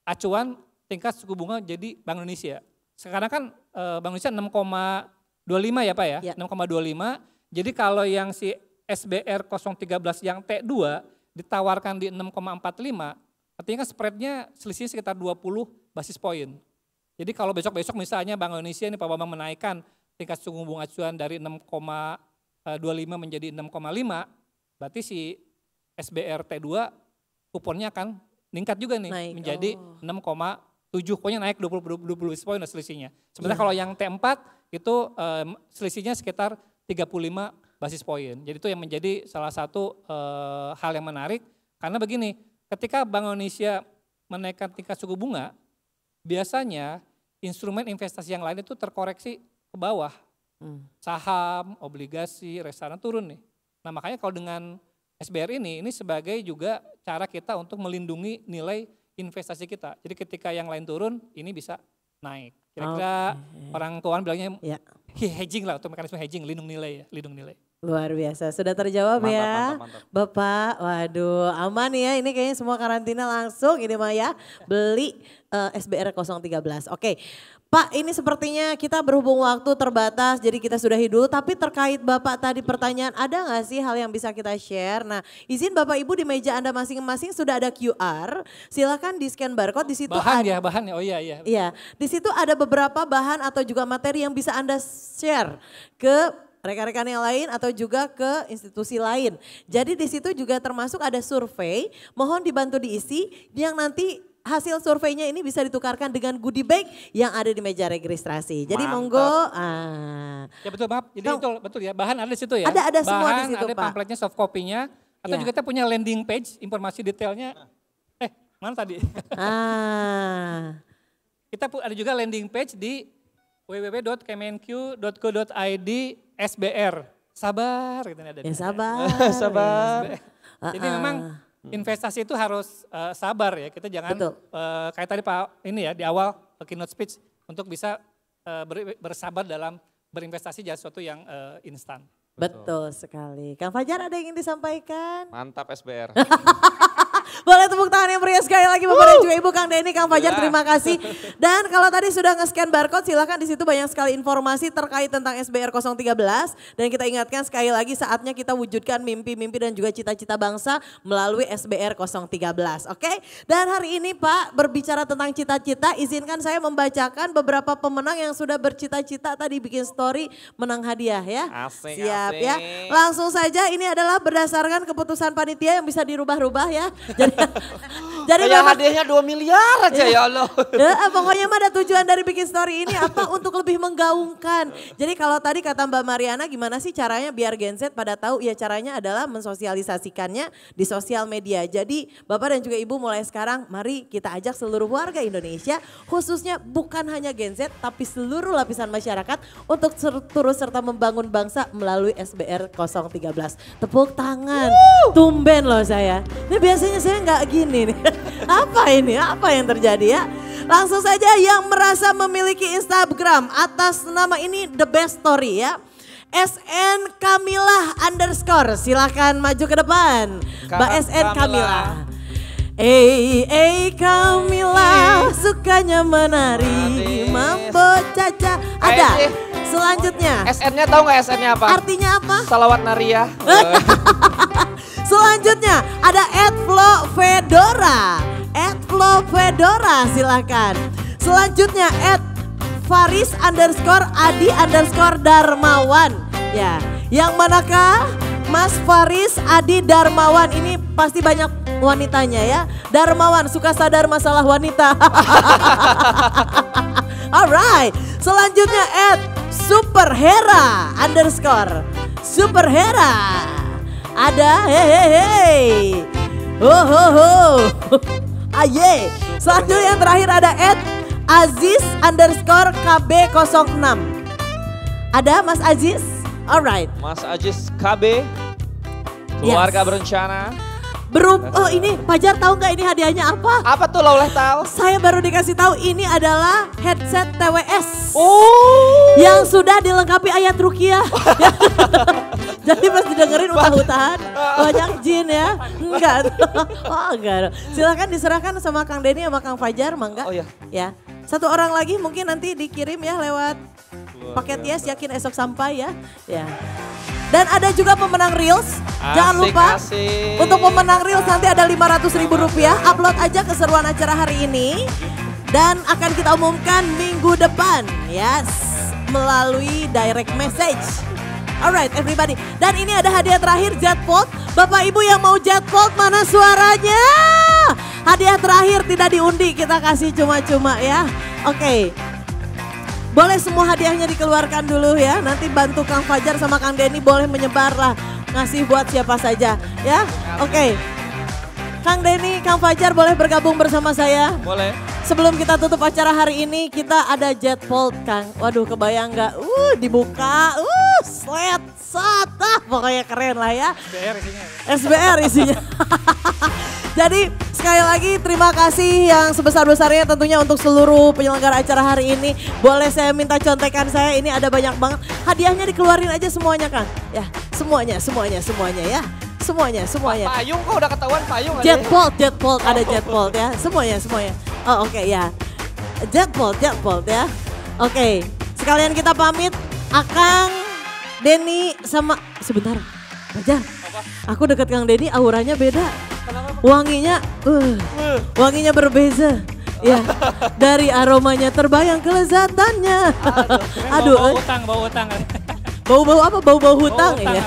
E: acuan tingkat suku bunga jadi Bank Indonesia. Sekarang kan Bank Indonesia 6,25 ya Pak ya, 6,25. Jadi kalau yang si SBR 013 yang T2 ditawarkan di 6,45, artinya kan spreadnya selisih sekitar 20 basis poin. Jadi kalau besok-besok misalnya Bank Indonesia ini Pak Bambang menaikkan tingkat suku bunga acuan dari 6,25 menjadi 6,5, berarti si SBR T2 kuponnya akan meningkat juga nih menjadi 6,7, pokoknya naik 20 basis poin selisihnya. Sementara kalau yang T4 itu selisihnya sekitar 35 basis poin. Jadi itu yang menjadi salah satu hal yang menarik karena begini, ketika Bank Indonesia menaikkan tingkat suku bunga, biasanya instrumen investasi yang lain itu terkoreksi ke bawah. Saham, obligasi, reksadana turun nih. Nah makanya kalau dengan SBR ini sebagai juga cara kita untuk melindungi nilai investasi kita. Jadi ketika yang lain turun, ini bisa naik. Kira-kira orang keuangan bilangnya hedging lah, atau mekanisme hedging, lindung nilai ya, lindung nilai.
A: Luar biasa, sudah terjawab ya Bapak. Waduh aman ya, ini kayaknya semua karantina langsung ini mah ya beli SBR 013. Oke Pak, ini sepertinya kita berhubung waktu terbatas jadi kita sudahi dulu. Tapi terkait Bapak tadi pertanyaan, ada gak sih hal yang bisa kita share? Nah izin Bapak Ibu di meja Anda masing-masing sudah ada QR. Silakan di scan barcode di situ.
E: Bahan ya, oh iya.
A: Iya, di situ ada beberapa bahan atau juga materi yang bisa Anda share ke rekan-rekan yang lain atau juga ke institusi lain. Jadi di situ juga termasuk ada survei, mohon dibantu diisi yang nanti hasil surveinya ini bisa ditukarkan dengan goodie bag yang ada di meja registrasi. Jadi monggo.
E: Ya betul Pak, jadi betul ya, bahan ada di situ ya.
A: Ada semua di situ
E: ada
A: Pak.
E: pamfletnya, soft copy-nya, atau juga kita punya landing page, informasi detailnya. Mana tadi? Kita ada juga landing page di www.kemenq.go.id SBR. Sabar gitu ada.
A: Ya sabar.
D: Sabar.
E: Jadi memang investasi itu harus sabar ya. Kita jangan kayak tadi Pak ini ya di awal keynote speech untuk bisa bersabar dalam berinvestasi jangan sesuatu yang instan.
A: Betul sekali. Kang Fajar ada yang ingin disampaikan?
D: Mantap SBR.
A: Boleh tepuk tangan yang meriah sekali lagi Bapak dan juga Ibu, Kang Denny, Kang Fajar, terima kasih. Dan kalau tadi sudah nge-scan barcode silahkan di situ banyak sekali informasi terkait tentang SBR 013. Dan kita ingatkan sekali lagi saatnya kita wujudkan mimpi-mimpi dan juga cita-cita bangsa melalui SBR 013. Oke? Dan hari ini Pak berbicara tentang cita-cita, izinkan saya membacakan beberapa pemenang yang sudah bercita-cita tadi bikin story menang hadiah ya.
D: Asik,
A: siap ya. Langsung saja ini adalah berdasarkan keputusan panitia yang bisa dirubah-rubah ya. Jadi
D: hadiahnya 2 miliar aja ya Allah.
A: Ya, pokoknya mah ada tujuan dari bikin story ini apa untuk lebih menggaungkan. Jadi kalau tadi kata Mbak Mariana gimana sih caranya biar Gen Z pada tahu, ya caranya adalah mensosialisasikannya di sosial media. Jadi Bapak dan juga Ibu mulai sekarang mari kita ajak seluruh warga Indonesia khususnya bukan hanya Gen Z tapi seluruh lapisan masyarakat untuk turut serta membangun bangsa melalui SBR 013. Tepuk tangan, tumben loh saya. Ini biasanya saya nggak gini nih. Apa ini? Apa yang terjadi ya? Langsung saja yang merasa memiliki Instagram atas nama ini The Best Story ya. SN Kamila _ silahkan maju ke depan. Mbak SN Kamila. Camila sukanya menari mambo caca. Ada selanjutnya.
D: SN-nya tahu nggak SN-nya apa?
A: Artinya apa?
D: Salawat Naria.
A: Selanjutnya ada @Flo_Fedora. @Flo_Fedora silakan. Selanjutnya @Faris_Adi_Darmawan. Ya, yang manakah Mas Faris Adi Darmawan ini pasti banyak wanitanya ya. Darmawan suka sadar masalah wanita. Alright, selanjutnya @Superhera_. Superhera. Ada hehehe. Aye. Selanjutnya yang terakhir ada @Aziz_KB06. Ada Mas Aziz? Alright.
D: Mas Aziz KB, keluarga berencana.
A: Oh ini Fajar tahu nggak ini hadiahnya apa?
D: Apa tuh lo boleh tahu?
A: Saya baru dikasih tahu ini adalah headset TWS.
D: Oh.
A: Yang sudah dilengkapi ayat ruqyah. Jadi pas didengerin utah-utahan banyak jin ya. Enggak. Oh enggak. Silakan diserahkan sama Kang Denny sama Kang Fajar, mangga.
D: Oh iya.
A: Ya. Satu orang lagi mungkin nanti dikirim ya lewat paket Yes, yakin esok sampai ya. Ya. Dan ada juga pemenang Reels. Jangan lupa untuk pemenang Reels nanti ada Rp500.000. Upload aja keseruan acara hari ini. Dan akan kita umumkan minggu depan. Yes. Melalui direct message. Alright everybody. Dan ini ada hadiah terakhir Jetpod. Bapak Ibu yang mau Jetpod mana suaranya? Hadiah terakhir tidak diundi, kita kasih cuma-cuma ya. Oke. Boleh semua hadiahnya dikeluarkan dulu ya. Nanti bantu Kang Fajar sama Kang Denny boleh menyebar lah. Ngasih buat siapa saja ya. Oke. Kang Denny, Kang Fajar boleh bergabung bersama saya?
D: Boleh.
A: Sebelum kita tutup acara hari ini kita ada Jetpod Kang. Waduh kebayang gak? Dibuka. Slet. Pokoknya keren lah ya. SBR isinya. Jadi sekali lagi terima kasih yang sebesar-besarnya tentunya untuk seluruh penyelenggara acara hari ini. Boleh saya minta contekan saya, ini ada banyak banget. Hadiahnya dikeluarin aja semuanya Kang. Ya semuanya ya. Semuanya.
D: Payung kok udah ketahuan payung.
A: Jetpod ada Jetpod ya. Semuanya. Oh oke ya. Jetpod ya. Oke, sekalian kita pamit. Akang, Denny sama sebentar. Fajar. Aku deket Kang Denny auranya beda. Wanginya berbeza. Ya, dari aromanya terbayang kelezatannya.
E: Bau hutang.
A: Bau-bau apa? Bau-bau hutang ya.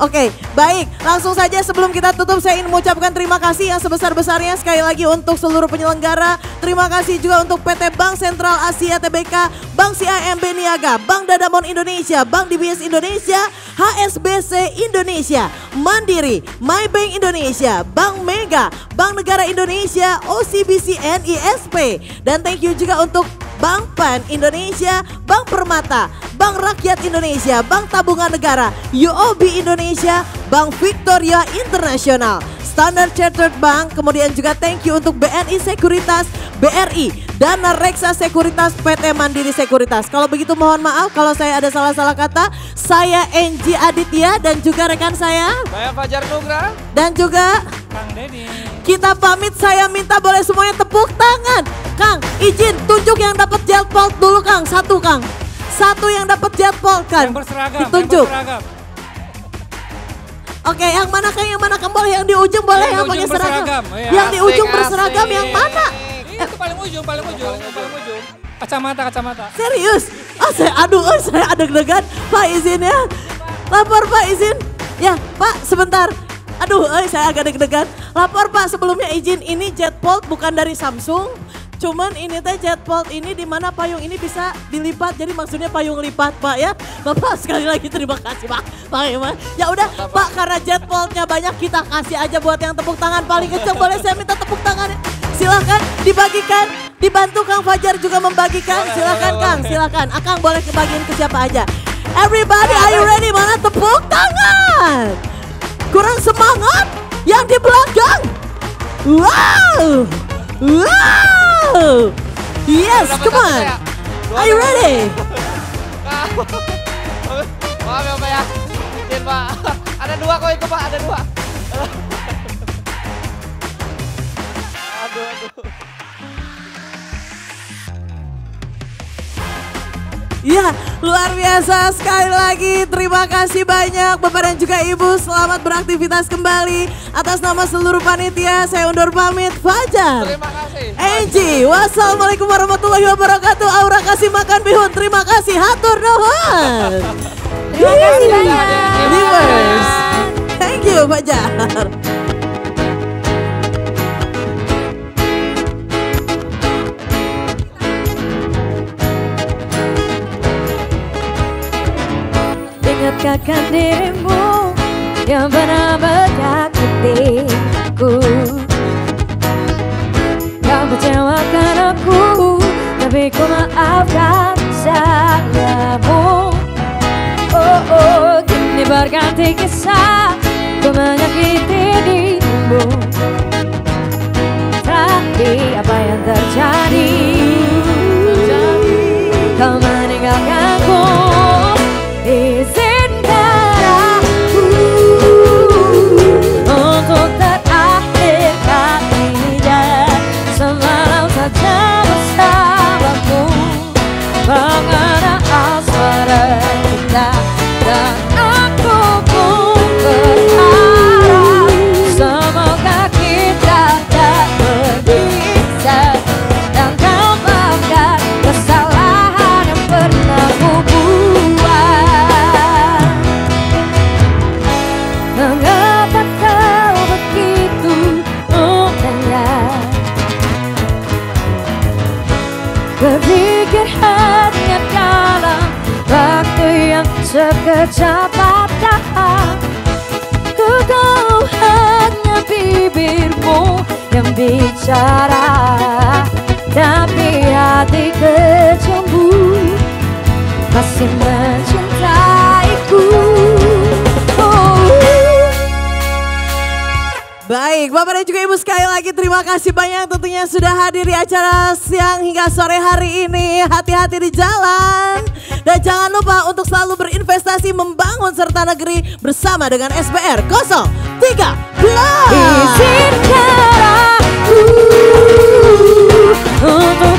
A: Oke, baik. Langsung saja sebelum kita tutup saya ingin mengucapkan terima kasih yang sebesar-besarnya sekali lagi untuk seluruh penyelenggara. Terima kasih juga untuk PT Bank Sentral Asia Tbk, Bank CIMB Niaga, Bank Dadamon Indonesia, Bank DBS Indonesia, HSBC Indonesia, Mandiri, MyBank Indonesia, Bank Mega, Bank Negara Indonesia, OCBC NISP. Dan thank you juga untuk Bank Pan Indonesia, Bank Permata, Bank Rakyat Indonesia, Bank Tabungan Negara, UOB Indonesia, Bank Victoria Internasional, Standard Chartered Bank, kemudian juga thank you untuk BNI Sekuritas, BRI, Dana Reksa Sekuritas, PT Mandiri Sekuritas. Kalau begitu mohon maaf kalau saya ada salah-salah kata. Saya Enji Aditya dan juga rekan saya
D: Fajar Nugra
A: dan juga
E: Kang Denny.
A: Kita pamit, saya minta boleh semuanya tepuk tangan. Kang, izin tunjuk yang dapat Jetpod dulu Kang. Satu yang dapat Jetpod kan.
E: Yang berseragam.
A: Ditunjuk. Oke, yang mana Kang boleh yang di ujung boleh yang pakai seragam.
E: Ya.
A: Yang di ujung berseragam yang mana?
E: Itu paling ujung. Kacamata.
A: Serius? Saya ada deg-degan. Pak izin ya. Lapor Pak izin. Ya Pak sebentar. Saya agak deg-degan. Lapor Pak sebelumnya izin ini Jetpod bukan dari Samsung. Cuman ini teh Jetpod ini di mana payung ini bisa dilipat. Jadi maksudnya payung lipat Pak ya. Bapak sekali lagi terima kasih Pak. Ya udah Pak karena Jetpodnya banyak kita kasih aja buat yang tepuk tangan paling kencang. Boleh saya minta tepuk tangannya? Silakan dibagikan. Dibantu Kang Fajar juga membagikan. Silakan Kang, silakan. Akang boleh kebagian ke siapa aja. Everybody are you ready? Mana tepuk tangan? Kurang semangat yang di belakang. Wow. Yes, come on. Are you ready?
D: Maaf ya Pak ya. Izin Pak. Ada dua kok itu Pak, ada dua.
A: Ya, luar biasa sekali lagi. Terima kasih banyak Bapak dan juga Ibu. Selamat beraktivitas kembali. Atas nama seluruh panitia, saya undur pamit. Fajar.
D: Terima kasih.
A: Angie, wassalamualaikum warahmatullahi wabarakatuh. Aura kasih makan bihun. Terima kasih. Hatur nuhun.
H: Terima kasih banyak.
A: Viewers. Thank you Fajar.
J: Ingatkah dirimu yang pernah menyakitiku? Kau kecewakan aku, tapi ku maafkan sayamu. Oh, oh, kini berganti kisah, ku menyakiti dirimu. Tapi apa yang terjadi? Kau meninggalkanku. Izinkan aku untuk terakhir kalinya semalam saja bersamamu, mengenal asmara kita, dan aku pun berharap semoga kita tak berpisah dan kau maafkan kesalahan yang pernah ku buat. Mengapa kau begitu mudahnya berpikir hanya dalam waktu yang sekejap mata? Ku tahu hanya bibirmu yang bicara, tapi hati kecilmu masih mencintaiku.
A: Baik, Bapak dan juga Ibu sekali lagi terima kasih banyak tentunya sudah hadir di acara siang hingga sore hari ini. Hati-hati di jalan. Dan jangan lupa untuk selalu berinvestasi membangun serta negeri bersama dengan SBR 03 Plus.
J: Izinkan aku untuk